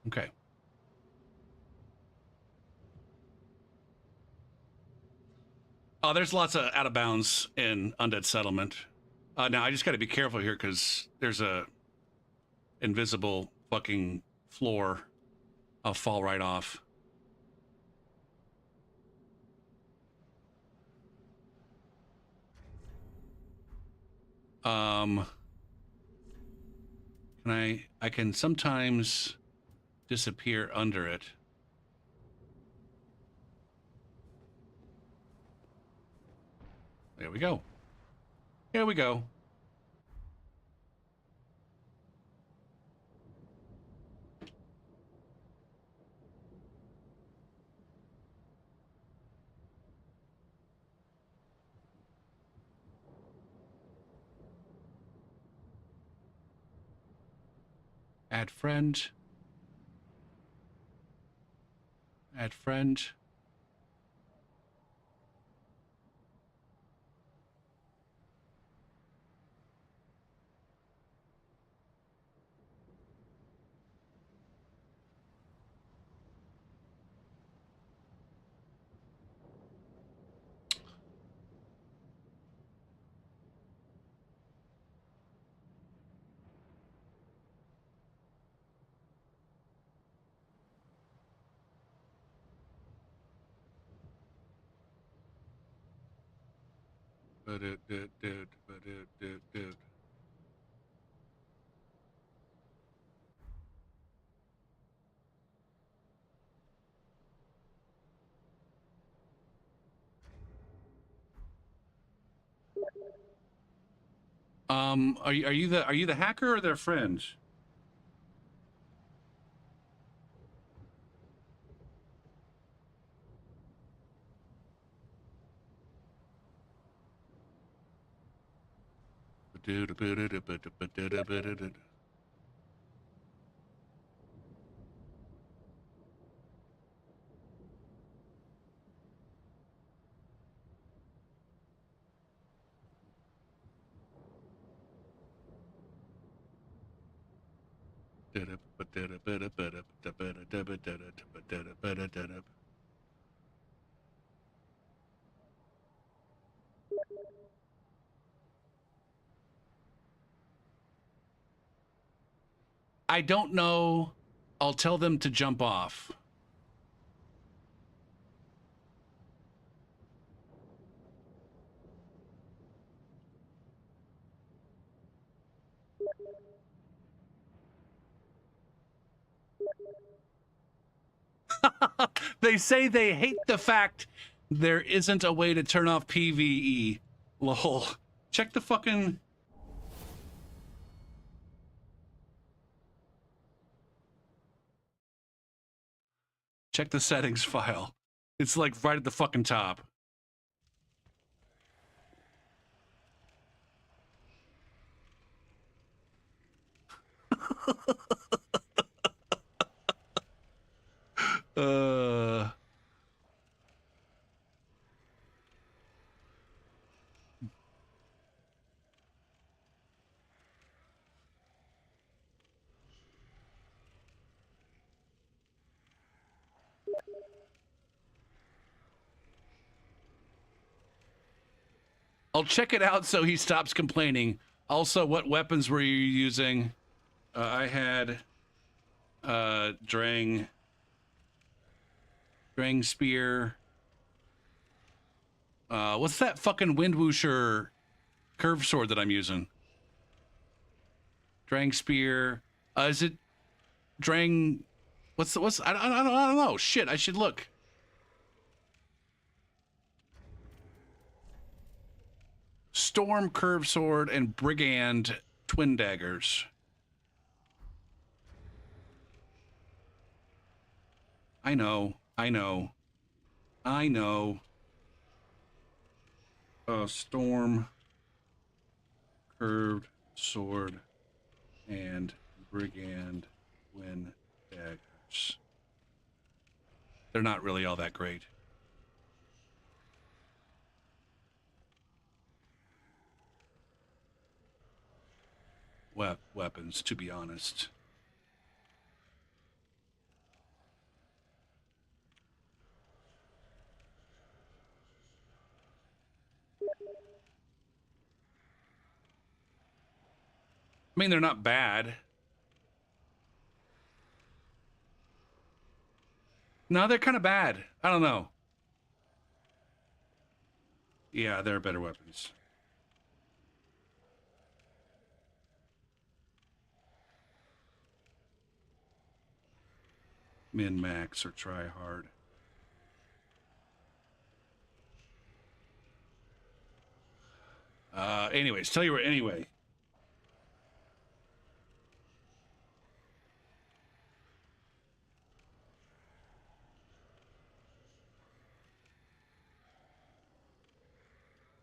Okay. Oh, there's lots of out of bounds in Undead Settlement. Now I just got to be careful here because there's a invisible fucking floor. I'll fall right off. I can sometimes disappear under it. There we go. Here we go. Add friend. Add friend. Dude. Are you the hacker or their friend? I don't know. I'll tell them to jump off. They say they hate the fact there isn't a way to turn off PvE. Lol. Check the fucking... Check the settings file. It's like right at the fucking top. uh... I'll check it out so he stops complaining. Also, what weapons were you using? I had Drang Spear. What's that fucking Windwhoosher curved sword that I'm using? Drang Spear. Is it Drang? What's I don't know. Shit, I should look. Storm curved sword and Brigand twin daggers. I know. Storm curved sword and Brigand twin daggers. They're not really all that great. Weapons, to be honest. I mean, they're not bad. No, they're kind of bad. I don't know. Yeah, there are better weapons. Min max or try hard. Anyways, tell you what, anyway.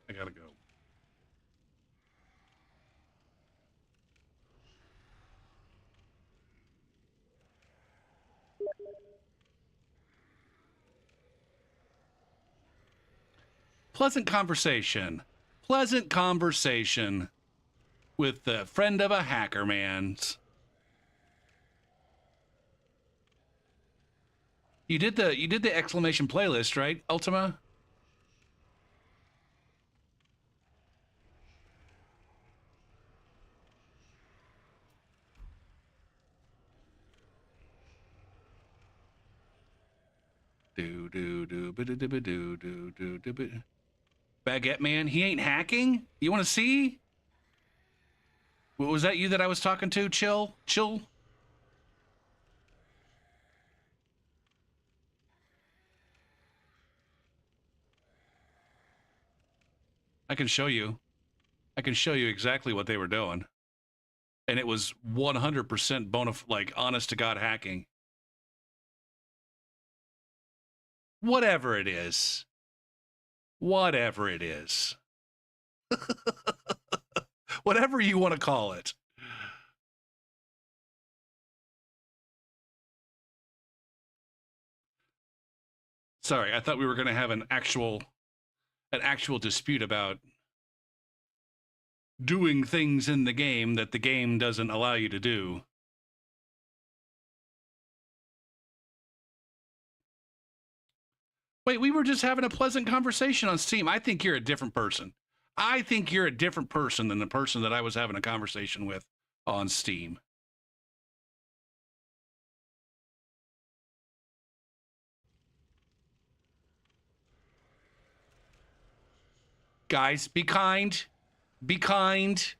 I gotta go. Pleasant conversation with the friend of a hacker man's. You did the exclamation playlist, right, Ultima? Do. Baguette Man, he ain't hacking? You want to see? Was that you that I was talking to? Chill? Chill? I can show you. I can show you exactly what they were doing. And it was 100% like, honest to God hacking. Whatever it is. Whatever it is. Whatever you want to call it. Sorry, I thought we were going to have an actual dispute about doing things in the game that the game doesn't allow you to do. Wait, we were just having a pleasant conversation on Steam. I think you're a different person. I think you're a different person than the person that I was having a conversation with on Steam. Guys, be kind. Be kind.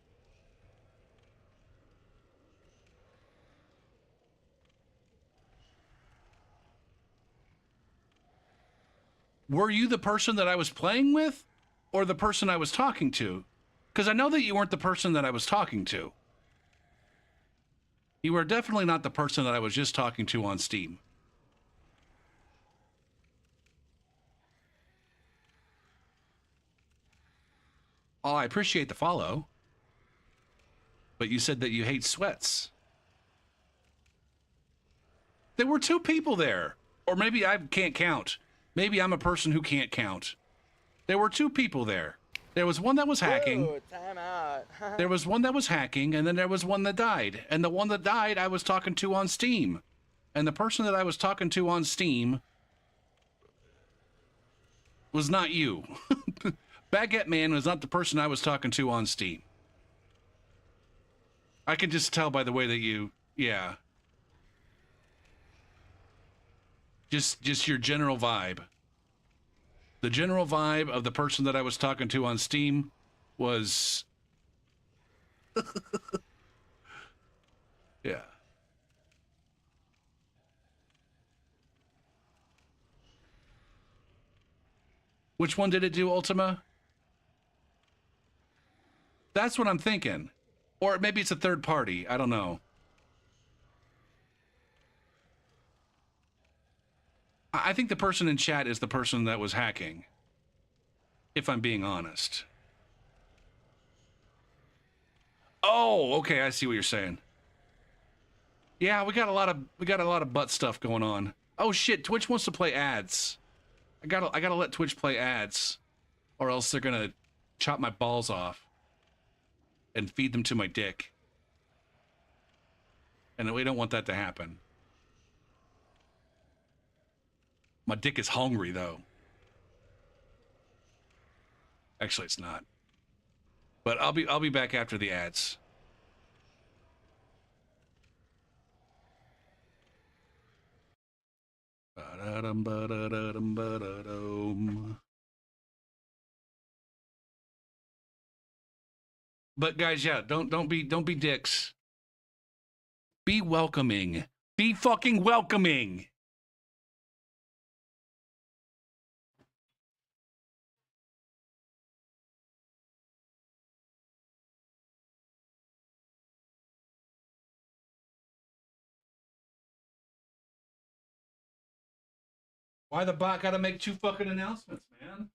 Were you the person that I was playing with or the person I was talking to? Because I know that you weren't the person that I was talking to. You were definitely not the person that I was just talking to on Steam. Oh, I appreciate the follow. But you said that you hate sweats. There were two people there. Or maybe I can't count. Maybe I'm a person who can't count. There were two people there. There was one that was hacking.
Whoa, time out.
There was one that was hacking, and then there was one that died. And the one that died, I was talking to on Steam. And the person that I was talking to on Steam was not you. Baguette Man was not the person I was talking to on Steam. I can just tell by the way that you, yeah. Just your general vibe. The general vibe of the person that I was talking to on Steam was... yeah. Which one did it do, Ultima? That's what I'm thinking. Or maybe it's a third party. I don't know. I think the person in chat is the person that was hacking. If I'm being honest. Oh, okay, I see what you're saying. Yeah, we got a lot of butt stuff going on. Oh shit, Twitch wants to play ads. I gotta let Twitch play ads, or else they're gonna chop my balls off and feed them to my dick. And we don't want that to happen. My dick is hungry though. Actually, it's not. But I'll be back after the ads. But guys, yeah, don't be dicks. Be welcoming. Be fucking welcoming. Why the bot gotta make two fucking announcements, man?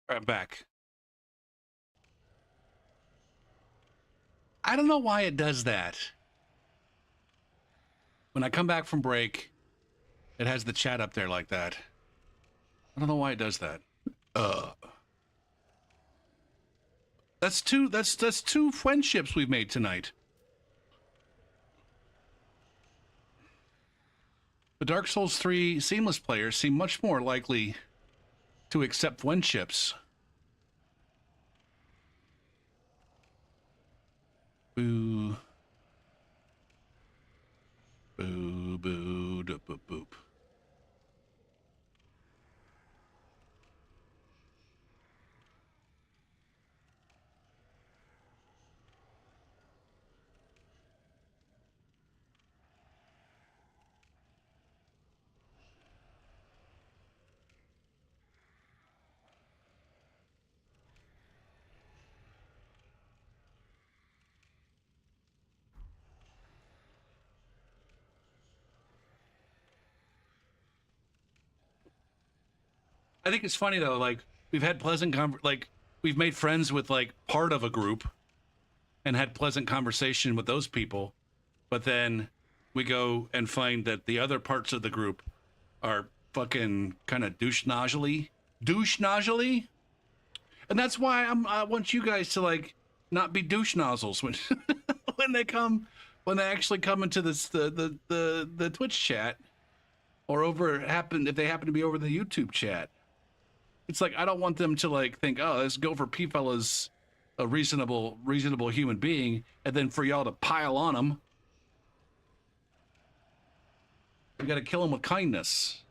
All right, I'm back. I don't know why it does that. When I come back from break, it has the chat up there like that. I don't know why it does that. That's two friendships we've made tonight. The Dark Souls 3 Seamless players seem much more likely to accept friendships. Boo. Boo, boo, doop, boop, boop. I think it's funny though, like we've had like we've made friends with like part of a group and had pleasant conversation with those people, but then we go and find that the other parts of the group are fucking kind of douche nozzly, and that's why I want you guys to like not be douche nozzles when when they actually come into this the Twitch chat or if they happen to be over the YouTube chat. It's like I don't want them to like think, oh, this Gopher P fella's a reasonable human being, and then for y'all to pile on him. We got to kill him with kindness.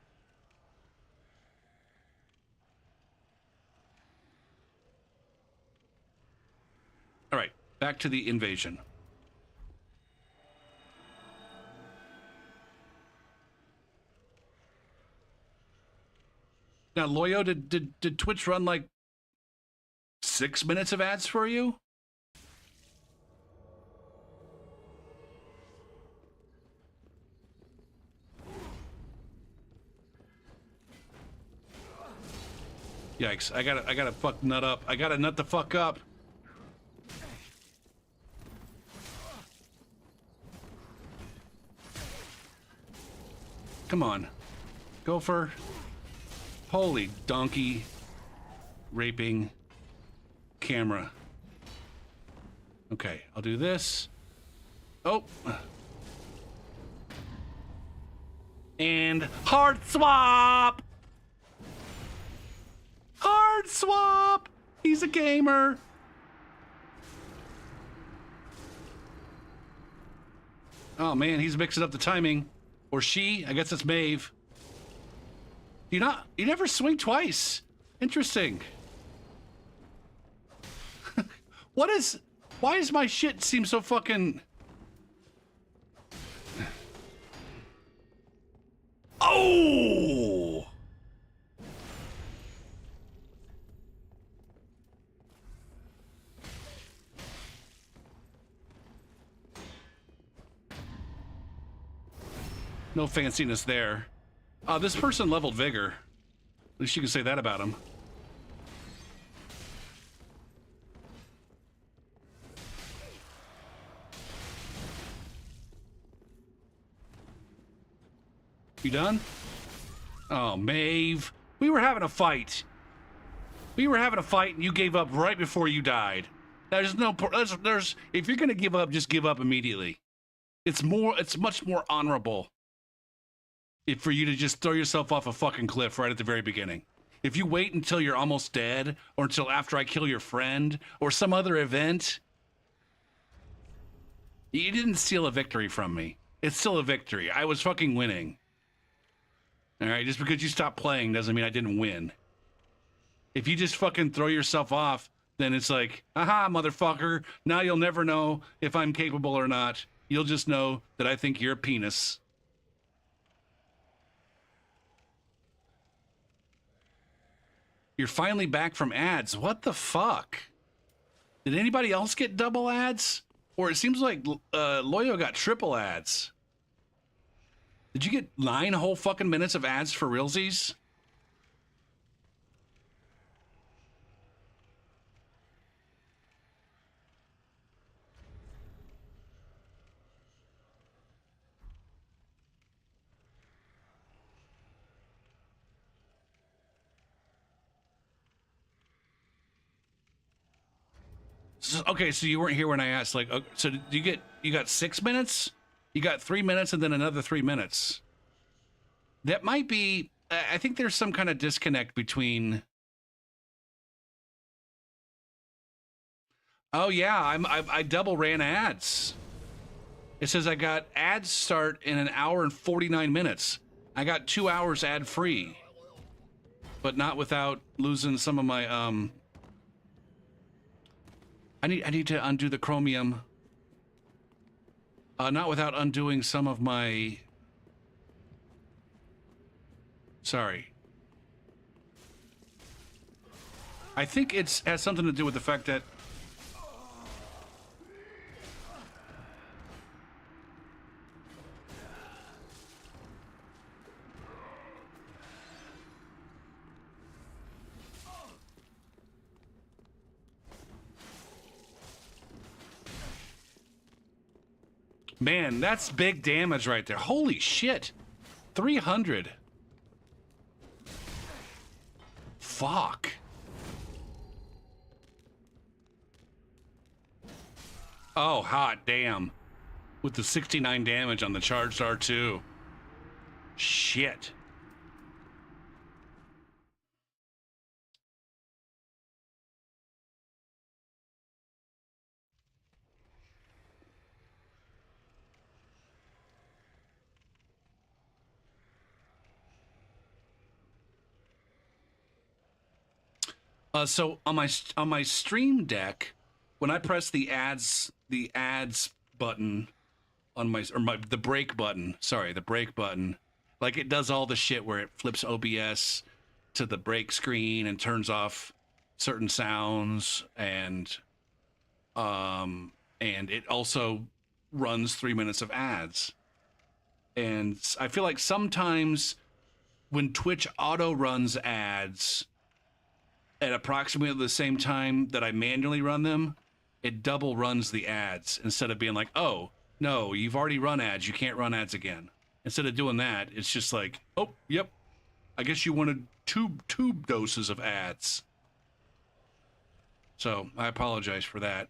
All right, back to the invasion. Now, Loyo, did Twitch run like 6 minutes of ads for you? Yikes! I gotta fuck nut up. I gotta nut the fuck up. Come on, Gopher. Holy donkey raping camera. Okay, I'll do this. Oh. And hard swap. Hard swap. He's a gamer. Oh man, he's mixing up the timing. Or she, I guess it's Maeve. You never swing twice. Interesting. Why does my shit seem so fucking... Oh! No fanciness there. This person leveled vigor. At least you can say that about him. You done? Oh, Maeve. We were having a fight. We were having a fight and you gave up right before you died. There's no... if you're gonna give up, just give up immediately. It's much more honorable for you to just throw yourself off a fucking cliff right at the very beginning. If you wait until you're almost dead, or until after I kill your friend, or some other event, you didn't steal a victory from me. It's still a victory. I was fucking winning. All right, just because you stopped playing doesn't mean I didn't win. If you just fucking throw yourself off, then it's like, aha, motherfucker, now you'll never know if I'm capable or not. You'll just know that I think you're a penis. You're finally back from ads. What the fuck? Did anybody else get double ads? Or it seems like Loyo got triple ads. Did you get 9 whole fucking minutes of ads for realsies? Okay, so you weren't here when I asked. Like, so did you got 6 minutes? You got 3 minutes, and then another 3 minutes. That might be. I think there's some kind of disconnect between. Oh yeah, I double ran ads. It says I got ads start in an hour and 49 minutes. I got 2 hours ad free, but not without losing some of my I need to undo the Chromium. Not without undoing some of my. Sorry. I think it has something to do with the fact that. Man, that's big damage right there. Holy shit. 300. Fuck. Oh, hot damn. With the 69 damage on the charged R2. Shit. So on my stream deck, when I press the ads button on the brake button, sorry, the brake button, like it does all the shit where it flips OBS to the brake screen and turns off certain sounds, and it also runs 3 minutes of ads. And I feel like sometimes when Twitch auto runs ads at approximately the same time that I manually run them, it double runs the ads instead of being like, oh, no, you've already run ads. You can't run ads again. Instead of doing that, it's just like, oh, yep, I guess you wanted two doses of ads. So I apologize for that.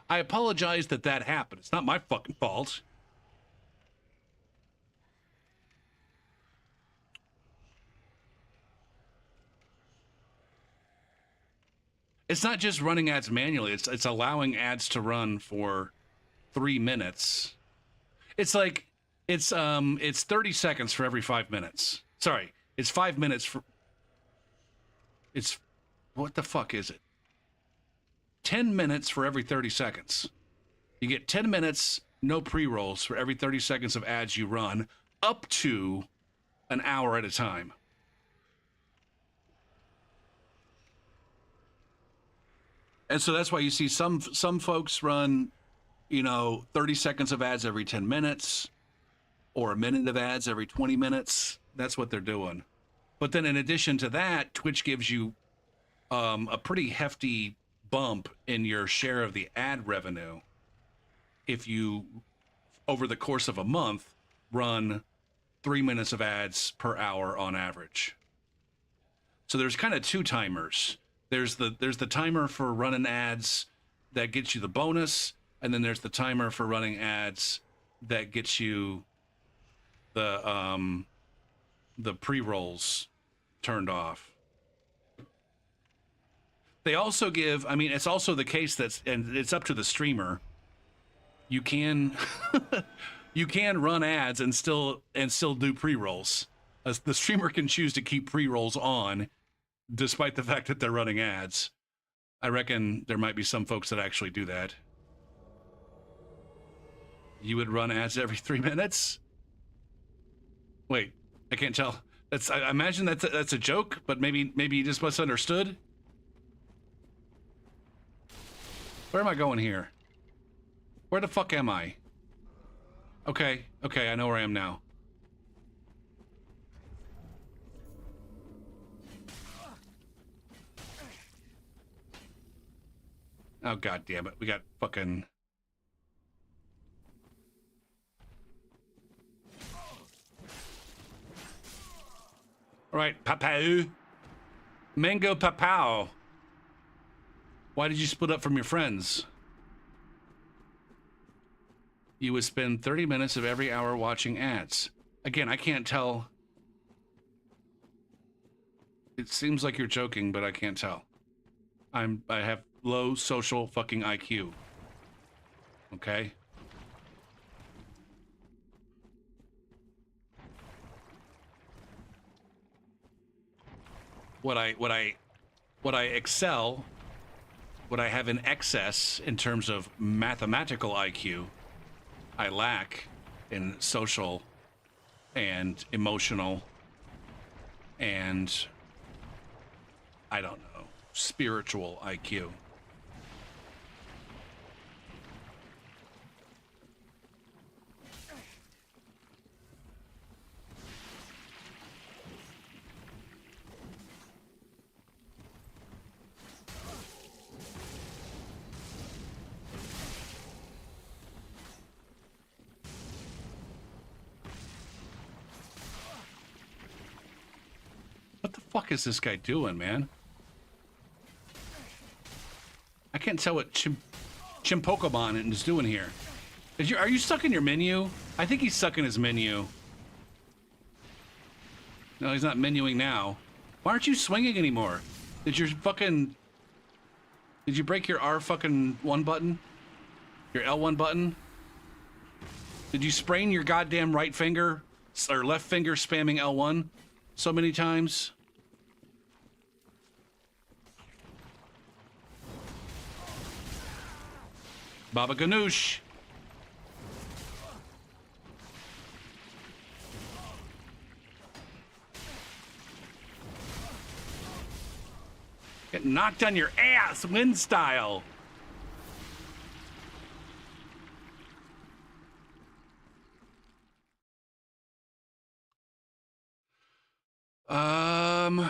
I apologize that happened. It's not my fucking fault. It's not just running ads manually. It's allowing ads to run for 3 minutes. It's like it's 30 seconds for every 5 minutes. Sorry, it's 5 minutes for. It's what the fuck is it? 10 minutes for every 30 seconds. You get 10 minutes, no pre-rolls for every 30 seconds of ads you run, up to an hour at a time. And so that's why you see some folks run, 30 seconds of ads every 10 minutes or a minute of ads every 20 minutes. That's what they're doing. But then in addition to that, Twitch gives you a pretty hefty bump in your share of the ad revenue if you, over the course of a month, run 3 minutes of ads per hour on average. So there's kind of two timers. There's the timer for running ads that gets you the bonus, and then there's the timer for running ads that gets you the pre-rolls turned off. They also give, it's also the case and it's up to the streamer. You can you can run ads and still do pre-rolls. The streamer can choose to keep pre-rolls on despite the fact that they're running ads. I reckon there might be some folks that actually do that. You would run ads every 3 minutes? Wait, I can't tell. I imagine that's a joke, but maybe you just misunderstood. Where am I going here? Where the fuck am I? Okay, I know where I am now. Oh, god damn it. We got fucking... Alright, Papau. Mango Papau. Why did you split up from your friends? You would spend 30 minutes of every hour watching ads. Again, I can't tell. It seems like you're joking, but I can't tell. I have low social fucking IQ. Okay? What I excel, what I have in excess in terms of mathematical IQ, I lack in social and emotional and I don't know, spiritual IQ. What the fuck is this guy doing, man? I can't tell what Chimpokemon is doing here. Are you stuck in your menu? I think he's stuck in his menu. No, he's not menuing now. Why aren't you swinging anymore? Did you break your R fucking 1 button? Your L1 button? Did you sprain your goddamn right finger or left finger spamming L1 so many times? Baba Ganoush. Get knocked on your ass, wind style.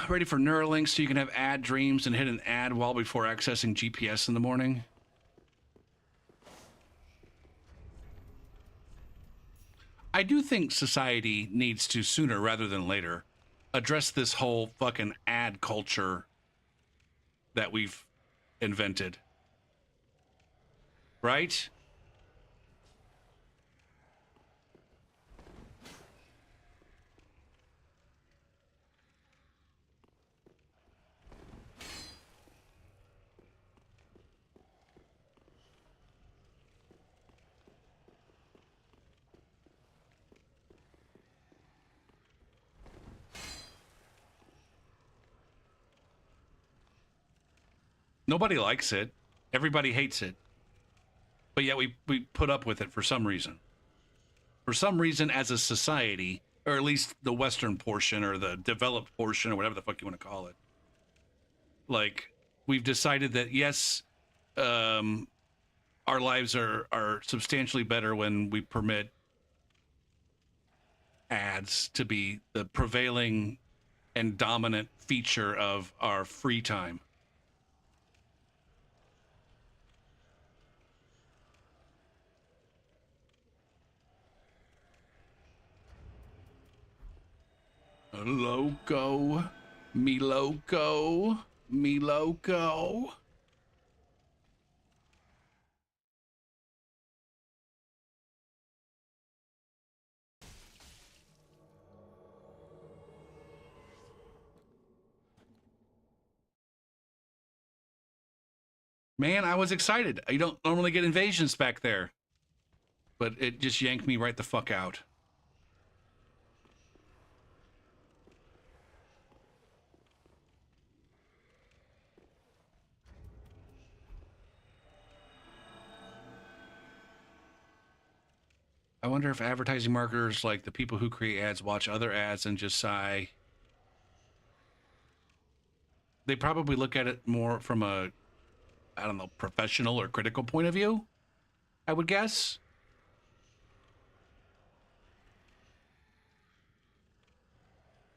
Ready for Neuralink so you can have ad dreams and hit an ad while before accessing GPS in the morning. I do think society needs to, sooner rather than later, address this whole fucking ad culture that we've invented. Right? Nobody likes it. Everybody hates it. But yet we put up with it for some reason. For some reason, as a society, or at least the Western portion or the developed portion or whatever the fuck you want to call it, like, we've decided that, yes, our lives are substantially better when we permit ads to be the prevailing and dominant feature of our free time. Loco, me loco, me loco. Man, I was excited. You don't normally get invasions back there, but it just yanked me right the fuck out. I wonder if advertising marketers, like the people who create ads, watch other ads and just sigh. They probably look at it more from a, I don't know, professional or critical point of view, I would guess.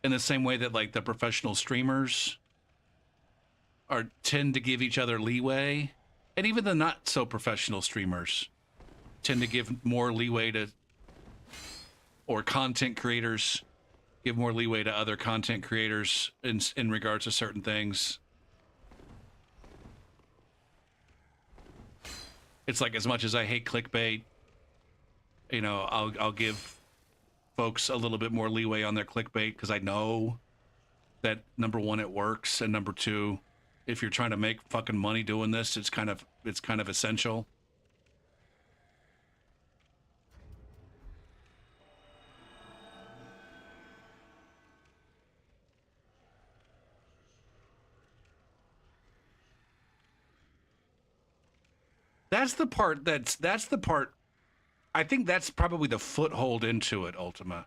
In the same way that, like, the professional streamers tend to give each other leeway, and even the not so professional streamers tend to give more leeway to, or content creators give more leeway to other content creators in regards to certain things. It's like, as much as I hate clickbait, You know, I'll give folks a little bit more leeway on their clickbait because I know that number one, it works, and number two, if you're trying to make fucking money doing this, it's kind of essential. That's the part that's the part I think that's probably the foothold into it, Ultima.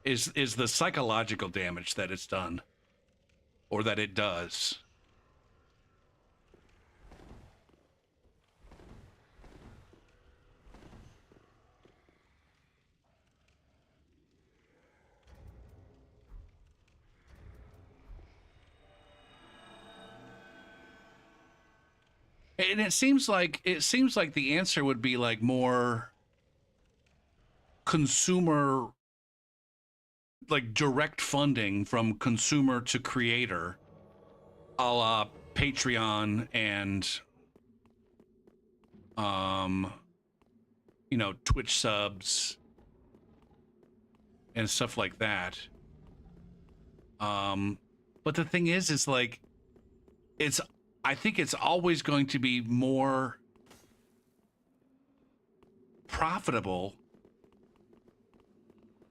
Is the psychological damage that it's done or that it does. And it seems like the answer would be like more consumer, like direct funding from consumer to creator, a la Patreon and you know, Twitch subs and stuff like that. But the thing is like I think it's always going to be more profitable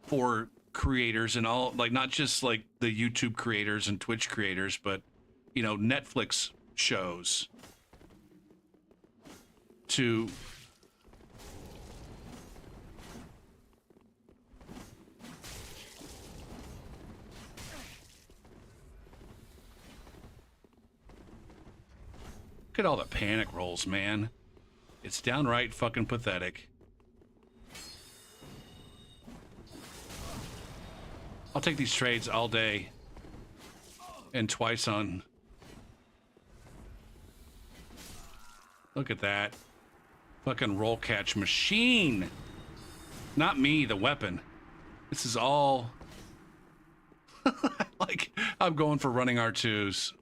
for creators and all, like not just like the YouTube creators and Twitch creators, but you know, Netflix shows to look at all the panic rolls, man. It's downright fucking pathetic. I'll take these trades all day and twice on. Look at that. Fucking roll catch machine. Not me, the weapon. This is all like I'm going for running R2s.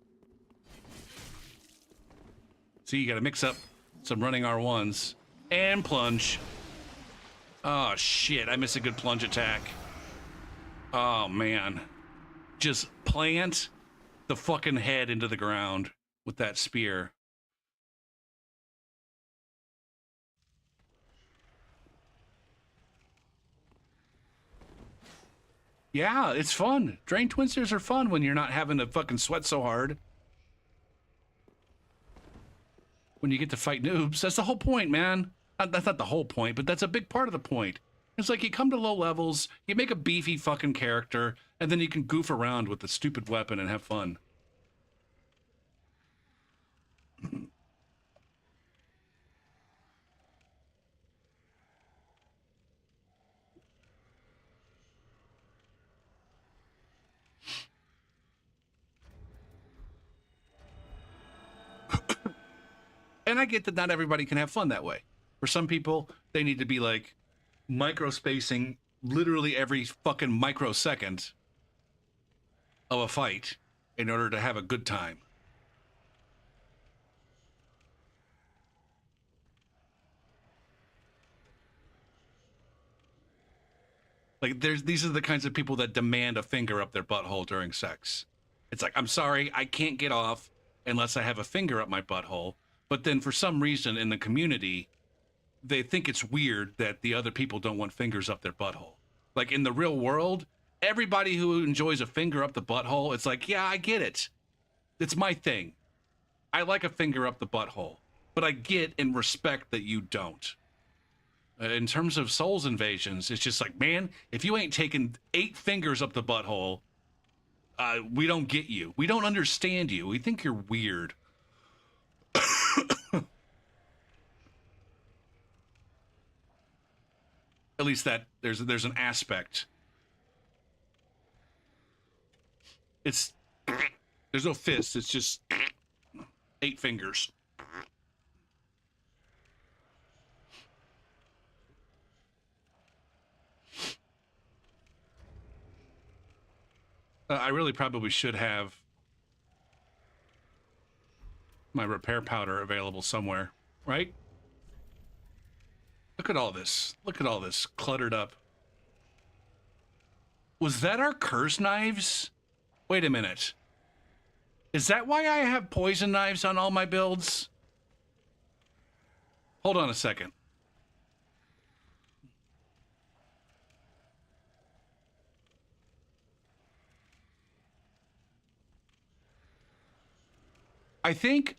See, you gotta mix up some running R1s and plunge. Oh shit, I missed a good plunge attack. Oh man. Just plant the fucking head into the ground with that spear. Yeah, it's fun. Drain Twinsters are fun when you're not having to fucking sweat so hard. When you get to fight noobs, that's the whole point, man. That's not the whole point, but that's a big part of the point. It's like you come to low levels, you make a beefy fucking character, and then you can goof around with the stupid weapon and have fun. And I get that not everybody can have fun that way. For some people, they need to be like micro spacing literally every fucking microsecond of a fight in order to have a good time. Like these are the kinds of people that demand a finger up their butthole during sex. It's like, I'm sorry, I can't get off unless I have a finger up my butthole. But then for some reason in the community, they think it's weird that the other people don't want fingers up their butthole. Like in the real world, everybody who enjoys a finger up the butthole, it's like, yeah, I get it. It's my thing. I like a finger up the butthole, but I get and respect that you don't. In terms of Souls invasions, it's just like, man, if you ain't taking 8 fingers up the butthole, we don't get you. We don't understand you. We think you're weird. At least that there's an aspect. It's there's no fists. It's just 8 fingers. I really probably should have my repair powder available somewhere, right? Look at all this. Look at all this cluttered up. Was that our curse knives? Wait a minute. Is that why I have poison knives on all my builds? Hold on a second. I think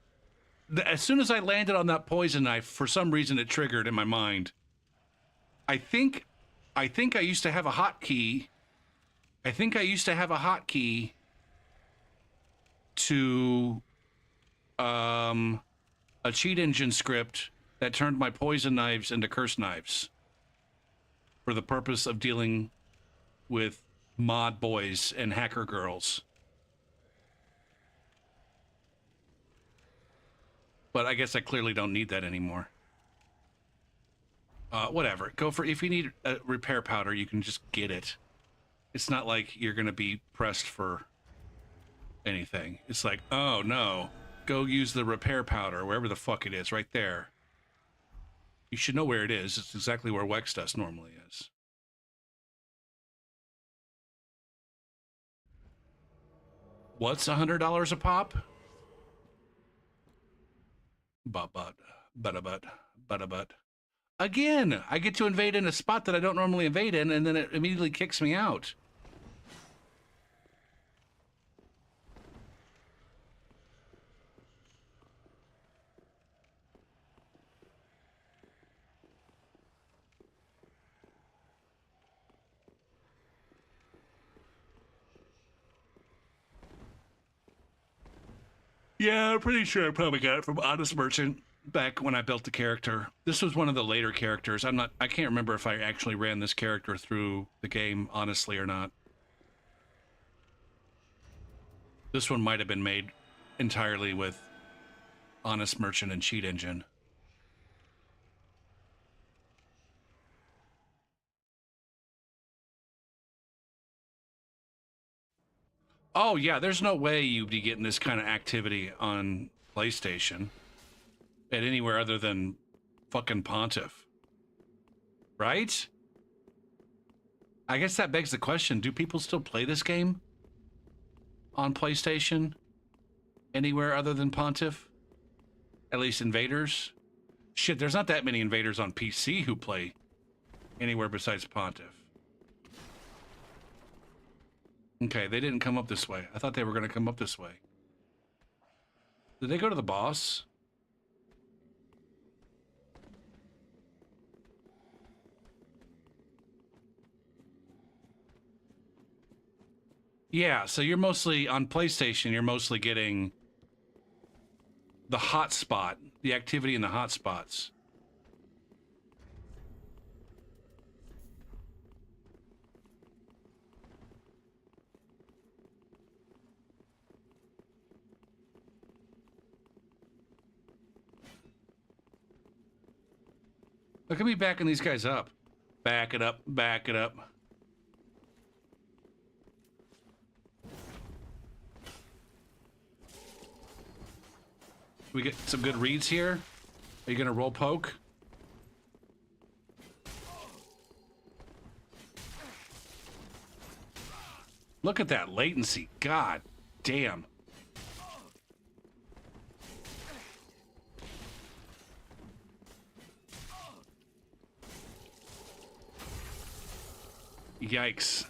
as soon as I landed on that poison knife, for some reason it triggered in my mind. I think I used to have a hotkey. I think I used to have a hotkey to a cheat engine script that turned my poison knives into curse knives for the purpose of dealing with mod boys and hacker girls. But I guess I clearly don't need that anymore. Whatever. Go for, if you need a repair powder, you can just get it. It's not like you're going to be pressed for anything. It's like, oh no, go use the repair powder, wherever the fuck it is, right there. You should know where it is. It's exactly where Wex Dust normally is. What's $100 a pop? But. Again, I get to invade in a spot that I don't normally invade in, and then it immediately kicks me out. Yeah, I'm pretty sure I probably got it from Honest Merchant back when I built the character. This was one of the later characters. I can't remember if I actually ran this character through the game honestly or not. This one might have been made entirely with Honest Merchant and Cheat Engine. Oh yeah, there's no way you'd be getting this kind of activity on PlayStation at anywhere other than fucking Pontiff. Right? I guess that begs the question, do people still play this game on PlayStation anywhere other than Pontiff? At least Invaders? Shit, there's not that many Invaders on PC who play anywhere besides Pontiff. Okay, they didn't come up this way. I thought they were going to come up this way. Did they go to the boss? Yeah, so you're mostly, on PlayStation, you're mostly getting the hotspot, the activity in the hotspots. Look at me backing these guys up. Back it up, back it up. We get some good reads here. Are you gonna roll poke? Look at that latency. God damn. Yikes.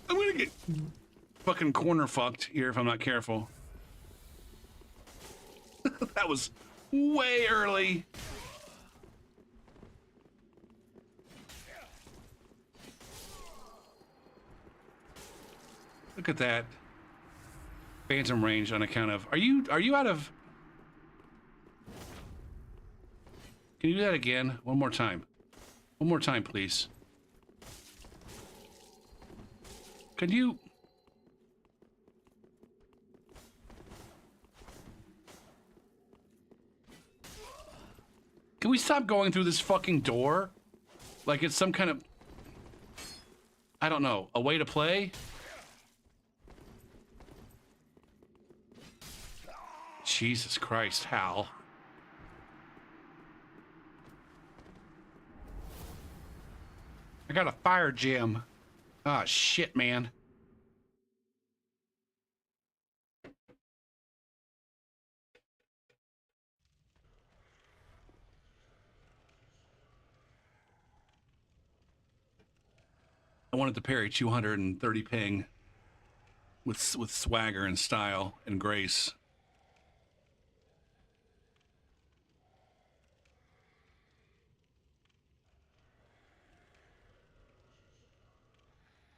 I'm gonna get fucking corner fucked here if I'm not careful. That was way early. Look at that. Phantom range on account of... Are you out of... Can you do that again? One more time. One more time, please. Can you... Can we stop going through this fucking door? Like it's some kind of... I don't know. A way to play? Jesus Christ, Hal. got a fire gem. Ah, shit, man. I wanted to parry 230 ping with swagger and style and grace.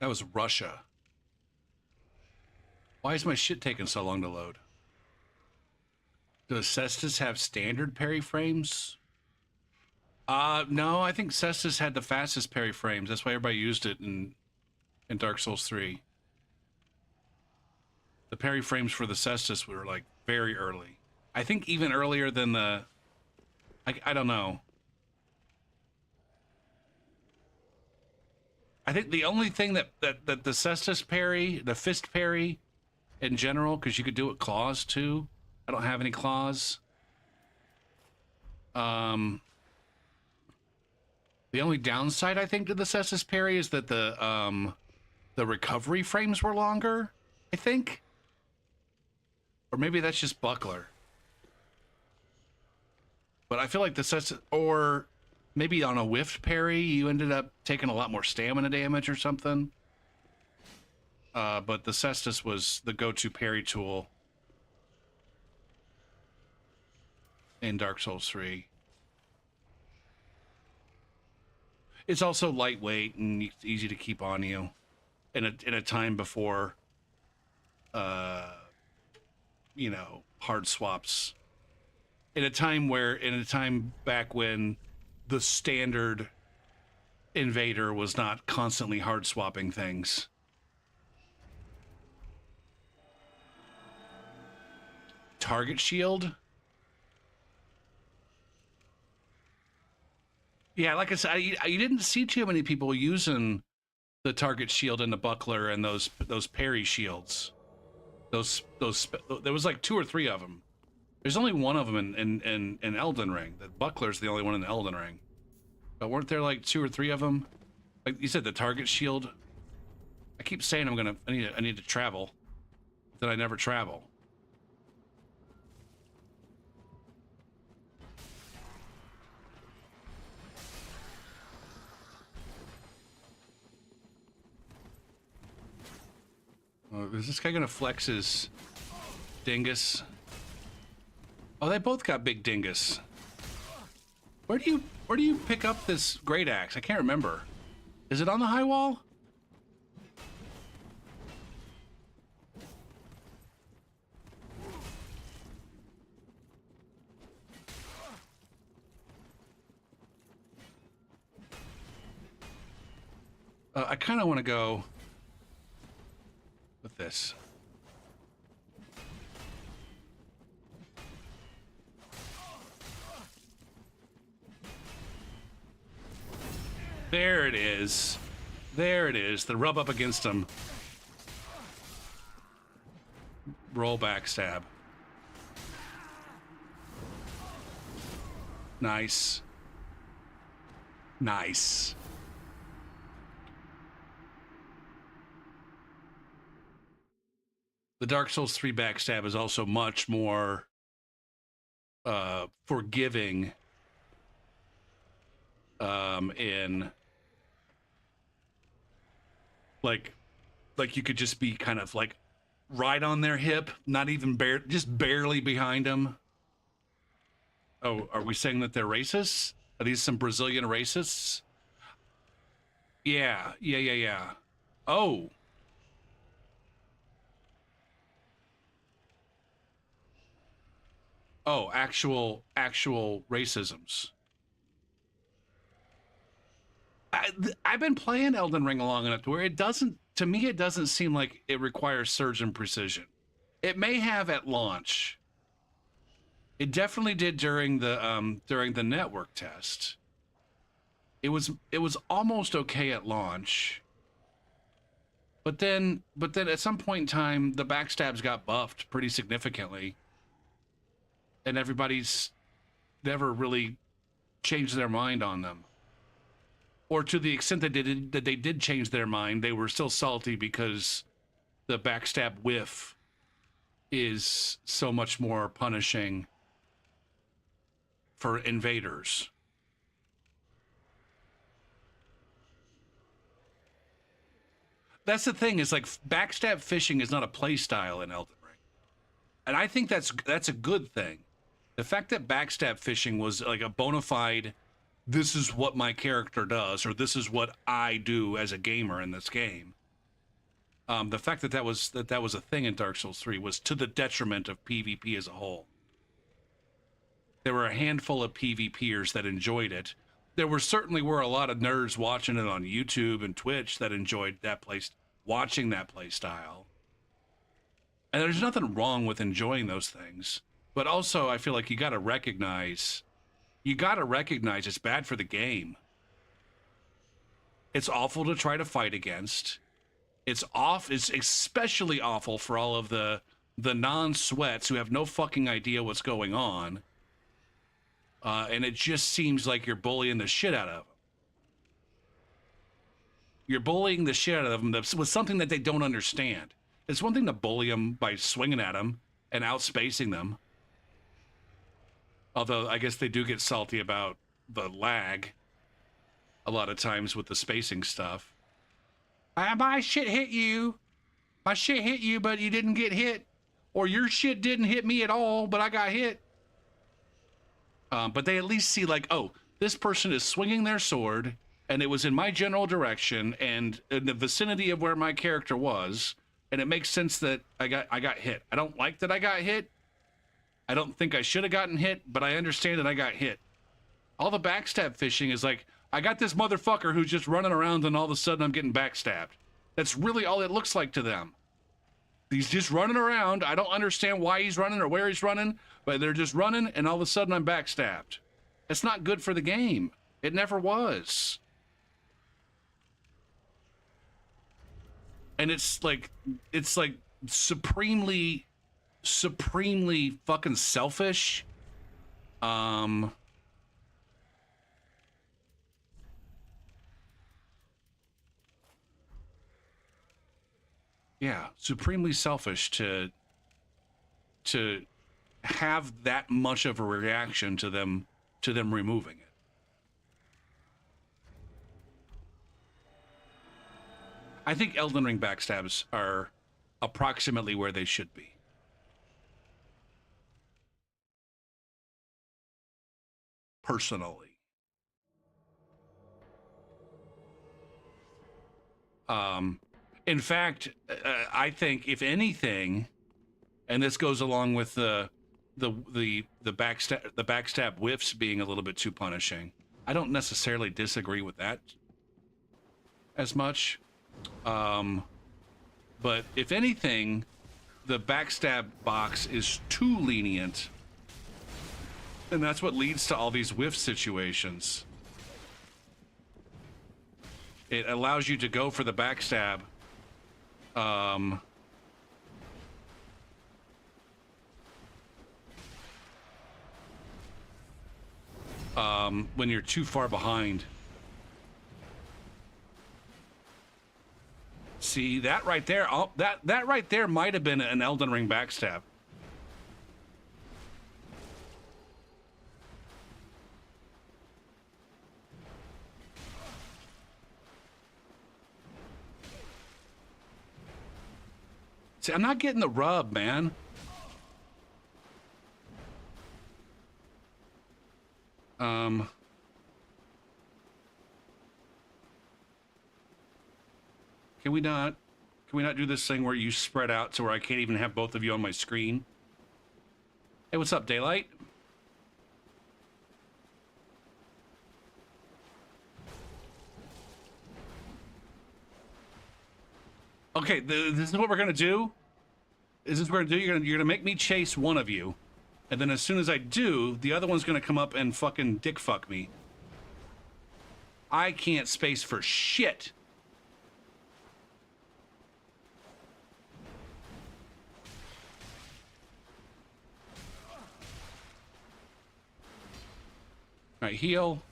That was Russia. Why is my shit taking so long to load? Does Cestus have standard parry frames? No, I think Cestus had the fastest parry frames. That's why everybody used it in Dark Souls 3. The parry frames for the Cestus were like very early. I think even earlier than the... I don't know. I think the only thing that the Cestus parry, the fist parry in general, because you could do it claws too. I don't have any claws. The only downside I think to the Cestus parry is that the recovery frames were longer, I think. Or maybe that's just Buckler. But I feel like the Cestus, or maybe on a whiffed parry, you ended up taking a lot more stamina damage or something. But the Cestus was the go-to parry tool in Dark Souls 3. It's also lightweight and easy to keep on you in a time before, you know, hard swaps. In a time back when the standard invader was not constantly hard swapping things. Target shield? Yeah, like I said, you didn't see too many people using the target shield and the buckler and those parry shields. There was like 2 or 3 of them. There's only one of them in Elden Ring. The buckler's the only one in Elden Ring. But weren't there like 2 or 3 of them? Like you said, the target shield. I keep saying I need to travel, then I never travel. Oh, is this guy gonna flex his dingus? Oh, they both got big dingus. Where do you pick up this great axe? I can't remember. Is it on the high wall? I kind of want to go with this. There it is. There it is. The rub up against him. Roll back stab. Nice. Nice. The Dark Souls 3 backstab is also much more forgiving in like you could just be kind of like right on their hip, not even just barely behind them. Oh, are we saying that they're racist? Are these some Brazilian racists? Yeah. Oh. Oh, actual racisms. I've been playing Elden Ring long enough to where it doesn't seem like it requires surgeon precision. It may have at launch. It definitely did during the network test. It was almost okay at launch. But then at some point in time, the backstabs got buffed pretty significantly. And everybody's never really changed their mind on them. or to the extent that they did change their mind, they were still salty because the backstab whiff is so much more punishing for invaders. That's the thing, is like backstab fishing is not a play style in Elden Ring. And I think that's a good thing. The fact that backstab fishing was like a bona fide, this is what my character does, or this is what I do as a gamer in this game. The fact that that was a thing in Dark Souls 3 was to the detriment of PvP as a whole. There were a handful of PvPers that enjoyed it. There certainly were a lot of nerds watching it on YouTube and Twitch that enjoyed watching that play style. And there's nothing wrong with enjoying those things. But also, I feel like you got to recognize it's bad for the game. It's awful to try to fight against. It's especially awful for all of the non-sweats who have no fucking idea what's going on. And it just seems like you're bullying the shit out of them. You're bullying the shit out of them with something that they don't understand. It's one thing to bully them by swinging at them and outspacing them. Although I guess they do get salty about the lag a lot of times with the spacing stuff. My shit hit you. My shit hit you, but you didn't get hit. Or your shit didn't hit me at all, but I got hit. But they at least see like, oh, this person is swinging their sword, and it was in my general direction and in the vicinity of where my character was, and it makes sense that I got hit. I don't like that I got hit. I don't think I should have gotten hit, but I understand that I got hit. All the backstab fishing is like, I got this motherfucker who's just running around and all of a sudden I'm getting backstabbed. That's really all it looks like to them. He's just running around. I don't understand why he's running or where he's running, but they're just running and all of a sudden I'm backstabbed. It's not good for the game. It never was. And it's like supremely fucking selfish. Yeah, supremely selfish to have that much of a reaction to them removing it. I think Elden Ring backstabs are approximately where they should be. Personally. In fact, I think if anything, and this goes along with the backstab whiffs being a little bit too punishing. I don't necessarily disagree with that as much. But if anything, the backstab box is too lenient. And that's what leads to all these whiff situations. It allows you to go for the backstab. When you're too far behind. See, that right there, that right there might have been an Elden Ring backstab. See, I'm not getting the rub, man. Can we not do this thing where you spread out to where I can't even have both of you on my screen? Hey, what's up, Daylight? Okay, this is what we're gonna do. Is this what we're gonna do? You're gonna make me chase one of you, and then as soon as I do, the other one's gonna come up and fucking dick fuck me. I can't space for shit. All right, heal.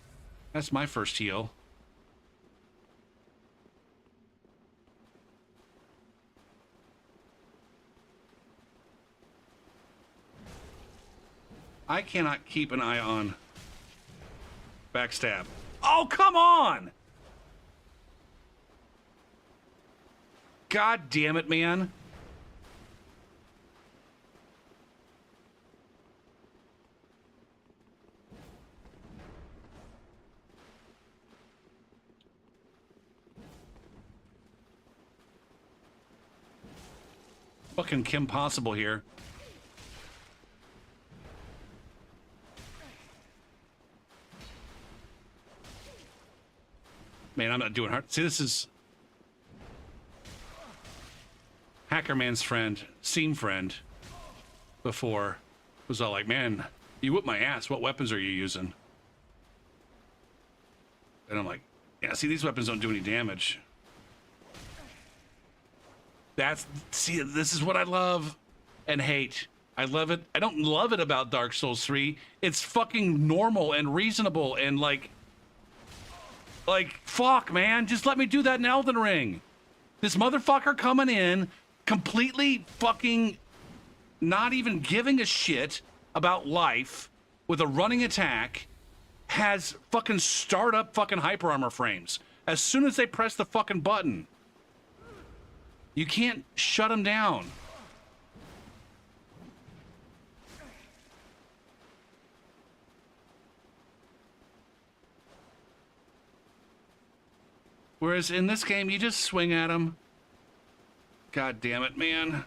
That's my first heal. I cannot keep an eye on backstab. Oh, come on! God damn it, man. Fucking Kim Possible here. Man, I'm not doing hard. See, this is Hackerman's friend, Seam friend, before was all like, man, you whip my ass. What weapons are you using? And I'm like, yeah, see, these weapons don't do any damage. See, this is what I love and hate. I love it. I don't love it about Dark Souls 3. It's fucking normal and reasonable and like, fuck, man. Just let me do that in Elden Ring. This motherfucker coming in, completely fucking not even giving a shit about life with a running attack, has fucking startup fucking hyper armor frames. As soon as they press the fucking button, you can't shut him down. Whereas in this game, you just swing at him. God damn it, man.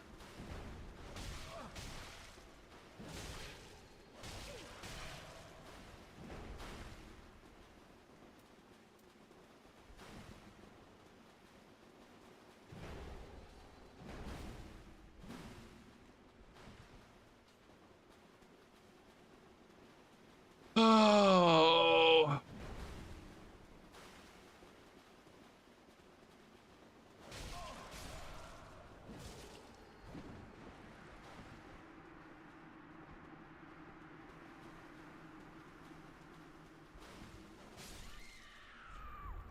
Oh.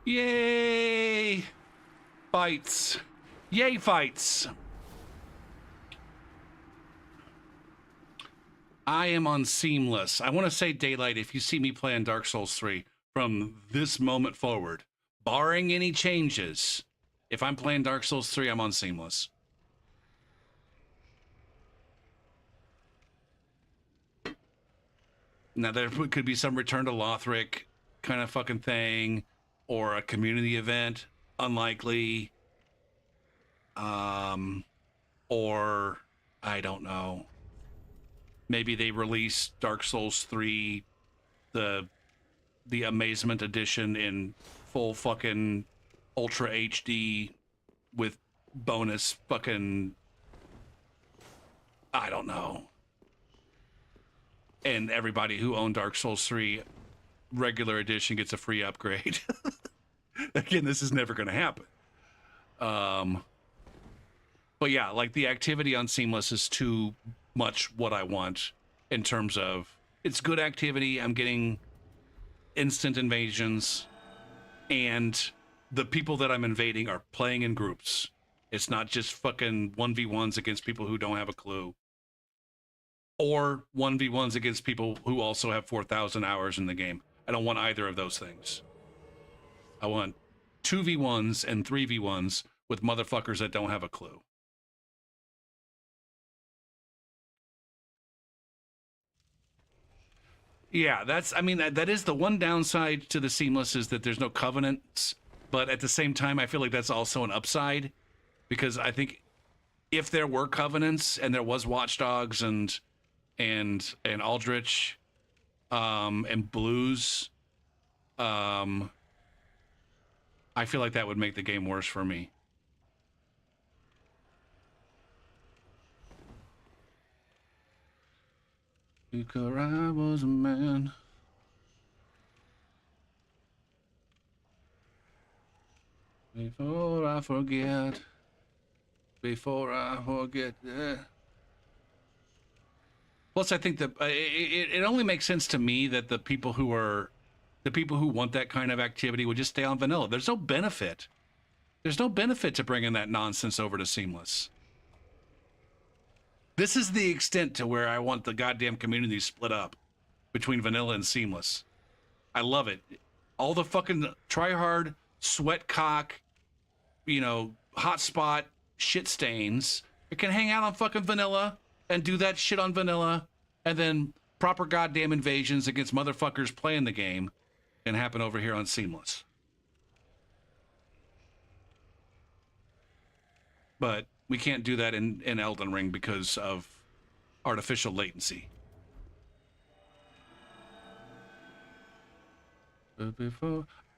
Yay! Fights. Yay, fights. I am on Seamless. I want to say Daylight, if you see me playing Dark Souls 3 from this moment forward, barring any changes, if I'm playing Dark Souls 3, I'm on Seamless. Now, there could be some Return to Lothric kind of fucking thing, or a community event, unlikely. Or, I don't know. Maybe they release Dark Souls 3, the Amazement Edition in full fucking Ultra HD with bonus fucking, I don't know. And everybody who owned Dark Souls 3 regular edition gets a free upgrade. Again, this is never going to happen. But yeah, like the activity on Seamless is too much what I want in terms of it's good activity. I'm getting instant invasions, and the people that I'm invading are playing in groups. It's not just fucking 1v1s against people who don't have a clue, or 1v1s against people who also have 4,000 hours in the game. I don't want either of those things. I want 2v1s and 3v1s with motherfuckers that don't have a clue. Yeah, I mean, that is the one downside to the Seamless, is that there's no covenants, but at the same time, I feel like that's also an upside, because I think if there were covenants and there was Watchdogs and Aldrich, and Blues, I feel like that would make the game worse for me. Because I was a man. Before I forget. Plus, I think that it only makes sense to me that the people who want that kind of activity would just stay on vanilla. There's no benefit. There's no benefit to bringing that nonsense over to Seamless. This is the extent to where I want the goddamn community split up between vanilla and seamless. I love it. All the fucking tryhard, sweat cock, you know, hotspot shit stains. It can hang out on fucking vanilla and do that shit on vanilla, and then proper goddamn invasions against motherfuckers playing the game can happen over here on seamless. But we can't do that in Elden Ring because of artificial latency.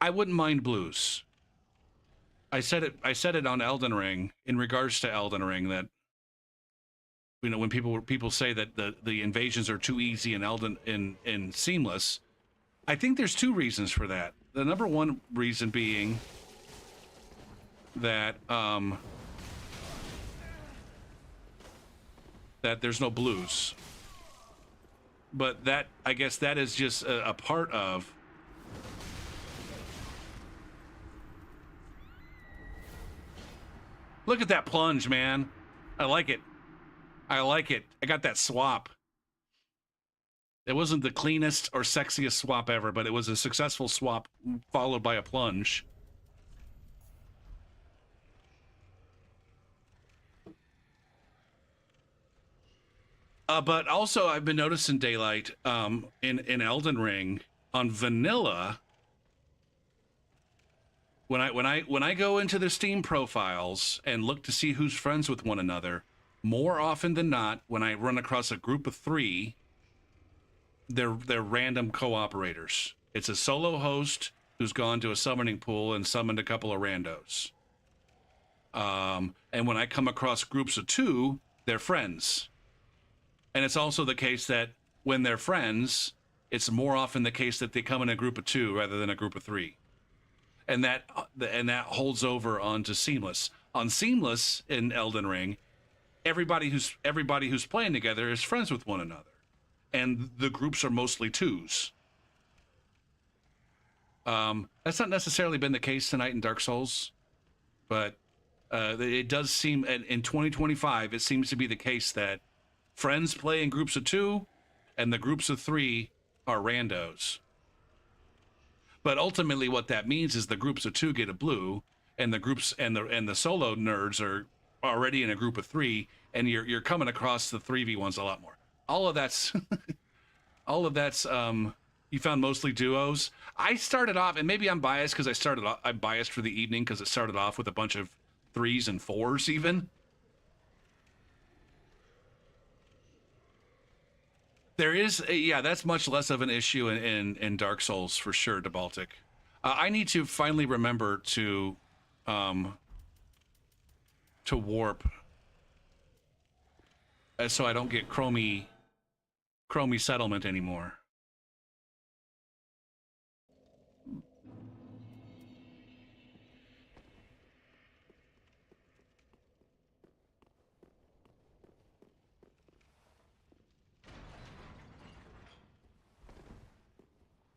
I wouldn't mind blues. I said it on Elden Ring in regards to Elden Ring that, you know, when people say that the invasions are too easy in Seamless, I think there's two reasons for that. The number one reason being that that there's no blues. But that, I guess that is just a part of Look at that plunge, man. I like it. I like it. I got that swap. It wasn't the cleanest or sexiest swap ever, but it was a successful swap followed by a plunge. But also, I've been noticing Daylight in Elden Ring on vanilla. When I go into the Steam profiles and look to see who's friends with one another, more often than not, when I run across a group of 3, they're random cooperators. It's a solo host who's gone to a summoning pool and summoned a couple of randos. And when I come across groups of 2, they're friends. And it's also the case that when they're friends, it's more often the case that they come in a group of 2 rather than a group of 3. And that holds over onto Seamless. On Seamless in Elden Ring, everybody who's playing together is friends with one another, and the groups are mostly 2s. That's not necessarily been the case tonight in Dark Souls, but it does seem in 2025 it seems to be the case that friends play in groups of 2, and the groups of 3 are randos. But ultimately, what that means is the groups of 2 get a blue, and the groups and the solo nerds are already in a group of 3, and you're coming across the 3v1s a lot more. All of that's you found mostly duos. I started off, and maybe I'm biased because I'm biased for the evening because it started off with a bunch of 3s and 4s even. There is, that's much less of an issue in Dark Souls for sure, DeBaltic. I need to finally remember to warp so I don't get Chromie settlement anymore.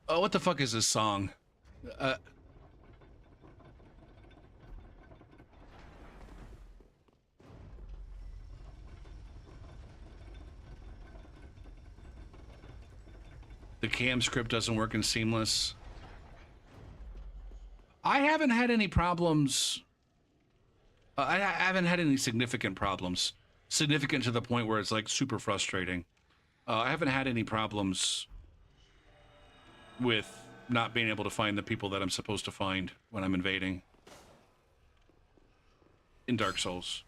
Oh, what the fuck is this song? The cam script doesn't work in Seamless. I haven't had any problems. I haven't had any significant problems. Significant to the point where it's like super frustrating. I haven't had any problems with not being able to find the people that I'm supposed to find when I'm invading in Dark Souls.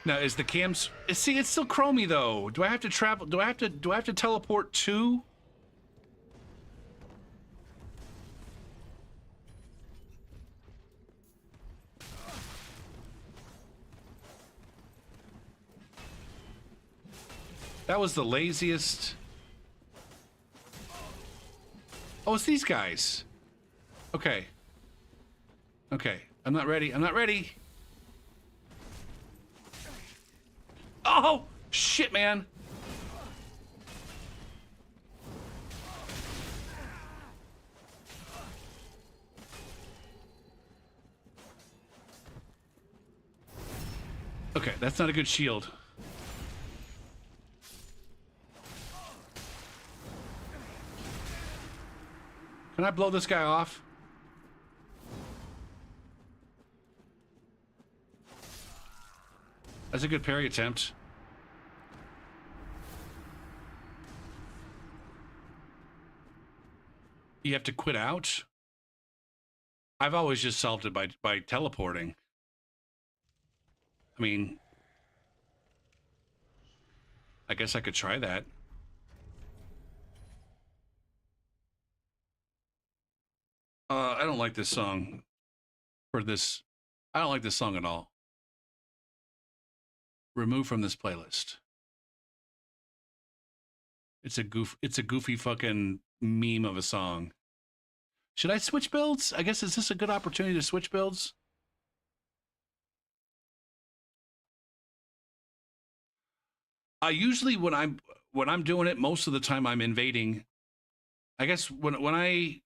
Now, is the cams? See, it's still Chromie though. Do I have to travel? Do I have to teleport to? That was the laziest. Oh, it's these guys. Okay. Okay. I'm not ready. I'm not ready. Oh, shit, man. Okay, that's not a good shield. Can I blow this guy off? That's a good parry attempt. You have to quit out? I've always just solved it by teleporting. I mean, I guess I could try that. I don't like this song for this. I don't like this song at all. Remove from this playlist. It's a goofy fucking meme of a song. Should I switch builds? I guess, is this a good opportunity to switch builds? I usually when I'm doing it, most of the time I'm invading. I guess when I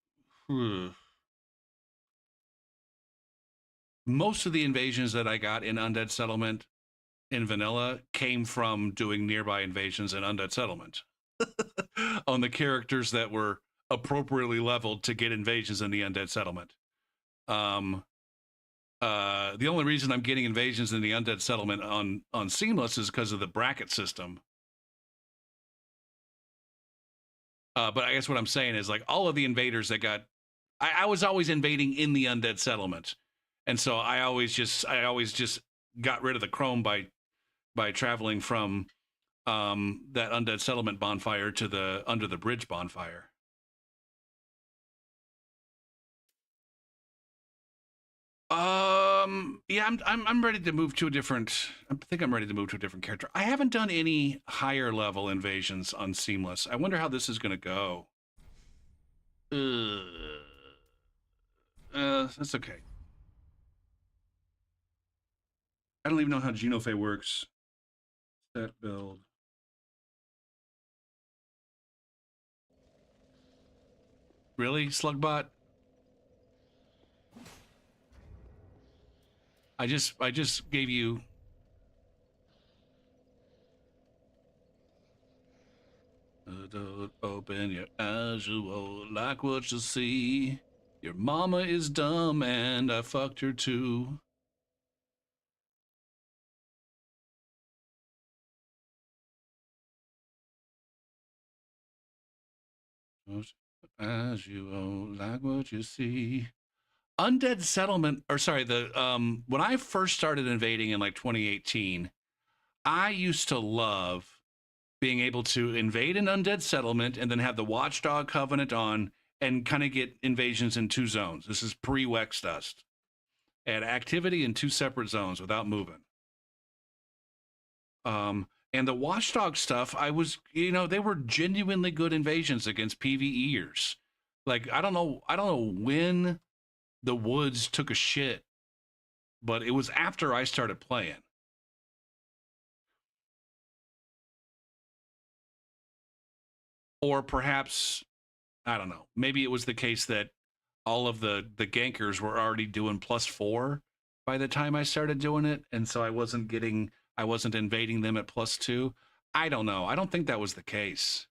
most of the invasions that I got in Undead Settlement in vanilla came from doing nearby invasions in Undead Settlement on the characters that were appropriately leveled to get invasions in the Undead Settlement. The only reason I'm getting invasions in the Undead Settlement on Seamless is because of the bracket system. But I guess what I'm saying is, like, all of the invaders that got, I was always invading in the Undead Settlement, and so I always just got rid of the chrome by traveling from that Undead Settlement bonfire to the Under the Bridge bonfire. Yeah, I'm ready to move to a different. I think I'm ready to move to a different character. I haven't done any higher level invasions on Seamless. I wonder how this is gonna go. That's okay. I don't even know how Genofay works. Set build. Really, Slugbot? I just gave you. Don't open your eyes, you won't like what you see. Your mama is dumb and I fucked her too. As you won't like what you see. Undead Settlement, or sorry, when I first started invading in like 2018, I used to love being able to invade an Undead Settlement and then have the Watchdog Covenant on and kind of get invasions in two zones. This is pre-Wex Dust. Add activity in two separate zones without moving. And the Watchdog stuff, I was, they were genuinely good invasions against PvEers. Like, I don't know when the woods took a shit, but it was after I started playing. Or perhaps, I don't know, maybe it was the case that all of the gankers were already doing +4 by the time I started doing it, and so I wasn't invading them at +2. I don't know. I don't think that was the case.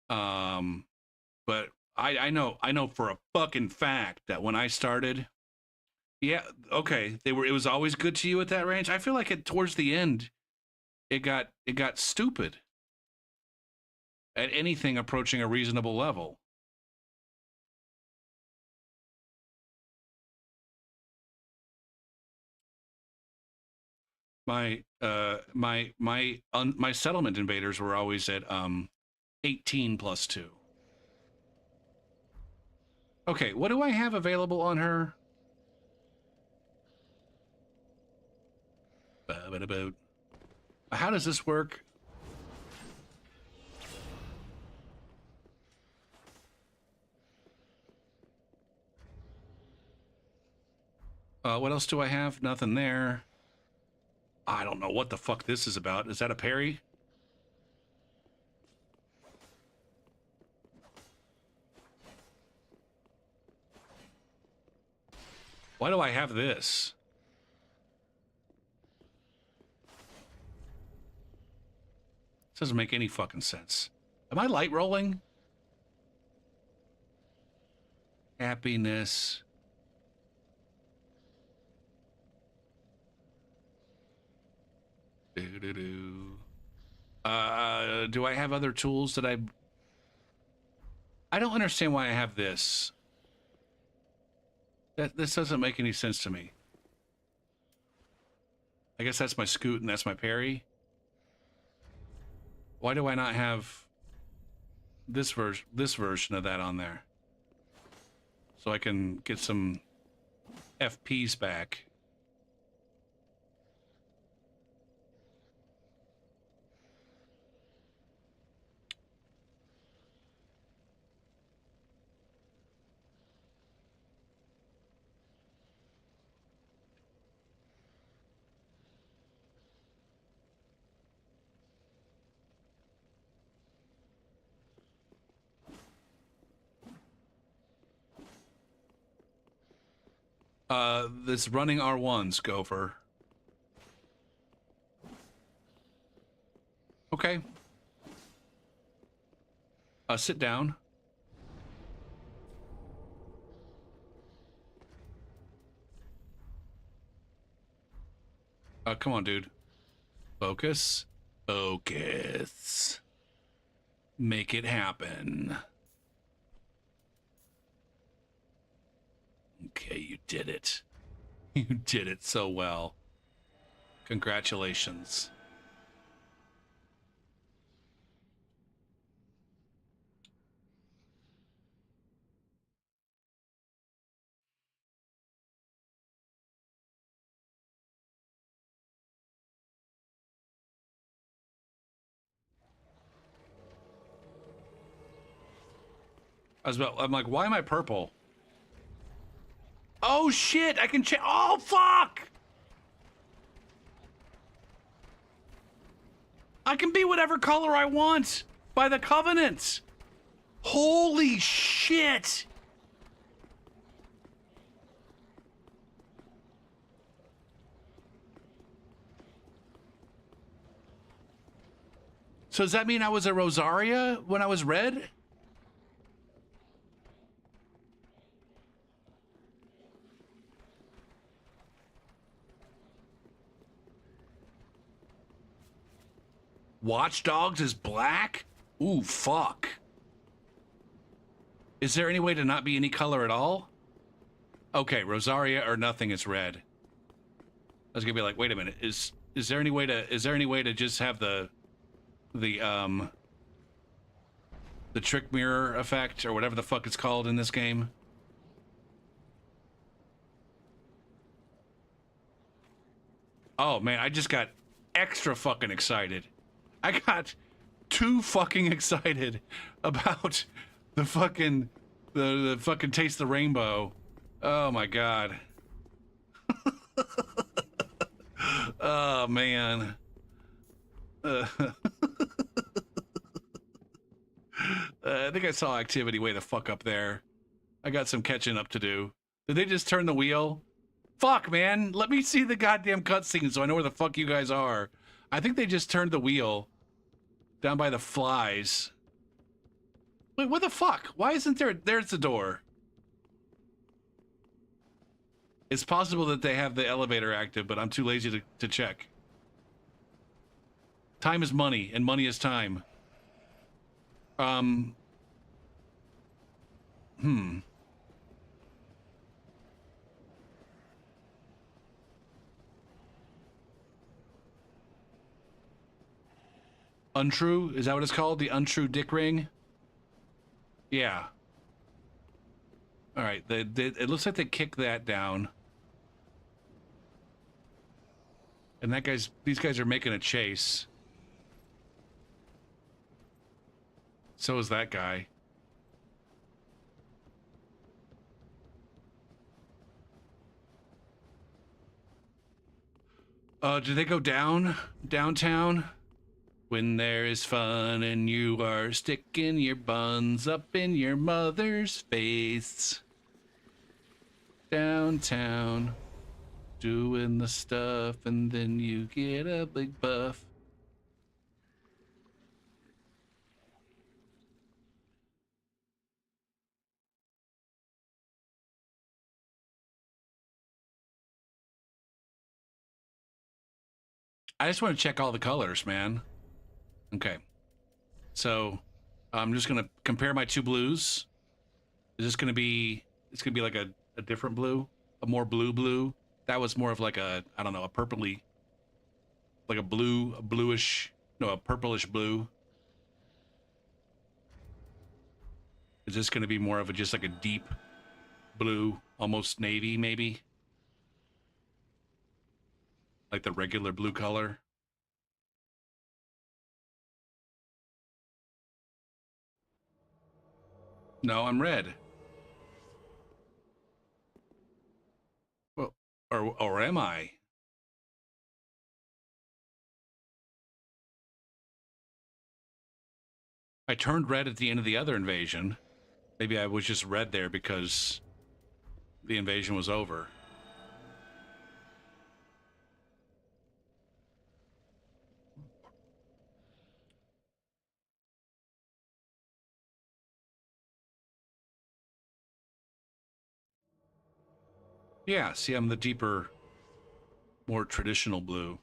But I know for a fucking fact that when I started, yeah, okay, it was always good to you at that range. I feel like towards the end, it got stupid at anything approaching a reasonable level. My settlement invaders were always at 18 +2. Okay, what do I have available on her? How does this work? What else do I have? Nothing there. I don't know what the fuck this is about. Is that a parry? Why do I have this? Doesn't make any fucking sense. Am I light rolling? Happiness. Do I have other tools that I don't understand why I have this. This doesn't make any sense to me. I guess that's my scoot and that's my parry. Why do I not have this version of that on there? So I can get some FPs back. This running R1s, Gopher. Okay. Sit down. Come on, dude. Focus. Focus. Make it happen. Okay, you did it. You did it so well. Congratulations. I'm like, why am I purple? Oh shit, I can change. Oh fuck! I can be whatever color I want by the Covenant. Holy shit! So does that mean I was a Rosaria when I was red? Watch Dogs is black? Ooh, fuck. Is there any way to not be any color at all? Okay, Rosaria or nothing is red. I was gonna be like, wait a minute, is there any way to just have the trick mirror effect or whatever the fuck it's called in this game? Oh man, I just got extra fucking excited. I got too fucking excited about the fucking the fucking Taste the Rainbow. Oh my god. Oh man. I think I saw activity way the fuck up there. I got some catching up to do. Did they just turn the wheel? Fuck, man. Let me see the goddamn cutscene so I know where the fuck you guys are. I think they just turned the wheel down by the flies. Wait, what the fuck? Why isn't there? There's the door. It's possible that they have the elevator active, but I'm too lazy to check. Time is money, and money is time. Untrue? Is that what it's called? The untrue dick ring? Yeah. All right. It looks like they kicked that down. And these guys are making a chase. So is that guy. Did they go downtown? When there is fun and you are sticking your buns up in your mother's face. Downtown, doing the stuff, and then you get a big buff. I just want to check all the colors, man. Okay. So I'm just gonna compare my two blues. Is this gonna be? It's gonna be like a different blue, a more blue. That was more of like a, I don't know, a purpley, like a blue, a bluish, no, a purplish blue. Is this gonna be more of a just like a deep blue, almost navy, maybe? Like the regular blue color? No, I'm red. Well, or am I? I turned red at the end of the other invasion. Maybe I was just red there because the invasion was over. Yeah, see, I'm the deeper, more traditional blue.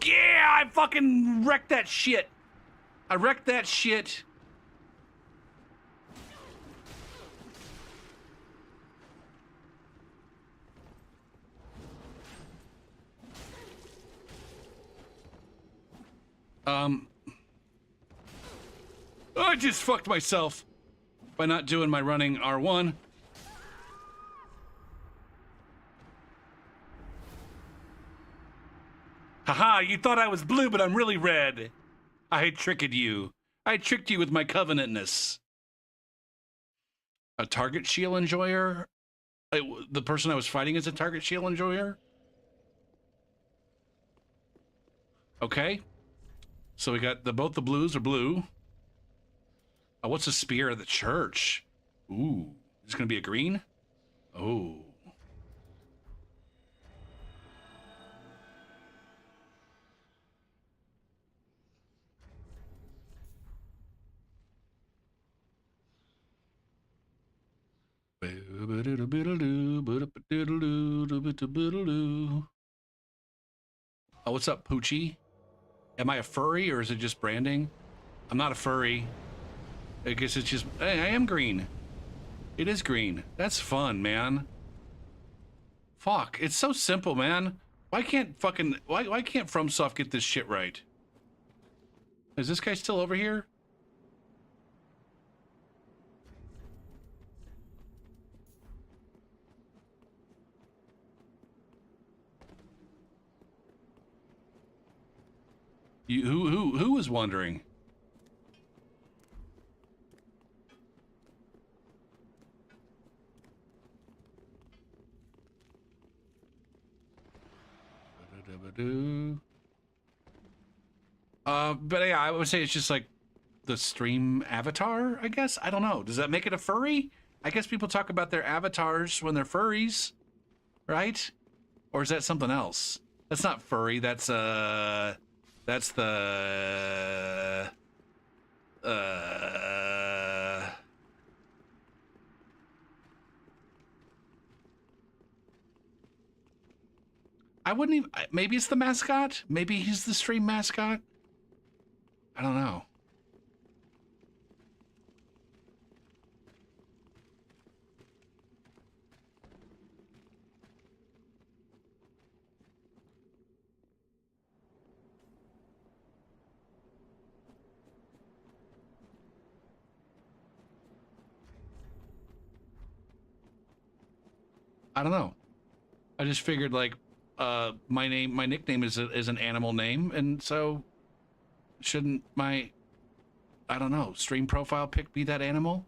Yeah, I fucking wrecked that shit. I wrecked that shit. I just fucked myself by not doing my running R1. Haha, you thought I was blue, but I'm really red. I tricked you. I tricked you with my covenantness. A target shield enjoyer? The person I was fighting is a target shield enjoyer? Okay. So we got both the blues are blue. Oh, what's the spear of the church? Ooh, is this gonna be a green? Oh. Oh, what's up, Poochie? Am I a furry or is it just branding? I'm not a furry. I guess it's just, hey, I am green. It is green. That's fun, man. Fuck, it's so simple, man. Why can't FromSoft get this shit right? Is this guy still over here? Who was wondering? But yeah, I would say it's just like the stream avatar, I guess. I don't know. Does that make it a furry? I guess people talk about their avatars when they're furries, right? Or is that something else? That's not furry. That's the I wouldn't even, maybe it's the mascot? Maybe he's the stream mascot? I don't know. I don't know. I just figured like my nickname is an animal name, and so shouldn't my, I don't know, stream profile pic be that animal?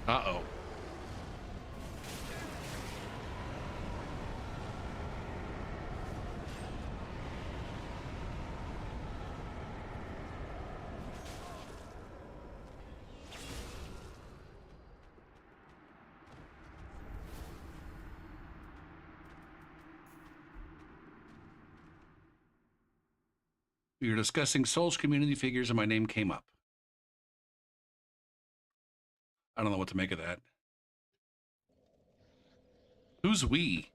Uh-oh. We were discussing Souls community figures and my name came up. I don't know what to make of that. Who's we?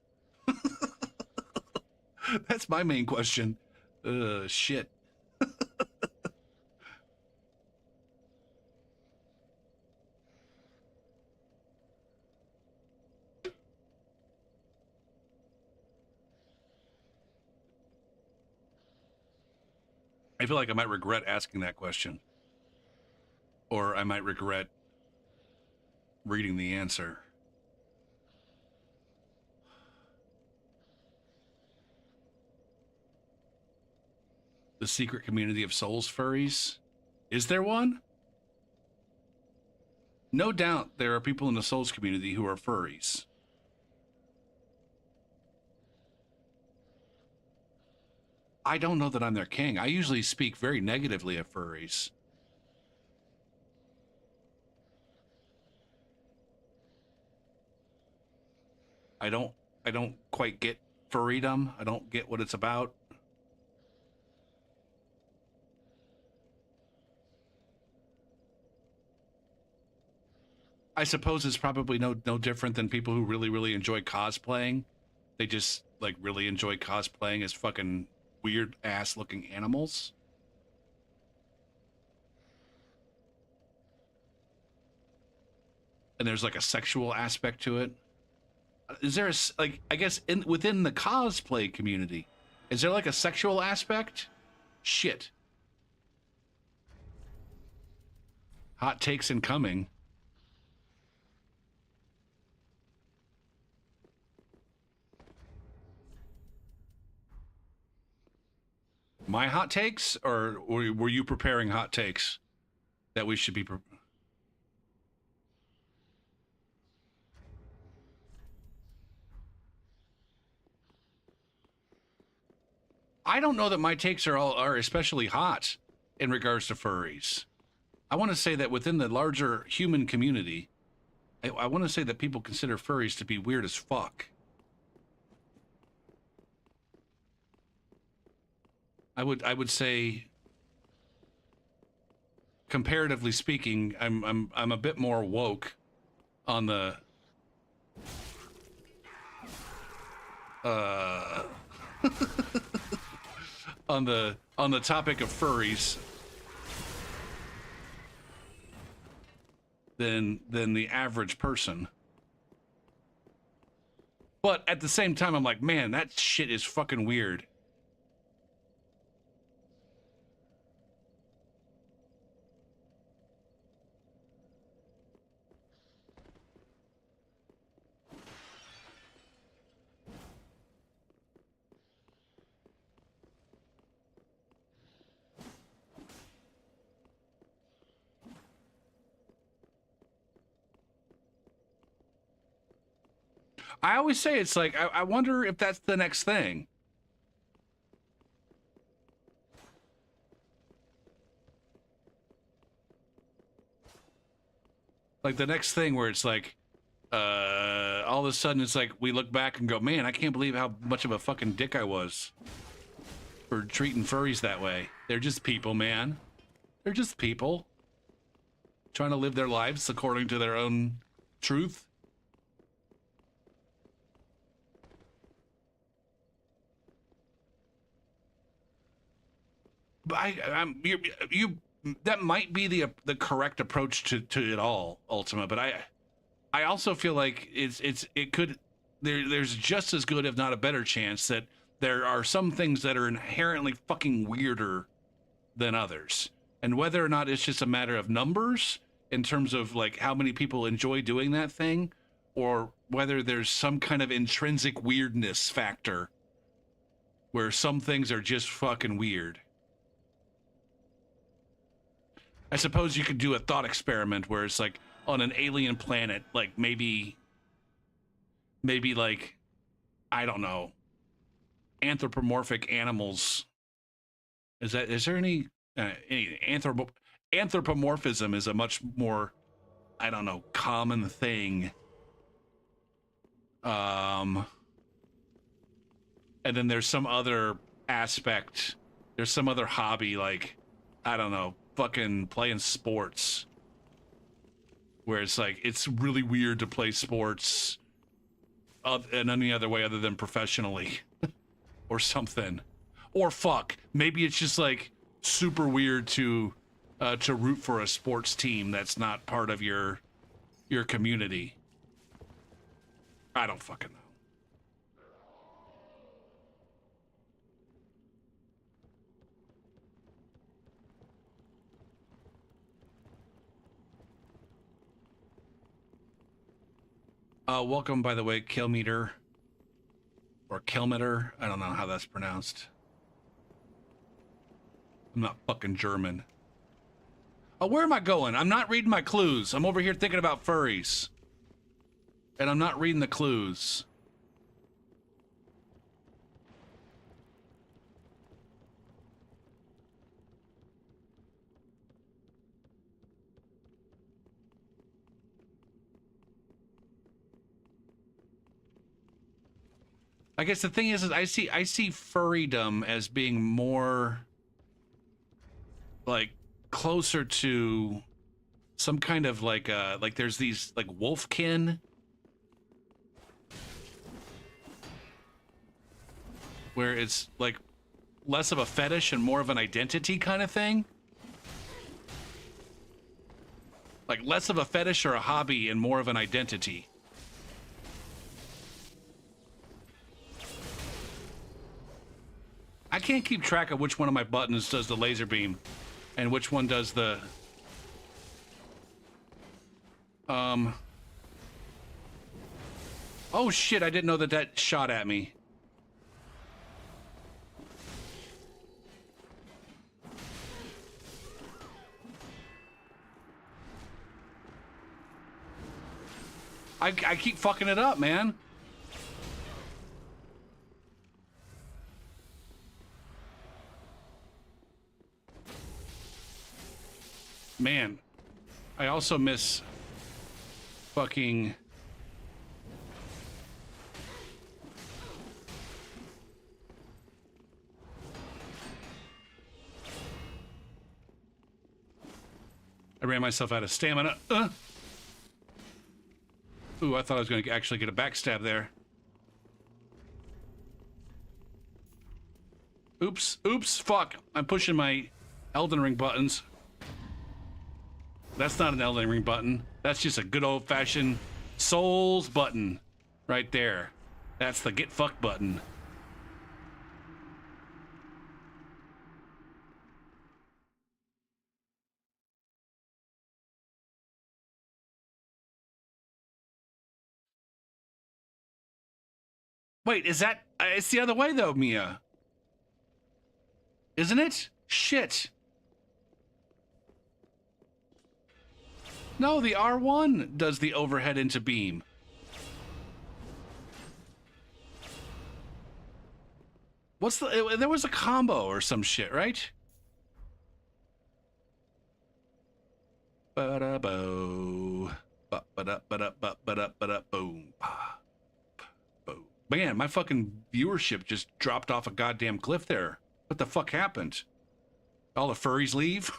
That's my main question. Shit. I feel like I might regret asking that question. Or I might regret reading the answer. The secret community of souls furries? Is there one? No doubt there are people in the souls community who are furries. I don't know that I'm their king. I usually speak very negatively of furries. I don't quite get furrydom. I don't get what it's about. I suppose it's probably no different than people who really enjoy cosplaying. They just like really enjoy cosplaying as fucking weird ass looking animals. And there's like a sexual aspect to it. Is there like, I guess within the cosplay community, is there like a sexual aspect? Shit. Hot takes incoming. My hot takes, or were you preparing hot takes that we should be? I don't know that my takes are especially hot in regards to furries. I want to say that within the larger human community, I want to say that people consider furries to be weird as fuck. I would say, comparatively speaking, I'm a bit more woke on the on the topic of furries than the average person. But at the same time, I'm like, man, that shit is fucking weird. I always say it's like, I wonder if that's the next thing. Like the next thing where it's like, all of a sudden it's like we look back and go, man, I can't believe how much of a fucking dick I was for treating furries that way. They're just people, man. They're just people trying to live their lives according to their own truth. But you that might be the correct approach to it all, Ultima. But I also feel like it could there's just as good, if not a better chance, that there are some things that are inherently fucking weirder than others, and whether or not it's just a matter of numbers in terms of like how many people enjoy doing that thing, or whether there's some kind of intrinsic weirdness factor where some things are just fucking weird. I suppose you could do a thought experiment where it's like on an alien planet, like maybe like, I don't know, anthropomorphic animals. Is there any anthropomorphism is a much more, I don't know, common thing. And then there's some other aspect There's some other hobby, like, I don't know, fucking playing sports. Where it's like, it's really weird to play sports in any other way other than professionally. Or something. Or fuck, maybe it's just like super weird to root for a sports team that's not part of your community. I don't fucking know. Welcome, by the way, Kilmeter. Or Kilmeter. I don't know how that's pronounced. I'm not fucking German. Oh, where am I going? I'm not reading my clues. I'm over here thinking about furries. And I'm not reading the clues. I guess the thing is I see furrydom as being more like closer to some kind of like there's these like wolfkin where it's like less of a fetish and more of an identity kind of thing. Like less of a fetish or a hobby and more of an identity. I can't keep track of which one of my buttons does the laser beam and which one does the oh shit, I didn't know that that shot at me. I keep fucking it up, man. Man, I also miss fucking I ran myself out of stamina. Ooh, I thought I was going to actually get a backstab there. Oops, oops, fuck. I'm pushing my Elden Ring buttons. That's not an Elden Ring button. That's just a good old-fashioned Souls button right there. That's the get fucked button. Wait, is that... it's the other way, though, Mia. Isn't it? Shit. No, the R1 does the overhead into beam. What's the... there was a combo or some shit, right? Ba-da-bo. Ba-ba-da-ba-da-ba-ba-da-ba-da, boom. Man, my fucking viewership just dropped off a goddamn cliff there. What the fuck happened? All the furries leave?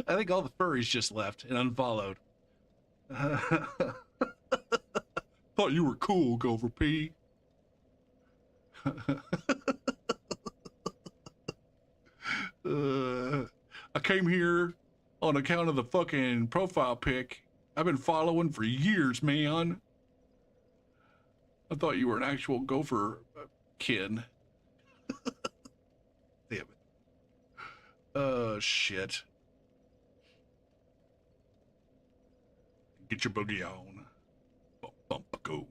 I think all the furries just left and unfollowed. Thought you were cool, Gopher P. I came here on account of the fucking profile pic. I've been following for years, man. I thought you were an actual gopher kid. Damn it. Shit. Get your boogie on. Bump, bump, goong.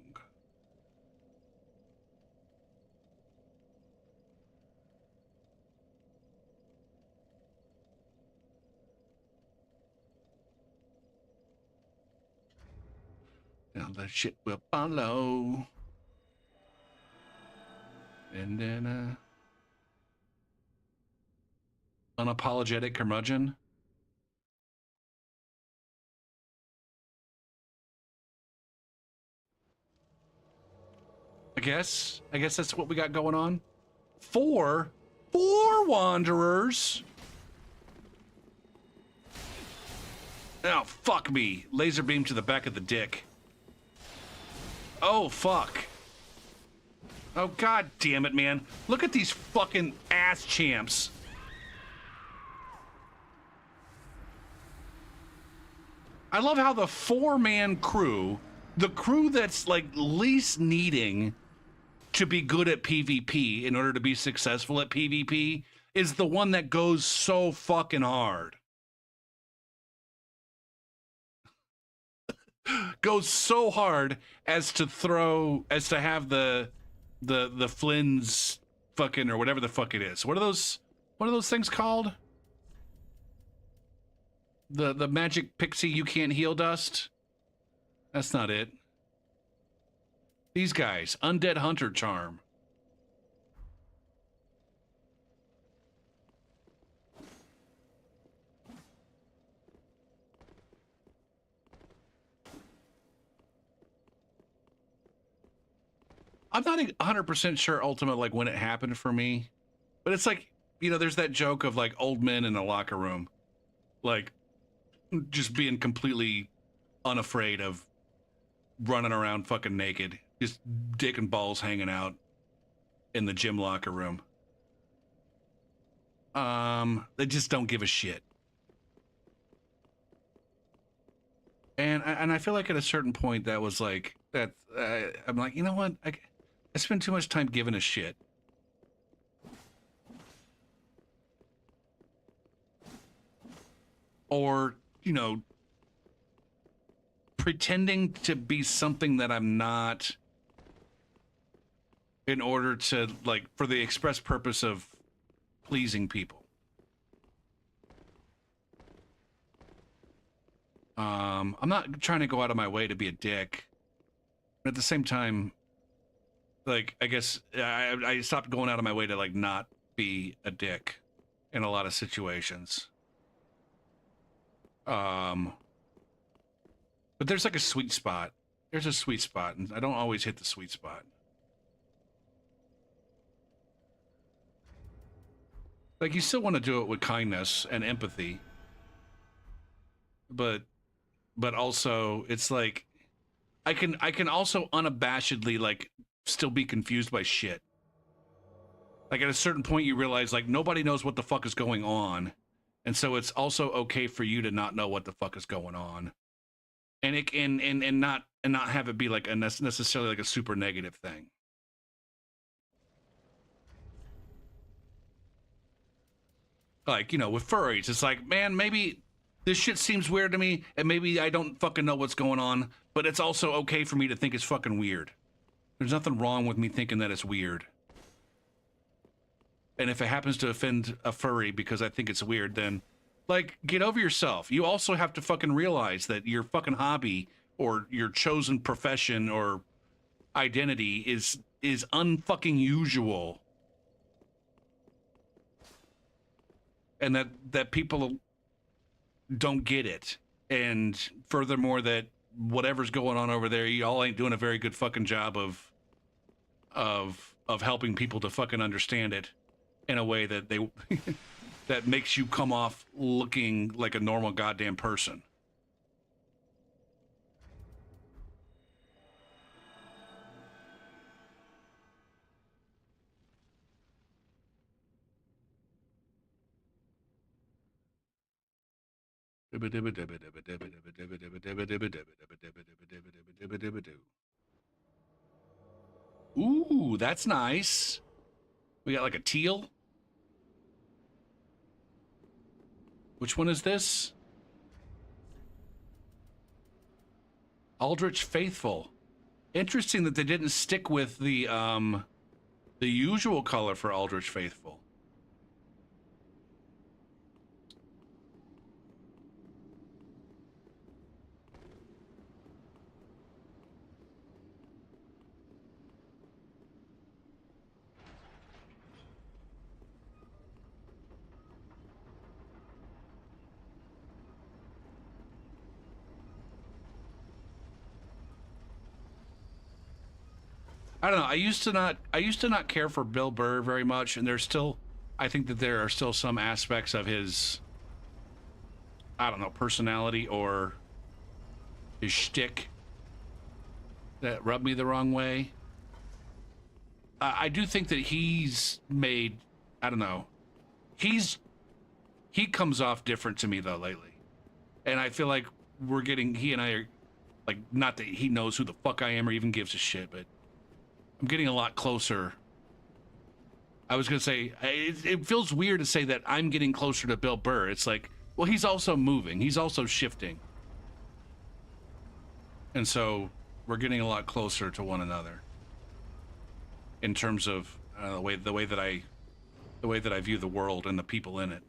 Now that shit will follow. And then, unapologetic curmudgeon. I guess that's what we got going on. 4? 4 wanderers. Oh, fuck me. Laser beam to the back of the dick. Oh, fuck. Oh, god damn it, man. Look at these fucking ass champs. I love how the 4-man crew, the crew that's like least needing to be good at PvP in order to be successful at PvP, is the one that goes so fucking hard. Goes so hard as to have the Flynn's fucking, or whatever the fuck it is. What are those things called? The magic pixie you can't heal dust? That's not it. These guys, Undead Hunter Charm. I'm not 100% sure ultimately like when it happened for me, but it's like, you know, there's that joke of like old men in a locker room, like just being completely unafraid of running around fucking naked, just dick and balls hanging out in the gym locker room. They just don't give a shit. And I feel like at a certain point that was like, that I'm like, you know what? I spend too much time giving a shit. Or, you know, pretending to be something that I'm not in order to, like, for the express purpose of pleasing people. I'm not trying to go out of my way to be a dick. But at the same time, like, I guess I stopped going out of my way to, like, not be a dick in a lot of situations. But there's like a sweet spot. There's a sweet spot, and I don't always hit the sweet spot. Like, you still want to do it with kindness and empathy. But also, it's like, I can also unabashedly, like, still be confused by shit. Like, at a certain point you realize, like, nobody knows what the fuck is going on, and so it's also okay for you to not know what the fuck is going on, and it and not have it be like necessarily like a super negative thing. Like, you know, with furries, it's like, man, maybe this shit seems weird to me, and maybe I don't fucking know what's going on, but it's also okay for me to think it's fucking weird. There's nothing wrong with me thinking that it's weird. And if it happens to offend a furry because I think it's weird, then, like, get over yourself. You also have to fucking realize that your fucking hobby or your chosen profession or identity is unfucking usual. And that people don't get it. And furthermore, that whatever's going on over there, y'all ain't doing a very good fucking job of helping people to fucking understand it in a way that they that makes you come off looking like a normal goddamn person. Ooh, that's nice. We got like a teal. Which one is this? Aldrich Faithful. Interesting that they didn't stick with the usual color for Aldrich Faithful. I don't know. I used to not care for Bill Burr very much, and there's still I think that there are still some aspects of his, I don't know, personality or his shtick that rub me the wrong way. I do think that he's made, I don't know, he comes off different to me though lately. And I feel like he and I are, like, not that he knows who the fuck I am or even gives a shit, but I'm getting a lot closer. I was gonna say, it feels weird to say that I'm getting closer to Bill Burr. It's like, well, he's also moving, he's also shifting. And so we're getting a lot closer to one another in terms of the way that I view the world and the people in it.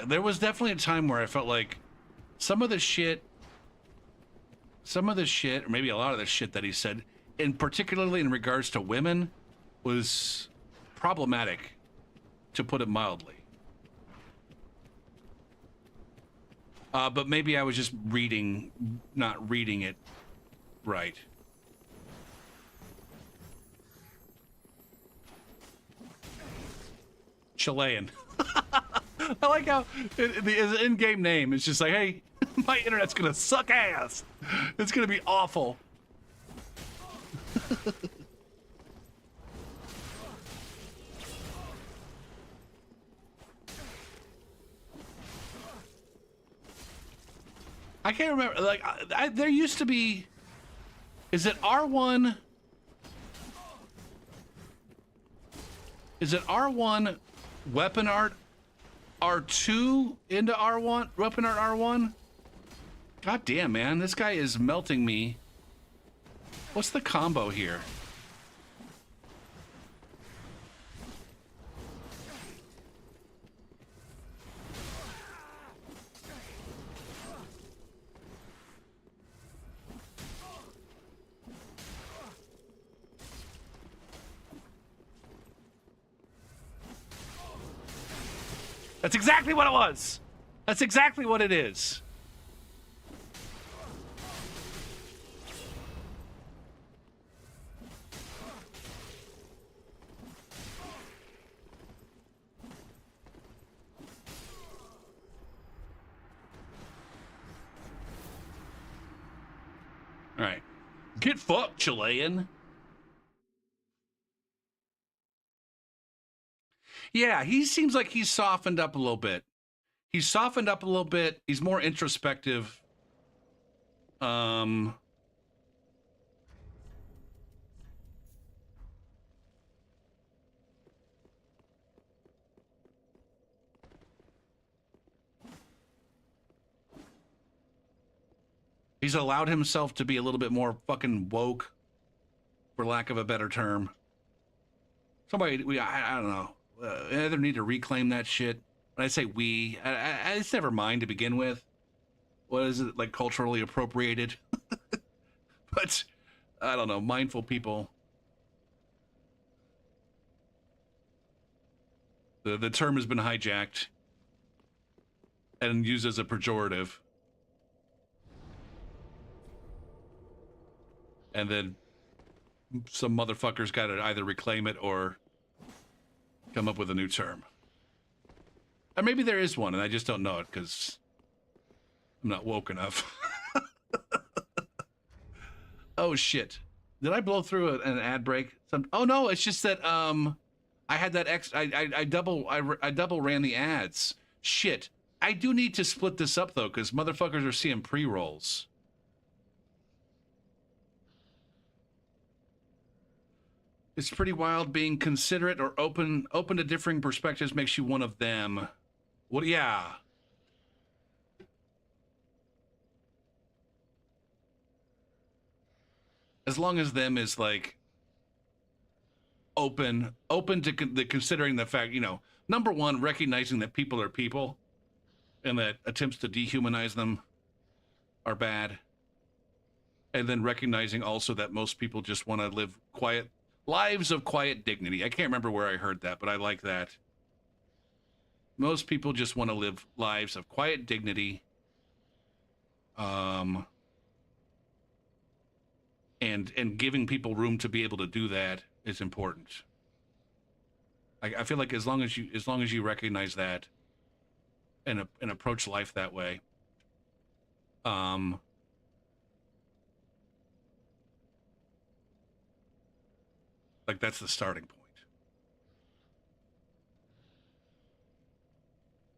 There was definitely a time where I felt like some of the shit, or maybe a lot of the shit that he said, and particularly in regards to women, was problematic, to put it mildly. But maybe I was just not reading it right. Chilean. I like how his in-game name is just like, hey, my internet's gonna suck ass. It's gonna be awful. I can't remember, like, there used to be, is it R1? Is it R1 weapon art? R2 into R1 weapon art R1? God damn, man, this guy is melting me. What's the combo here? That's exactly what it was. That's exactly what it is. All right. Get fucked, Chilean. Yeah, he seems like he's softened up a little bit. He's softened up a little bit. He's more introspective. He's allowed himself to be a little bit more fucking woke, for lack of a better term. Somebody, I don't know. Either need to reclaim that shit. When I say we, it's never mine to begin with. What is it, like, culturally appropriated? But I don't know, mindful people. The term has been hijacked and used as a pejorative. And then some motherfuckers got to either reclaim it or come up with a new term. Or maybe there is one and I just don't know it because I'm not woke enough. Oh shit. Did I blow through an ad break? Oh no, it's just that I had that I double ran the ads. Shit. I do need to split this up though, because motherfuckers are seeing pre-rolls. It's pretty wild. Being considerate or open to differing perspectives makes you one of them. Well, yeah. As long as them is like open to considering the fact, you know, number one, recognizing that people are people and that attempts to dehumanize them are bad. And then recognizing also that most people just want to live quiet lives of quiet dignity. I can't remember where I heard that, but I like that. Most people just want to live lives of quiet dignity. And giving people room to be able to do that is important. I feel like as long as you recognize that and approach life that way, like that's the starting point.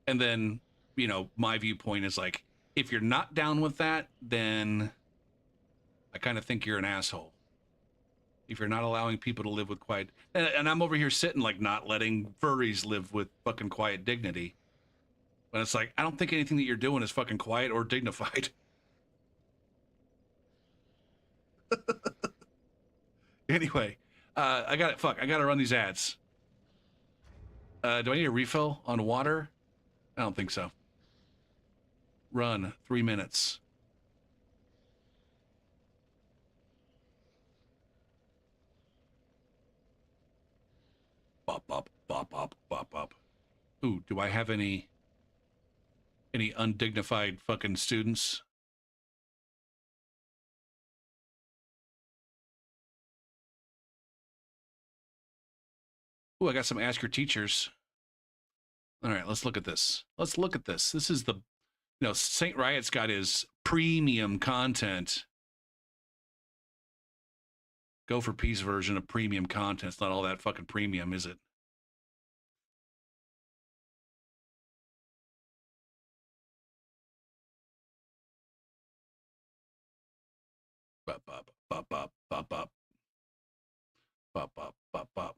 And then, you know, my viewpoint is like, if you're not down with that, then I kind of think you're an asshole. If you're not allowing people to live with quiet, and I'm over here sitting like not letting furries live with fucking quiet dignity. But it's like, I don't think anything that you're doing is fucking quiet or dignified. Anyway, I got it. Fuck, I got to run these ads. Do I need a refill on water? I don't think so. Run 3 minutes. Bop, bop, bop, bop, bop, bop. Ooh, do I have any undignified fucking students? Ooh, I got some Ask Your Teachers. All right, let's look at this. Let's look at this. This is the, you know, St. Riot's got his premium content. Go for Peace version of premium content. It's not all that fucking premium, is it? Bop, bop, bop, bop, bop, bop. Bop, bop, bop, bop.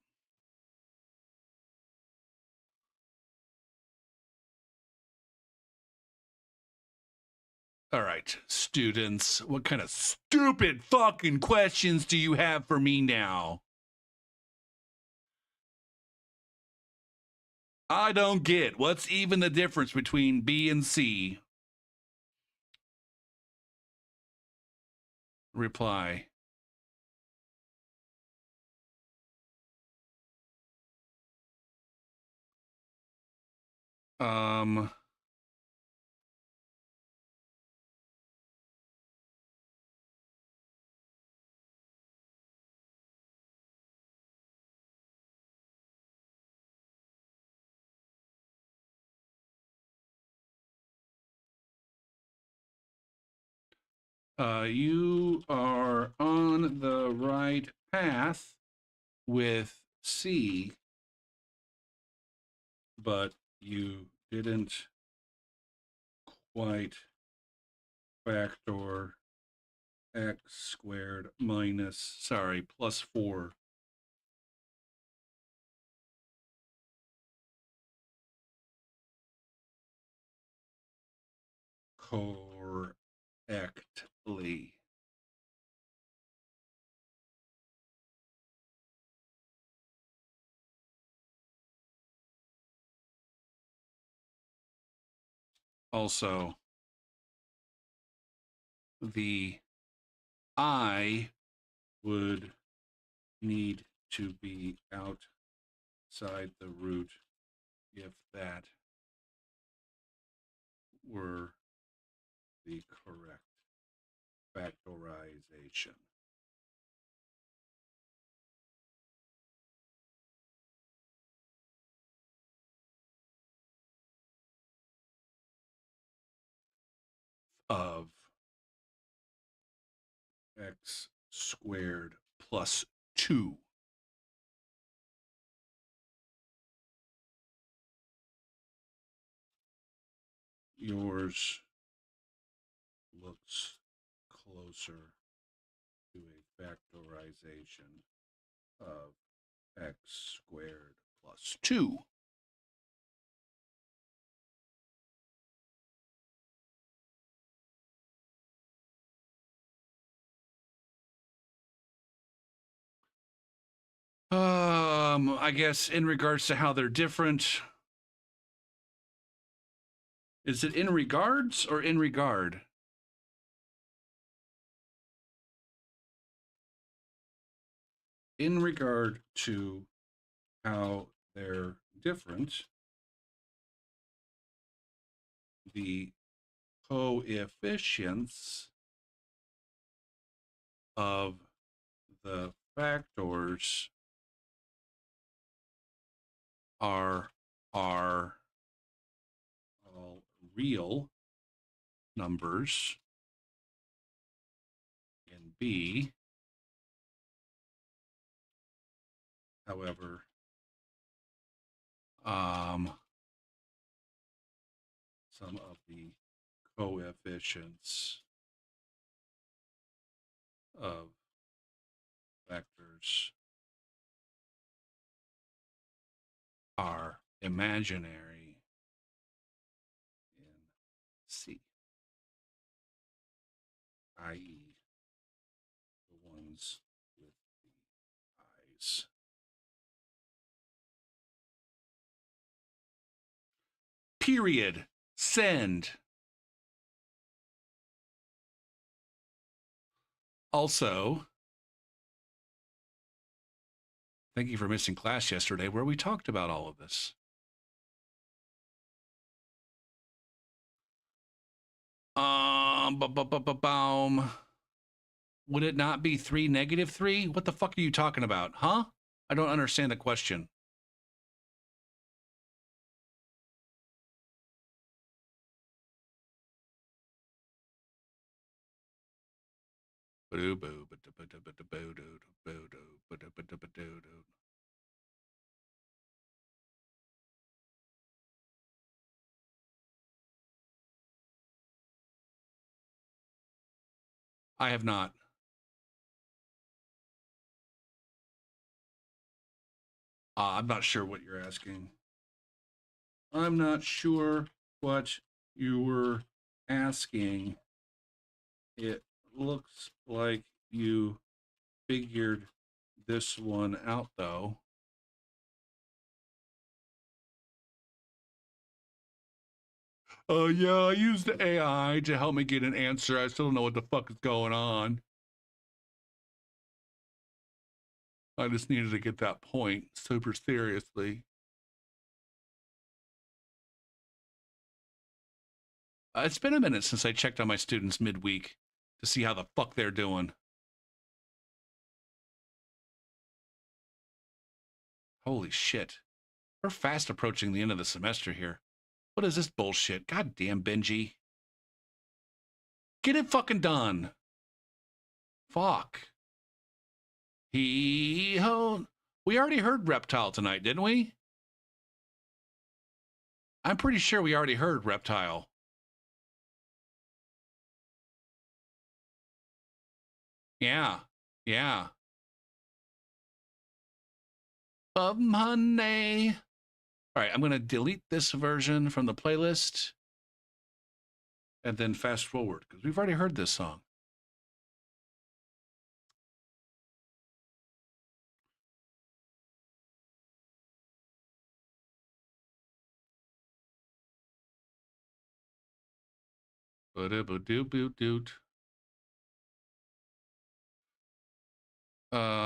All right, students, what kind of stupid fucking questions do you have for me now? I don't get what's even the difference between B and C. Reply. Um, you are on the right path with C, but you didn't quite factor x squared minus, sorry, plus 4. Correctly. Also, the I would need to be outside the root if that were the correct factorization. Of x squared plus 2. Yours looks closer to a factorization of x squared plus 2. I guess in regards to how they're different, is it in regards or in regard? in regard to how they're different, the coefficients of the factors are all real numbers in B. However, some of the coefficients of vectors are imaginary in C, i.e., the ones with the eyes. Period. Send. Also, thank you for missing class yesterday where we talked about all of this. Would it not be 3 negative 3? What the fuck are you talking about? Huh? I don't understand the question. I have not. I'm not sure what you're asking. I'm not sure what you were asking. It looks like you figured this one out, though. Yeah, I used the AI to help me get an answer. I still don't know what the fuck is going on. I just needed to get that point super seriously. It's been a minute since I checked on my students midweek to see how the fuck they're doing. Holy shit. We're fast approaching the end of the semester here. What is this bullshit? God damn, Benji. Get it fucking done. Fuck. He-ho. We already heard Reptile tonight, didn't we? I'm pretty sure we already heard Reptile. Yeah. Yeah. Honey. All right, I'm going to delete this version from the playlist and then fast forward because we've already heard this song.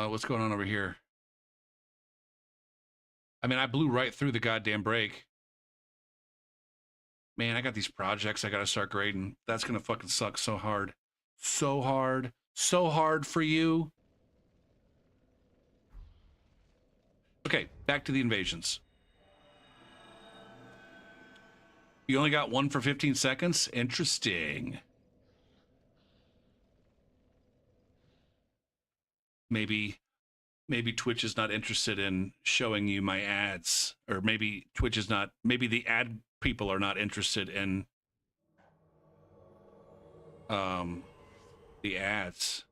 What's going on over here? I mean, I blew right through the goddamn break. Man, I got these projects I got to start grading. That's going to fucking suck so hard. So hard. So hard for you. Okay, back to the invasions. You only got one for 15 seconds? Interesting. Maybe Twitch is not interested in showing you my ads, or maybe Twitch is not, maybe the ad people are not interested in the ads.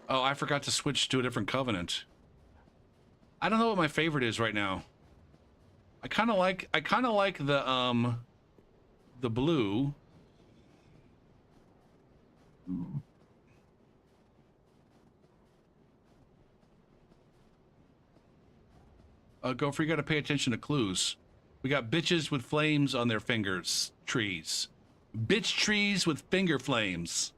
Oh, I forgot to switch to a different covenant. I don't know what my favorite is right now. I kind of like the blue. Gopher, you got to pay attention to clues. We got bitches with flames on their fingers. Trees. Bitch trees with finger flames.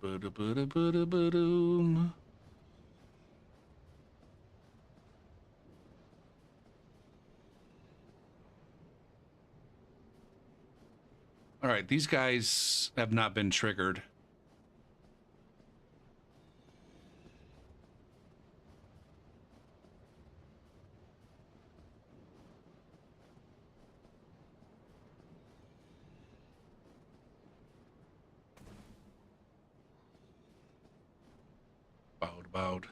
Ba-da-ba-da-ba-da-ba-da-ba-doom. All right, these guys have not been triggered. Bowed.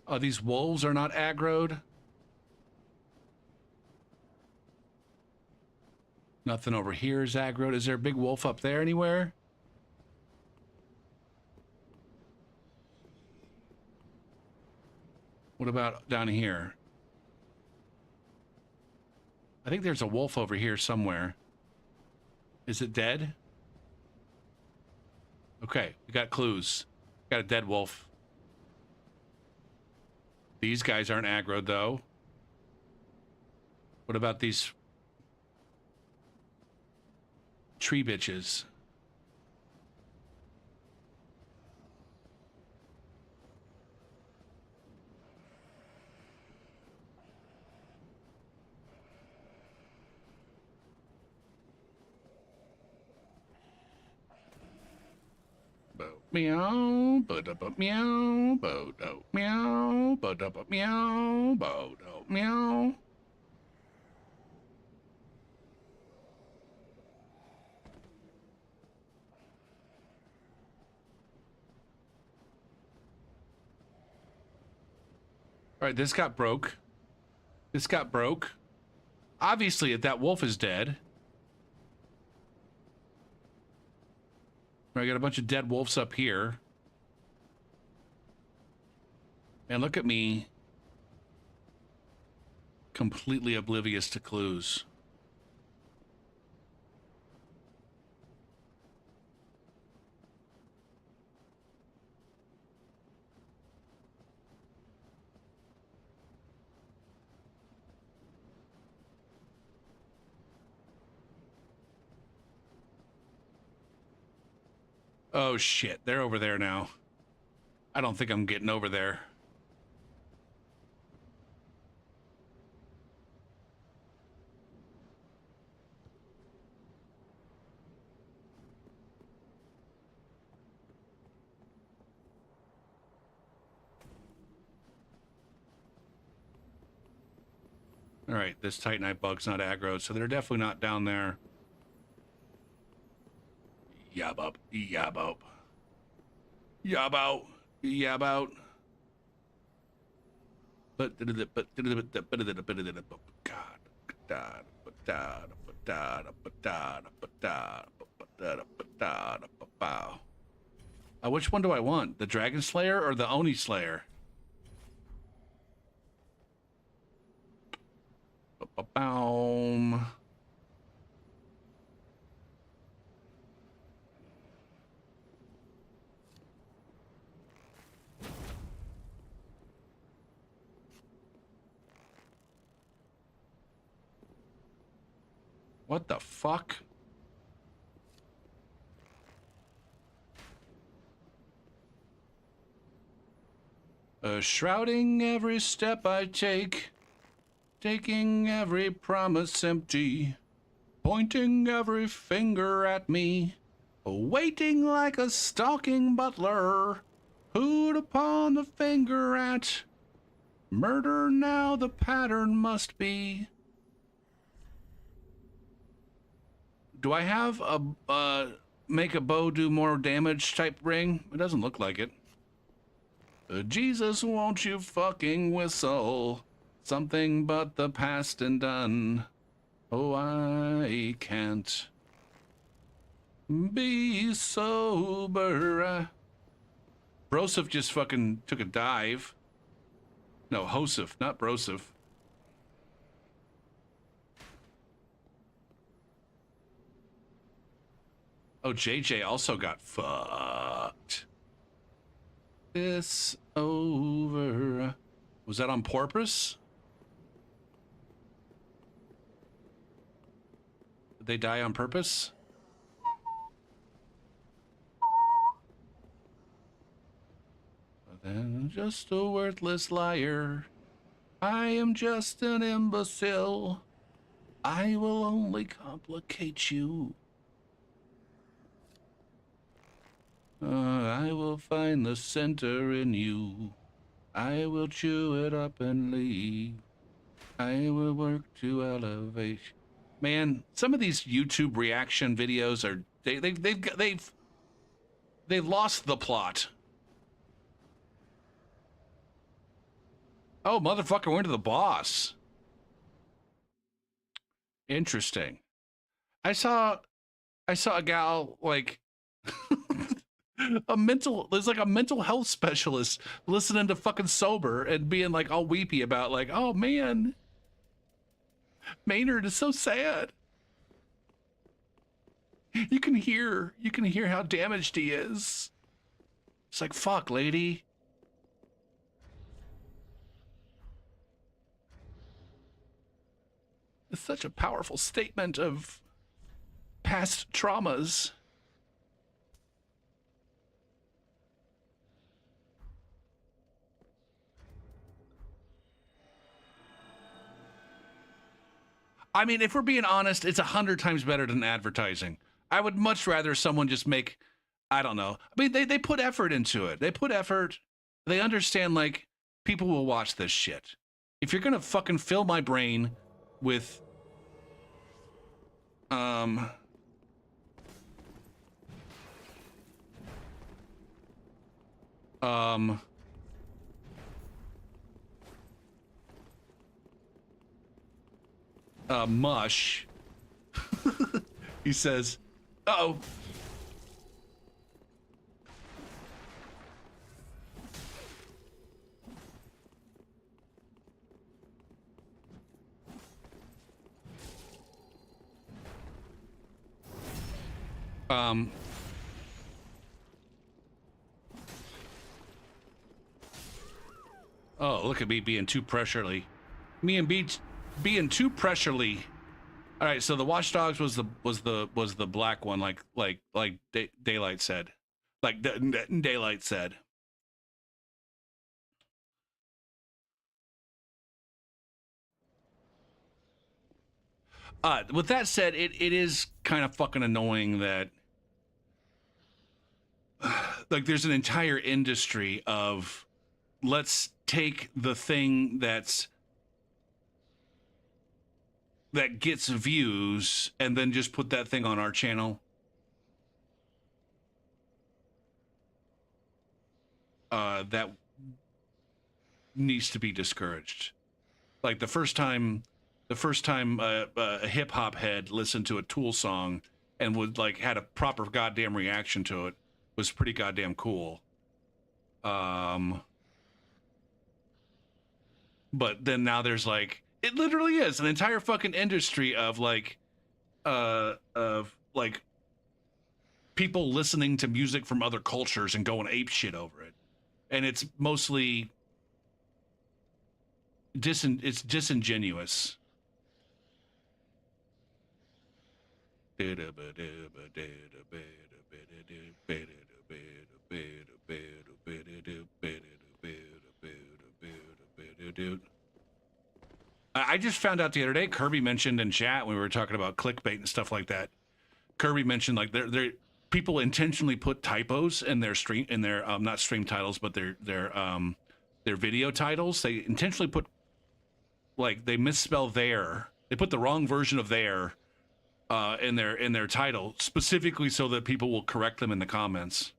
Oh, these wolves are not aggroed? Nothing over here is aggroed. Is there a big wolf up there anywhere? What about down here? I think there's a wolf over here somewhere. Is it dead? Okay, we got clues. Got a dead wolf. These guys aren't aggroed, though. What about these tree bitches? Meow, ba-da-ba meow, bo-do meow, ba-da-ba meow, bo-do meow. All right, this got broke. This got broke. Obviously, that wolf is dead. I got a bunch of dead wolves up here. And look at me. Completely oblivious to clues. Oh shit, they're over there now. I don't think I'm getting over there. All right, this Titanite bug's not aggro, so they're definitely not down there. Yab up, yab up. Yab out, yab out. God, which one do I want? The Dragon Slayer or the Oni Slayer? Boom. What the fuck? Shrouding every step I take, taking every promise empty, pointing every finger at me, waiting like a stalking butler, who'd upon the finger at. Murder now the pattern must be. Do I have a make a bow do more damage type ring? It doesn't look like it. Jesus, won't you fucking whistle? Something but the past and done. Oh, I can't be sober. Broseph just fucking took a dive. No, Hosef, not Broseph. Oh, JJ also got fucked. This over. Was that on purpose? Did they die on purpose? Then just a worthless liar. I am just an imbecile. I will only complicate you. I will find the center in you. I will chew it up and leave. I will work to elevate. Man, some of these YouTube reaction videos are they've lost the plot. Oh, motherfucker went to the boss. Interesting. I saw a gal like there's like a mental health specialist listening to fucking Sober and being like all weepy about like, oh man, Maynard is so sad. You can hear how damaged he is. It's like, fuck, lady. It's such a powerful statement of past traumas. I mean, if we're being honest, it's 100 times better than advertising. I would much rather someone just make, I don't know. I mean, they put effort into it. They put effort. They understand, like, people will watch this shit. If you're gonna fucking fill my brain with, mush. He says, uh-oh. Oh, look at me being too pressurely. Me and being too pressurely. All right, so the Watchdogs was the black one, like Daylight said, like Daylight said. With that said, it is kind of fucking annoying that like there's an entire industry of let's take the thing that gets views and then just put that thing on our channel. That needs to be discouraged. Like the first time a hip hop head listened to a Tool song and would like had a proper goddamn reaction to it was pretty goddamn cool. But then now there's like, it literally is an entire fucking industry of like people listening to music from other cultures and going ape shit over it. And it's mostly it's disingenuous. I just found out the other day, Kirby mentioned in chat when we were talking about clickbait and stuff like that. Kirby mentioned like they're people intentionally put typos in their stream, in their not stream titles, but their video titles. They intentionally put like they misspell there. They put the wrong version of there in their title specifically so that people will correct them in the comments.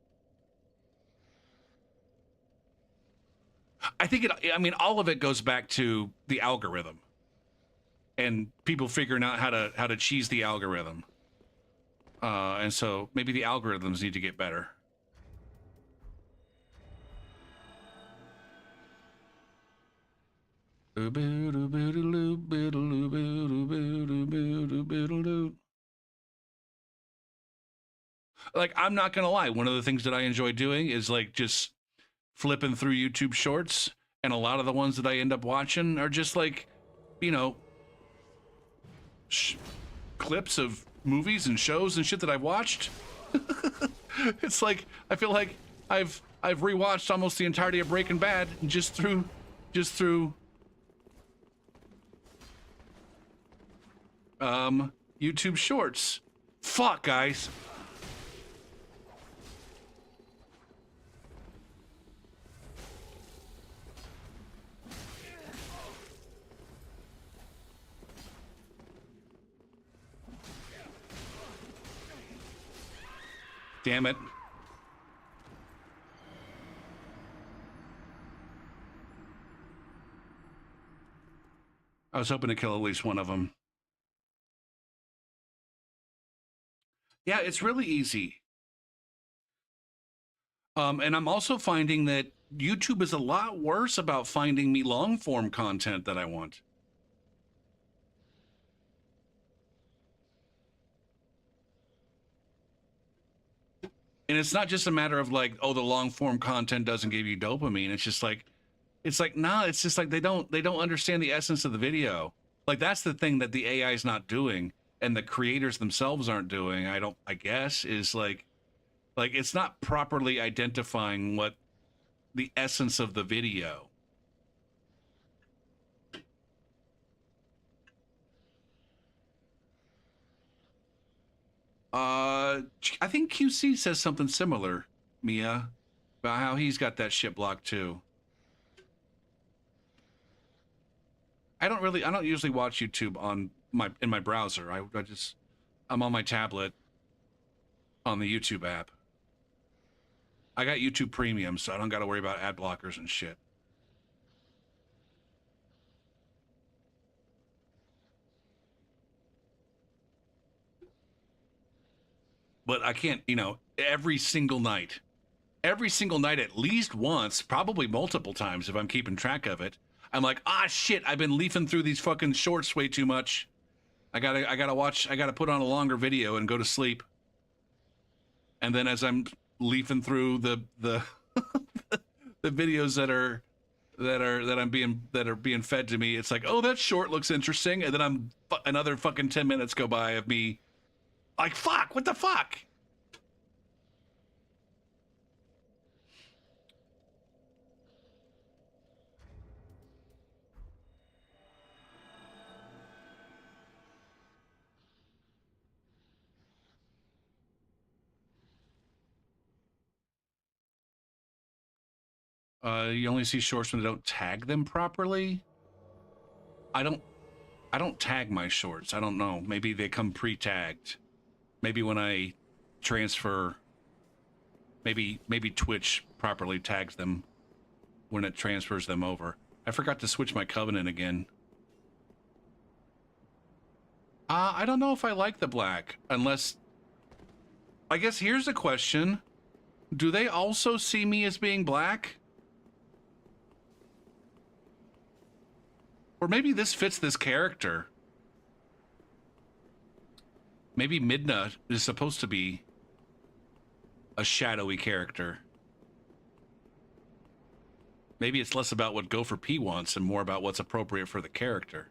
I think I mean, all of it goes back to the algorithm and people figuring out how to cheese the algorithm. And so maybe the algorithms need to get better. Like, I'm not gonna lie, one of the things that I enjoy doing is like just flipping through YouTube shorts, and a lot of the ones that I end up watching are just like, you know, clips of movies and shows and shit that I've watched. It's like I feel like I've rewatched almost the entirety of Breaking Bad just through YouTube Shorts. Fuck, guys. Damn it. I was hoping to kill at least one of them. Yeah, it's really easy. And I'm also finding that YouTube is a lot worse about finding me long form content that I want. And it's not just a matter of like, oh, the long form content doesn't give you dopamine. It's like, nah, it's just like they don't understand the essence of the video. Like that's the thing that the AI is not doing and the creators themselves aren't doing, I guess, is like it's not properly identifying what the essence of the video. I think QC says something similar, Mia, about how he's got that shit blocked too. I don't usually watch YouTube on in my browser. I'm on my tablet on the YouTube app. I got YouTube Premium, so I don't got to worry about ad blockers and shit. But I can't, every single night at least once, probably multiple times if I'm keeping track of it, I'm like, ah, shit, I've been leafing through these fucking shorts way too much. I gotta put on a longer video and go to sleep. And then as I'm leafing through the the videos that are being fed to me, it's like, oh, that short looks interesting. And then another fucking 10 minutes go by of me like, fuck, what the fuck? You only see shorts when they don't tag them properly. I don't tag my shorts. I don't know. Maybe they come pre-tagged. Maybe when I transfer, maybe Twitch properly tags them when it transfers them over. I forgot to switch my covenant again. I don't know if I like the black, unless... I guess here's a question. Do they also see me as being black? Or maybe this fits this character. Maybe Midna is supposed to be a shadowy character. Maybe it's less about what Gopher P wants and more about what's appropriate for the character.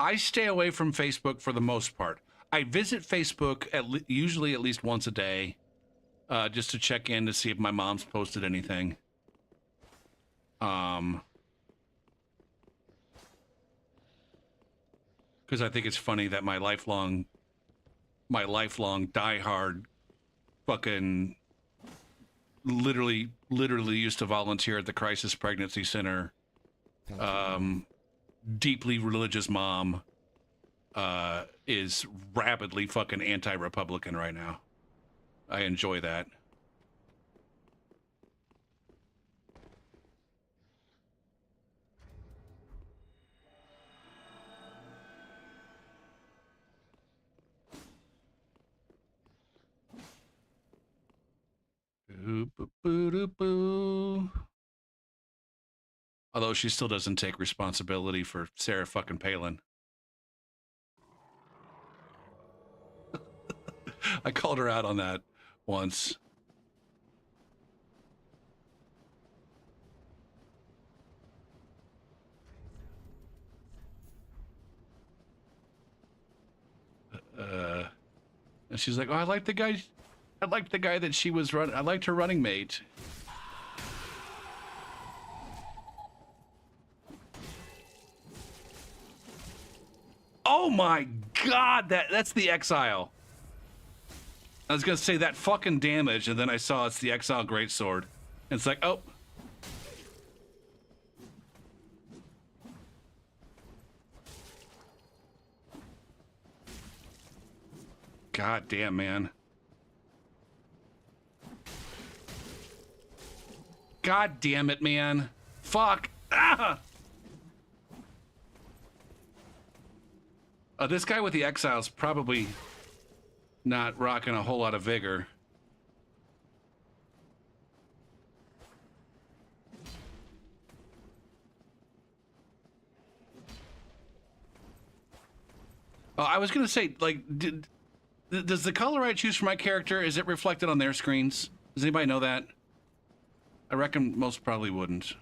I stay away from Facebook for the most part. I visit Facebook usually at least once a day, just to check in to see if my mom's posted anything. Because I think it's funny that my lifelong diehard fucking literally used to volunteer at the Crisis Pregnancy Center. Deeply religious mom is rapidly fucking anti-Republican right now. I enjoy that. Although she still doesn't take responsibility for Sarah fucking Palin. I called her out on that once. And she's like, "Oh, I like the guy. I liked the guy that she was running. I liked her running mate." Oh my God, that's the Exile. I was gonna say that fucking damage, and then I saw it's the Exile Greatsword. And it's like, oh. God damn, man. God damn it, man. Fuck. Ah! This guy with the Exile's probably not rocking a whole lot of vigor. I was gonna say, like, does the color I choose for my character, is it reflected on their screens? Does anybody know that? I reckon most probably wouldn't.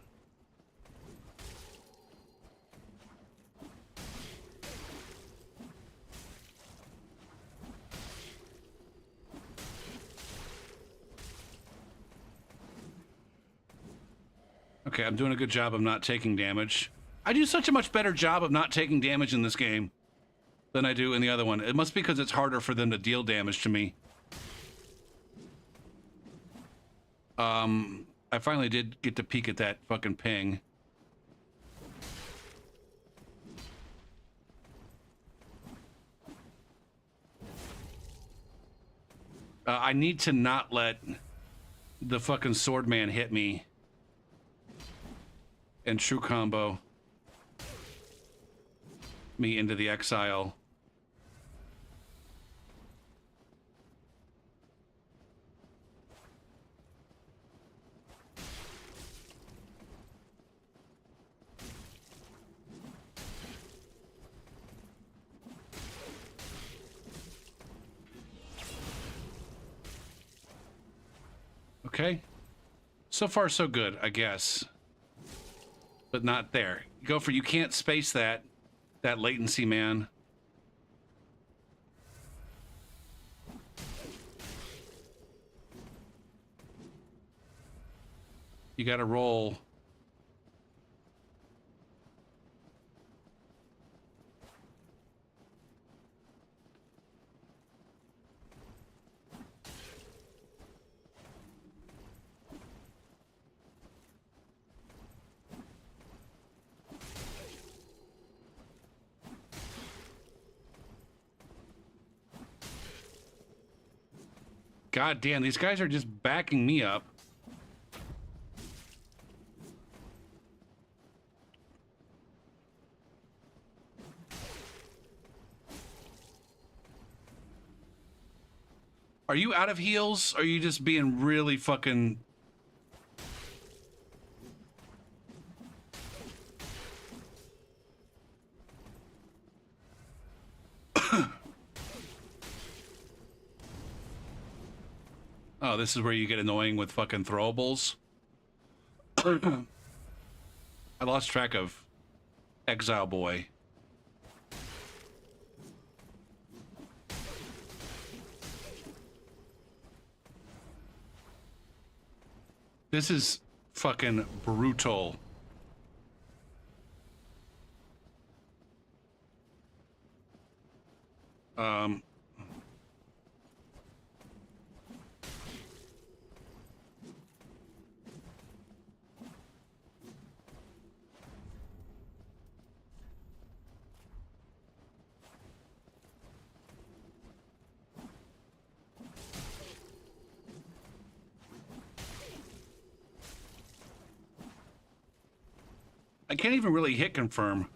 Okay, I'm doing a good job of not taking damage. I do such a much better job of not taking damage in this game than I do in the other one. It must be because it's harder for them to deal damage to me. I finally did get to peek at that fucking ping. I need to not let the fucking sword man hit me and true combo me into the Exile. Okay. So far, so good, I guess. But not there. Gopher, you can't space that latency, man. You gotta roll. God damn, these guys are just backing me up. Are you out of heals? Or are you just being really fucking... Oh, this is where you get annoying with fucking throwables. I lost track of Exile Boy. This is fucking brutal. I can't even really hit confirm.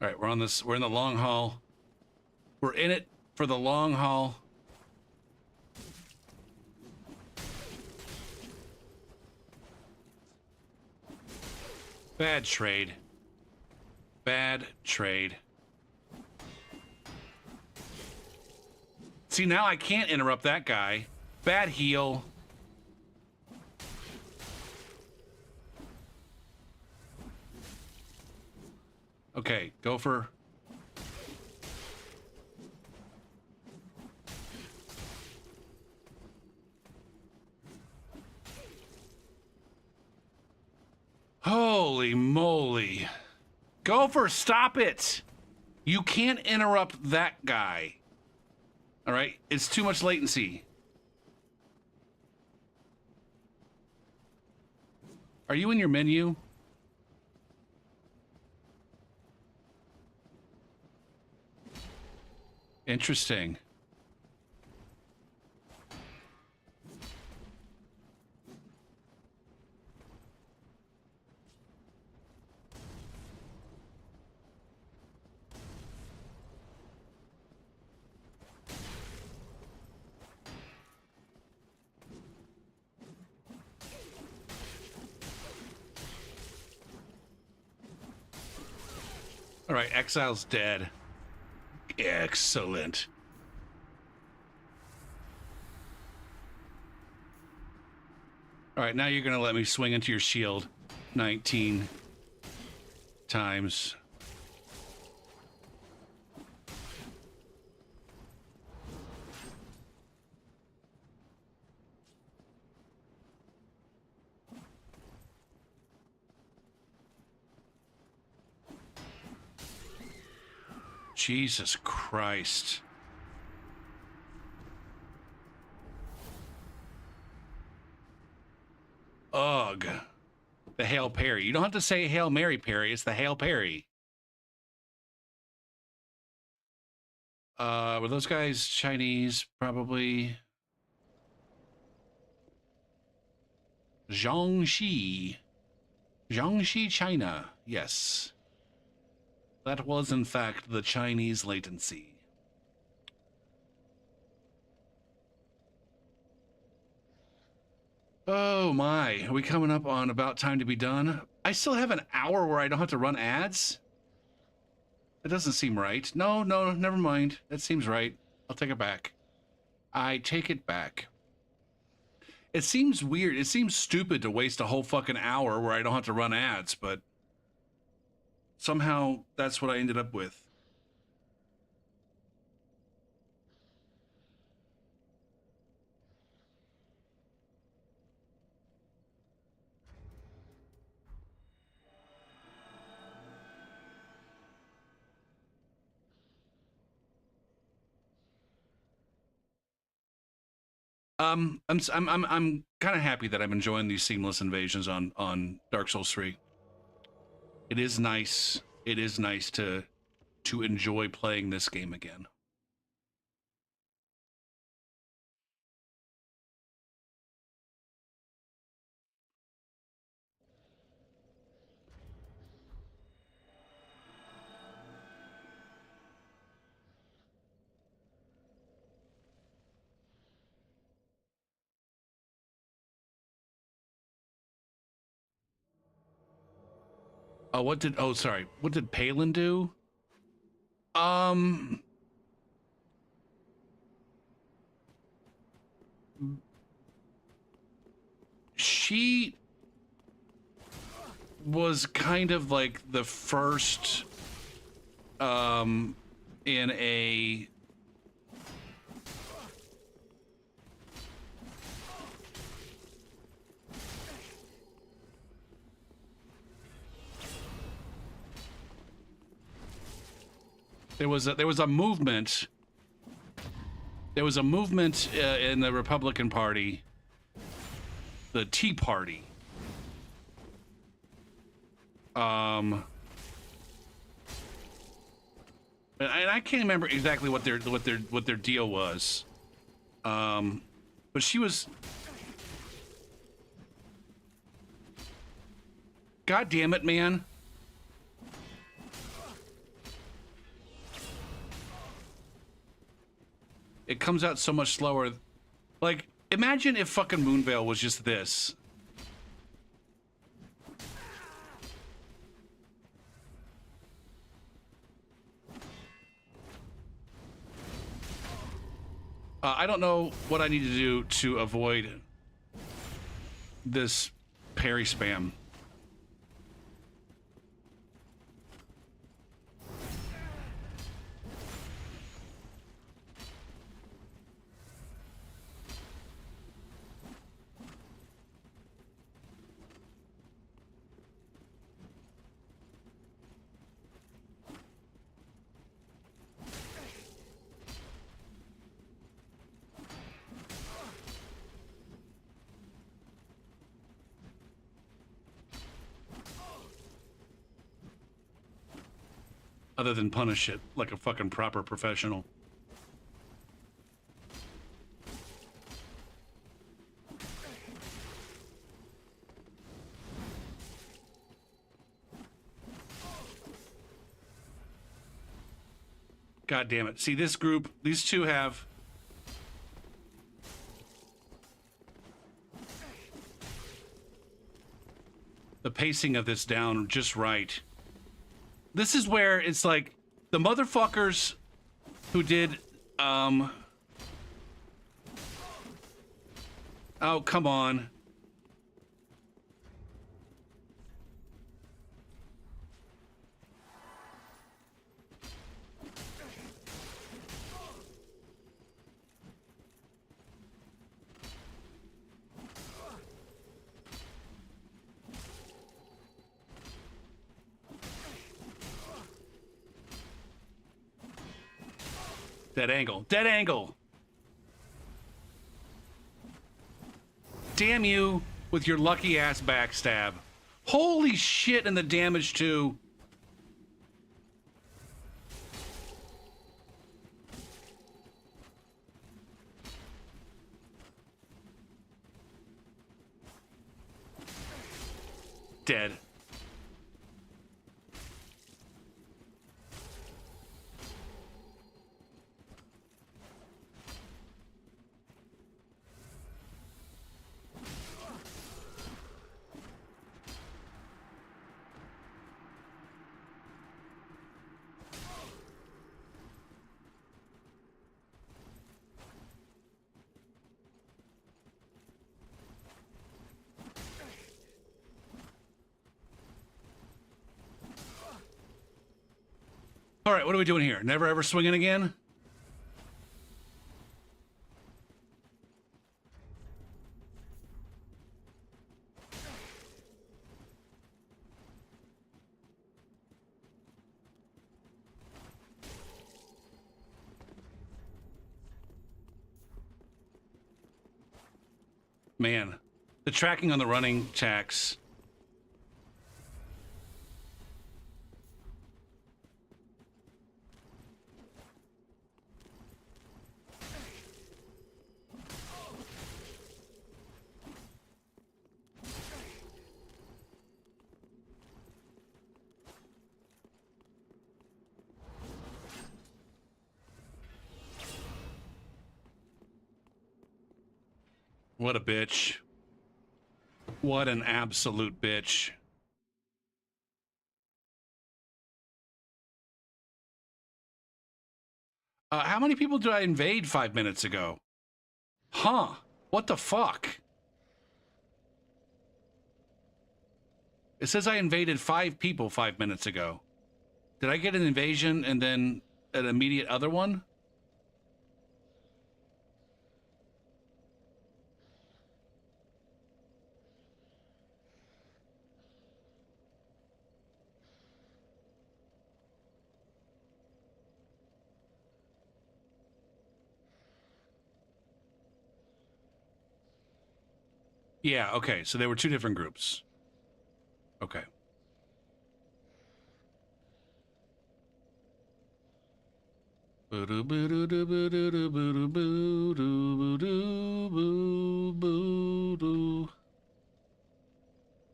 All right, we're on this. We're in the long haul. We're in it for the long haul. Bad trade. Bad trade. See, now I can't interrupt that guy. Bad heal. Okay, Gopher. Holy moly. Gopher, stop it! You can't interrupt that guy. All right? It's too much latency. Are you in your menu? Interesting. All right, Exile's dead. Excellent. All right, now you're going to let me swing into your shield 19 times. Jesus Christ. Ugh. The Hail Parry. You don't have to say Hail Mary Parry. It's the Hail Parry. Were those guys Chinese? Probably. Jiangxi. Jiangxi, China. Yes. That was, in fact, the Chinese latency. Oh my, are we coming up on about time to be done? I still have an hour where I don't have to run ads? That doesn't seem right. No, never mind. That seems right. I'll take it back. I take it back. It seems weird. It seems stupid to waste a whole fucking hour where I don't have to run ads, but somehow that's what I ended up with. I'm kind of happy that I'm enjoying these seamless invasions on Dark Souls 3. It is nice. It is nice to enjoy playing this game again. Oh, what did Palin do? She was kind of like the first in a there was a movement. There was a movement in the Republican Party, the Tea Party. And I can't remember exactly what their deal was. But she was. God damn it, man. It comes out so much slower. Like, imagine if fucking Moonveil was just this. I don't know what I need to do to avoid this parry spam. Other than punish it like a fucking proper professional. God damn it. See, this group, these two have... the pacing of this down just right. This is where it's like the motherfuckers who did, oh, come on. Dead angle. Dead angle. Damn you with your lucky ass backstab. Holy shit, and the damage too. Dead. All right, what are we doing here? Never ever swinging again? Man, the tracking on the running checks. What a bitch. What an absolute bitch. How many people did I invade 5 minutes ago? Huh. What the fuck? It says I invaded 5 people 5 minutes ago. Did I get an invasion and then an immediate other one? Yeah, okay. So there were 2 different groups. Okay.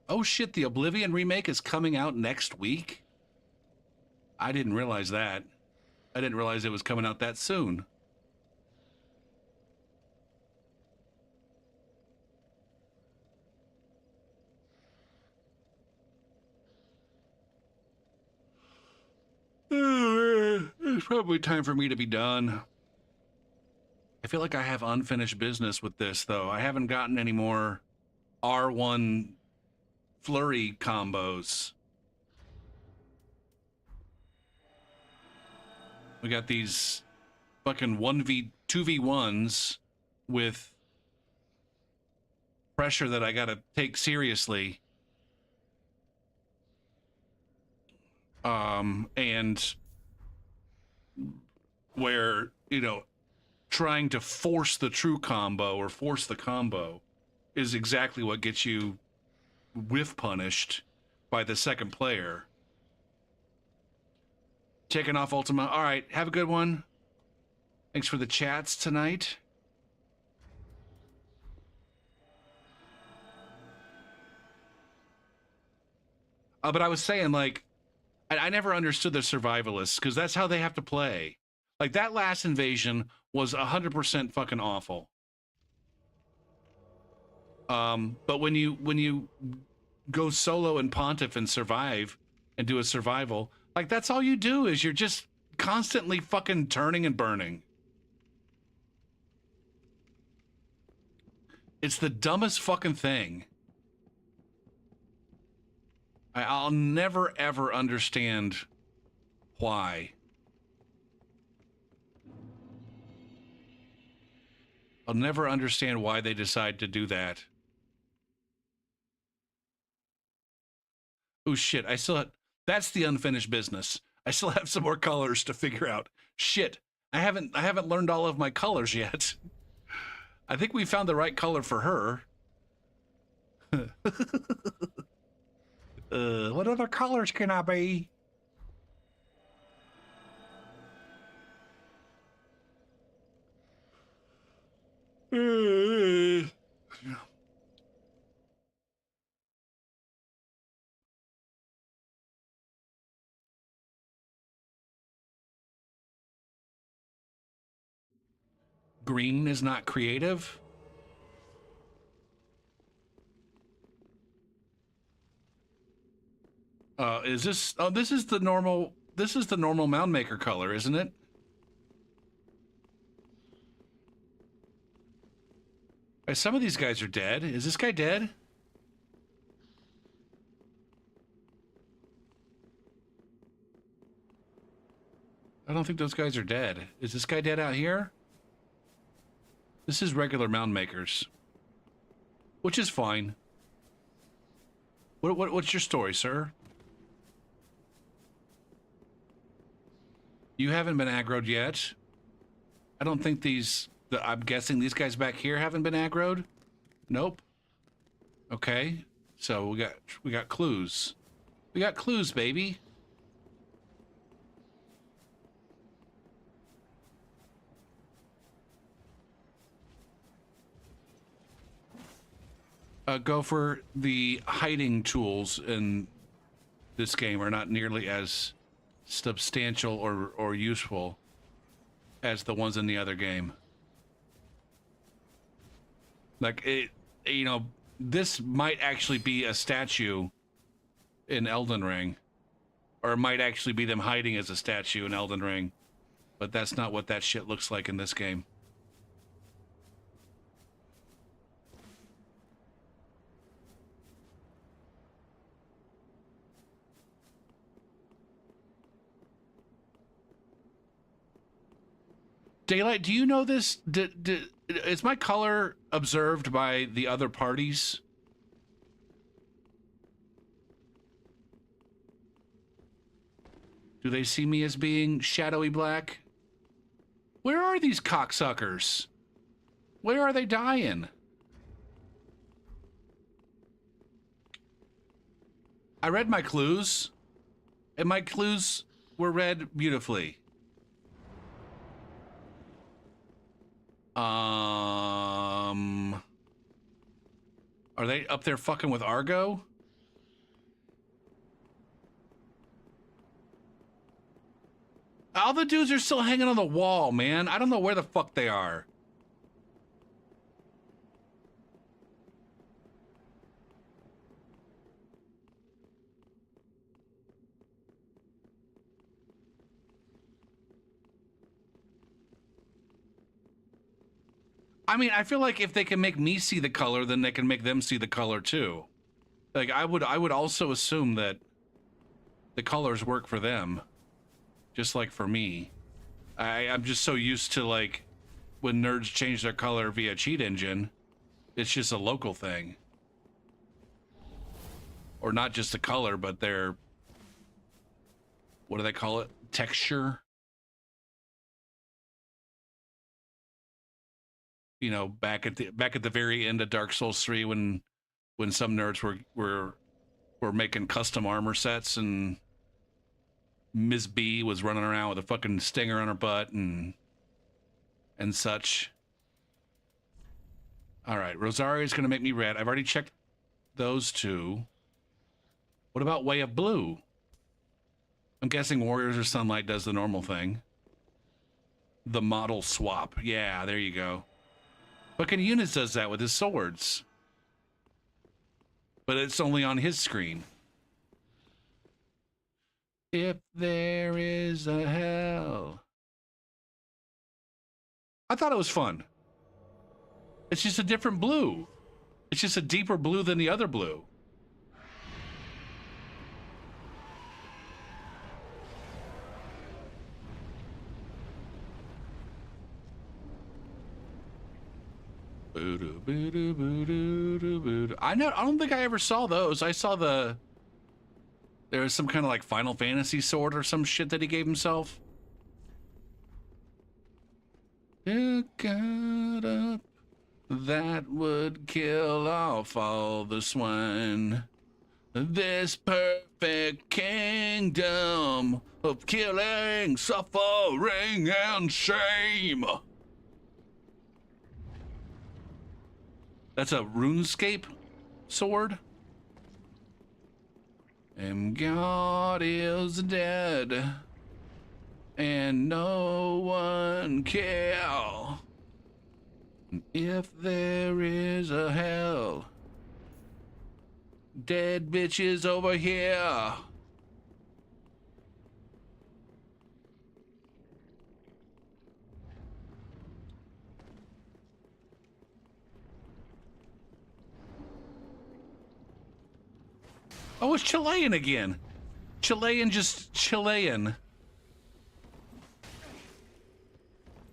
Oh shit, the Oblivion remake is coming out next week? I didn't realize that. I didn't realize it was coming out that soon. It's probably time for me to be done. I feel like I have unfinished business with this, though. I haven't gotten any more R1 flurry combos. We got these fucking 2v1s with pressure that I gotta take seriously. And where, you know, trying to force the true combo or force the combo is exactly what gets you whiff punished by the second player. Taking off Ultima. All right, have a good one. Thanks for the chats tonight. But I was saying, like, I never understood the survivalists because that's how they have to play. Like, that last invasion was 100% fucking awful. But when you go solo and Pontiff and survive and do a survival, like, that's all you do is you're just constantly fucking turning and burning. It's the dumbest fucking thing. I'll never ever understand why. I'll never understand why they decide to do that. Oh shit, that's the unfinished business. I still have some more colors to figure out. Shit, I haven't learned all of my colors yet. I think we found the right color for her. What other colors can I be? Green is not creative. Is this? Oh, this is the normal. This is the normal Mound Maker color, isn't it? Some of these guys are dead. Is this guy dead? I don't think those guys are dead. Is this guy dead out here? This is regular Mound Makers, which is fine. What's your story, sir? You haven't been aggroed yet. I don't think I'm guessing these guys back here haven't been aggroed. Nope. Okay, so we got clues. We got clues, baby. Gopher, the hiding tools in this game are not nearly as substantial or useful as the ones in the other game. Like, you know, this might actually be a statue in Elden Ring, or it might actually be them hiding as a statue in Elden Ring, but that's not what that shit looks like in this game. Daylight, do you know this? Is my color observed by the other parties? Do they see me as being shadowy black? Where are these cocksuckers? Where are they dying? I read my clues, and my clues were read beautifully. Are they up there fucking with Argo? All the dudes are still hanging on the wall, man. I don't know where the fuck they are. I mean, I feel like if they can make me see the color, then they can make them see the color too. Like I would also assume that the colors work for them, just like for me. I'm just so used to like when nerds change their color via cheat engine, it's just a local thing. Or not just the color, but their, what do they call it? Texture. You know, back at the very end of Dark Souls 3 when some nerds were making custom armor sets and Ms. B was running around with a fucking stinger on her butt and such. All right, Rosaria's gonna make me red. I've already checked those two. What about Way of Blue? I'm guessing Warriors or Sunlight does the normal thing. The model swap. Yeah, there you go. Fucking Eunice does that with his swords. But it's only on his screen. If there is a hell. I thought it was fun. It's just a different blue. It's just a deeper blue than the other blue. I don't think I ever saw those. I saw there was some kind of like Final Fantasy sword or some shit that he gave himself. Got up, that would kill off all the swine. This perfect kingdom of killing, suffering, and shame. That's a RuneScape sword. And God is dead, and no one care. If there is a hell, dead bitches over here. Oh, it's Chilean again. Chilean, just Chilean.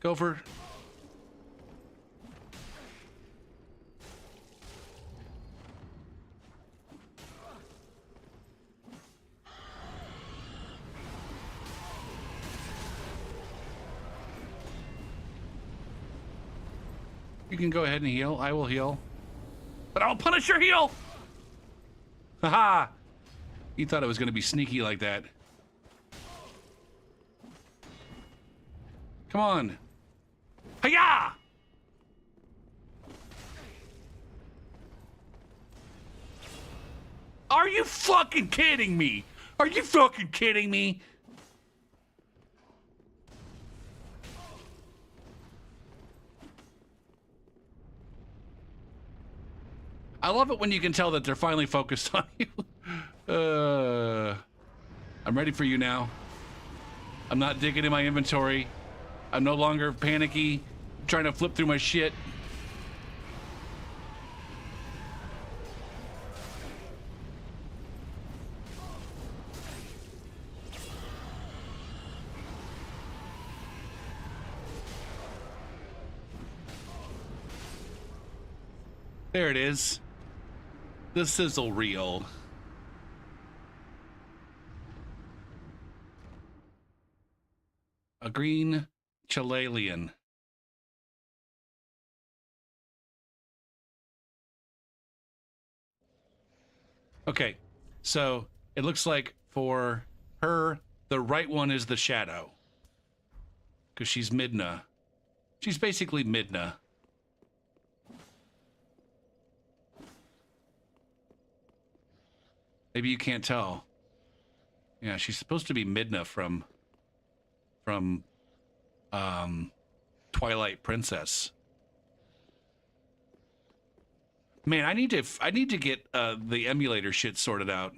Gopher. You can go ahead and heal. I will heal. But I'll punish your heal! Haha! You thought it was going to be sneaky like that. Come on. Hiya! Are you fucking kidding me? Are you fucking kidding me? I love it when you can tell that they're finally focused on you. I'm ready for you now. I'm not digging in my inventory. I'm no longer panicky, trying to flip through my shit. There it is. The sizzle reel. A green Chilean. Okay, so it looks like for her, the right one is the shadow. Because she's Midna. She's basically Midna. Maybe you can't tell. Yeah, she's supposed to be Midna from Twilight Princess. Man, I need to get the emulator shit sorted out.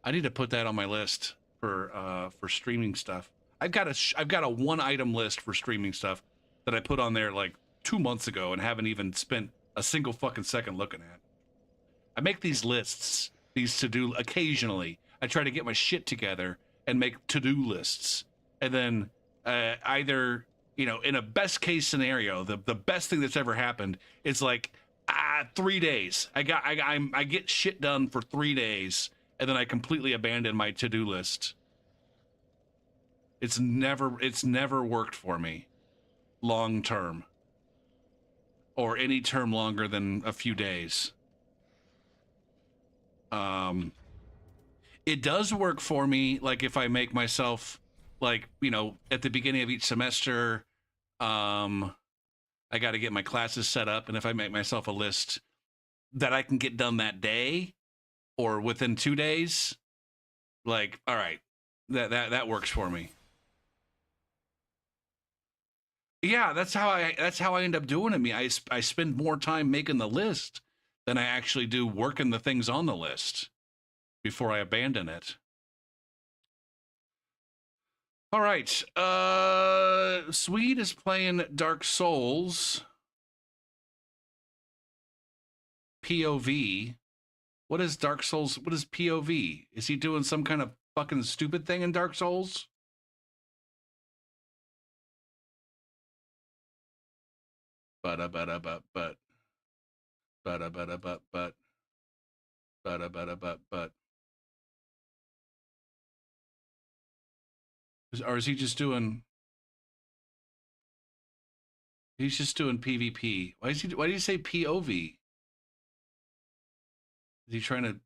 I need to put that on my list for streaming stuff. I've got a one item list for streaming stuff that I put on there like 2 months ago and haven't even spent a single fucking second looking at. I make these lists, these to-do occasionally. I try to get my shit together and make to-do lists. And then either, you know, in a best case scenario, the best thing that's ever happened is like 3 days. I get shit done for 3 days and then I completely abandon my to-do list. It's never worked for me long term or any term longer than a few days. It does work for me, like if I make myself, like, you know, at the beginning of each semester, I got to get my classes set up, and if I make myself a list that I can get done that day or within 2 days, like, all right, that works for me. Yeah, that's how I end up doing it. I spend more time making the list than I actually do working the things on the list before I abandon it. All right. Swede is playing Dark Souls POV. What is Dark Souls? What is POV? Is he doing some kind of fucking stupid thing in Dark Souls? But. Or is he just doing? He's just doing PvP. Why do you say POV? Is he trying to?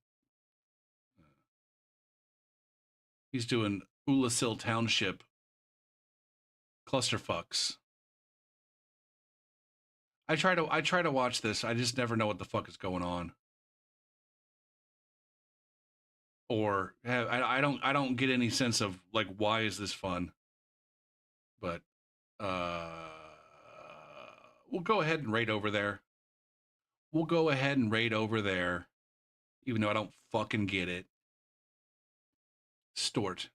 He's doing Ulasil Township clusterfucks. I try to watch this. I just never know what the fuck is going on. Or I don't get any sense of like why is this fun. But we'll go ahead and raid over there. Even though I don't fucking get it. Stort.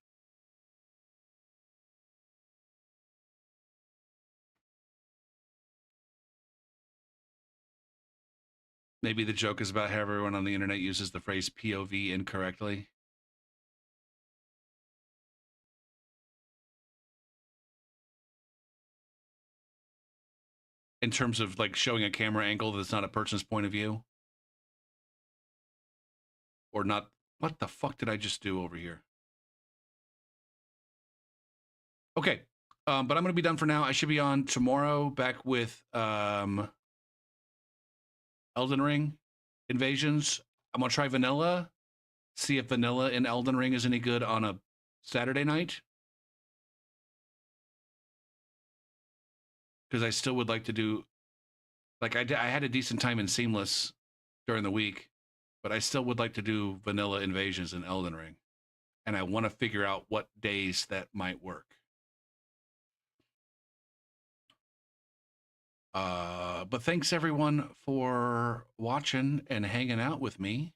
Maybe the joke is about how everyone on the internet uses the phrase POV incorrectly. In terms of like showing a camera angle that's not a person's point of view. Or not. What the fuck did I just do over here? Okay. But I'm going to be done for now. I should be on tomorrow back with Elden Ring Invasions. I'm going to try vanilla. See if vanilla in Elden Ring is any good on a Saturday night. Because I still would like to do, like I had a decent time in Seamless during the week, but I still would like to do vanilla Invasions in Elden Ring. And I want to figure out what days that might work. But thanks everyone for watching and hanging out with me.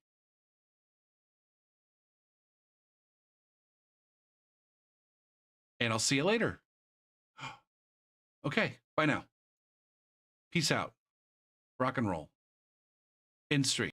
And I'll see you later. Okay, bye now. Peace out. Rock and roll. End stream.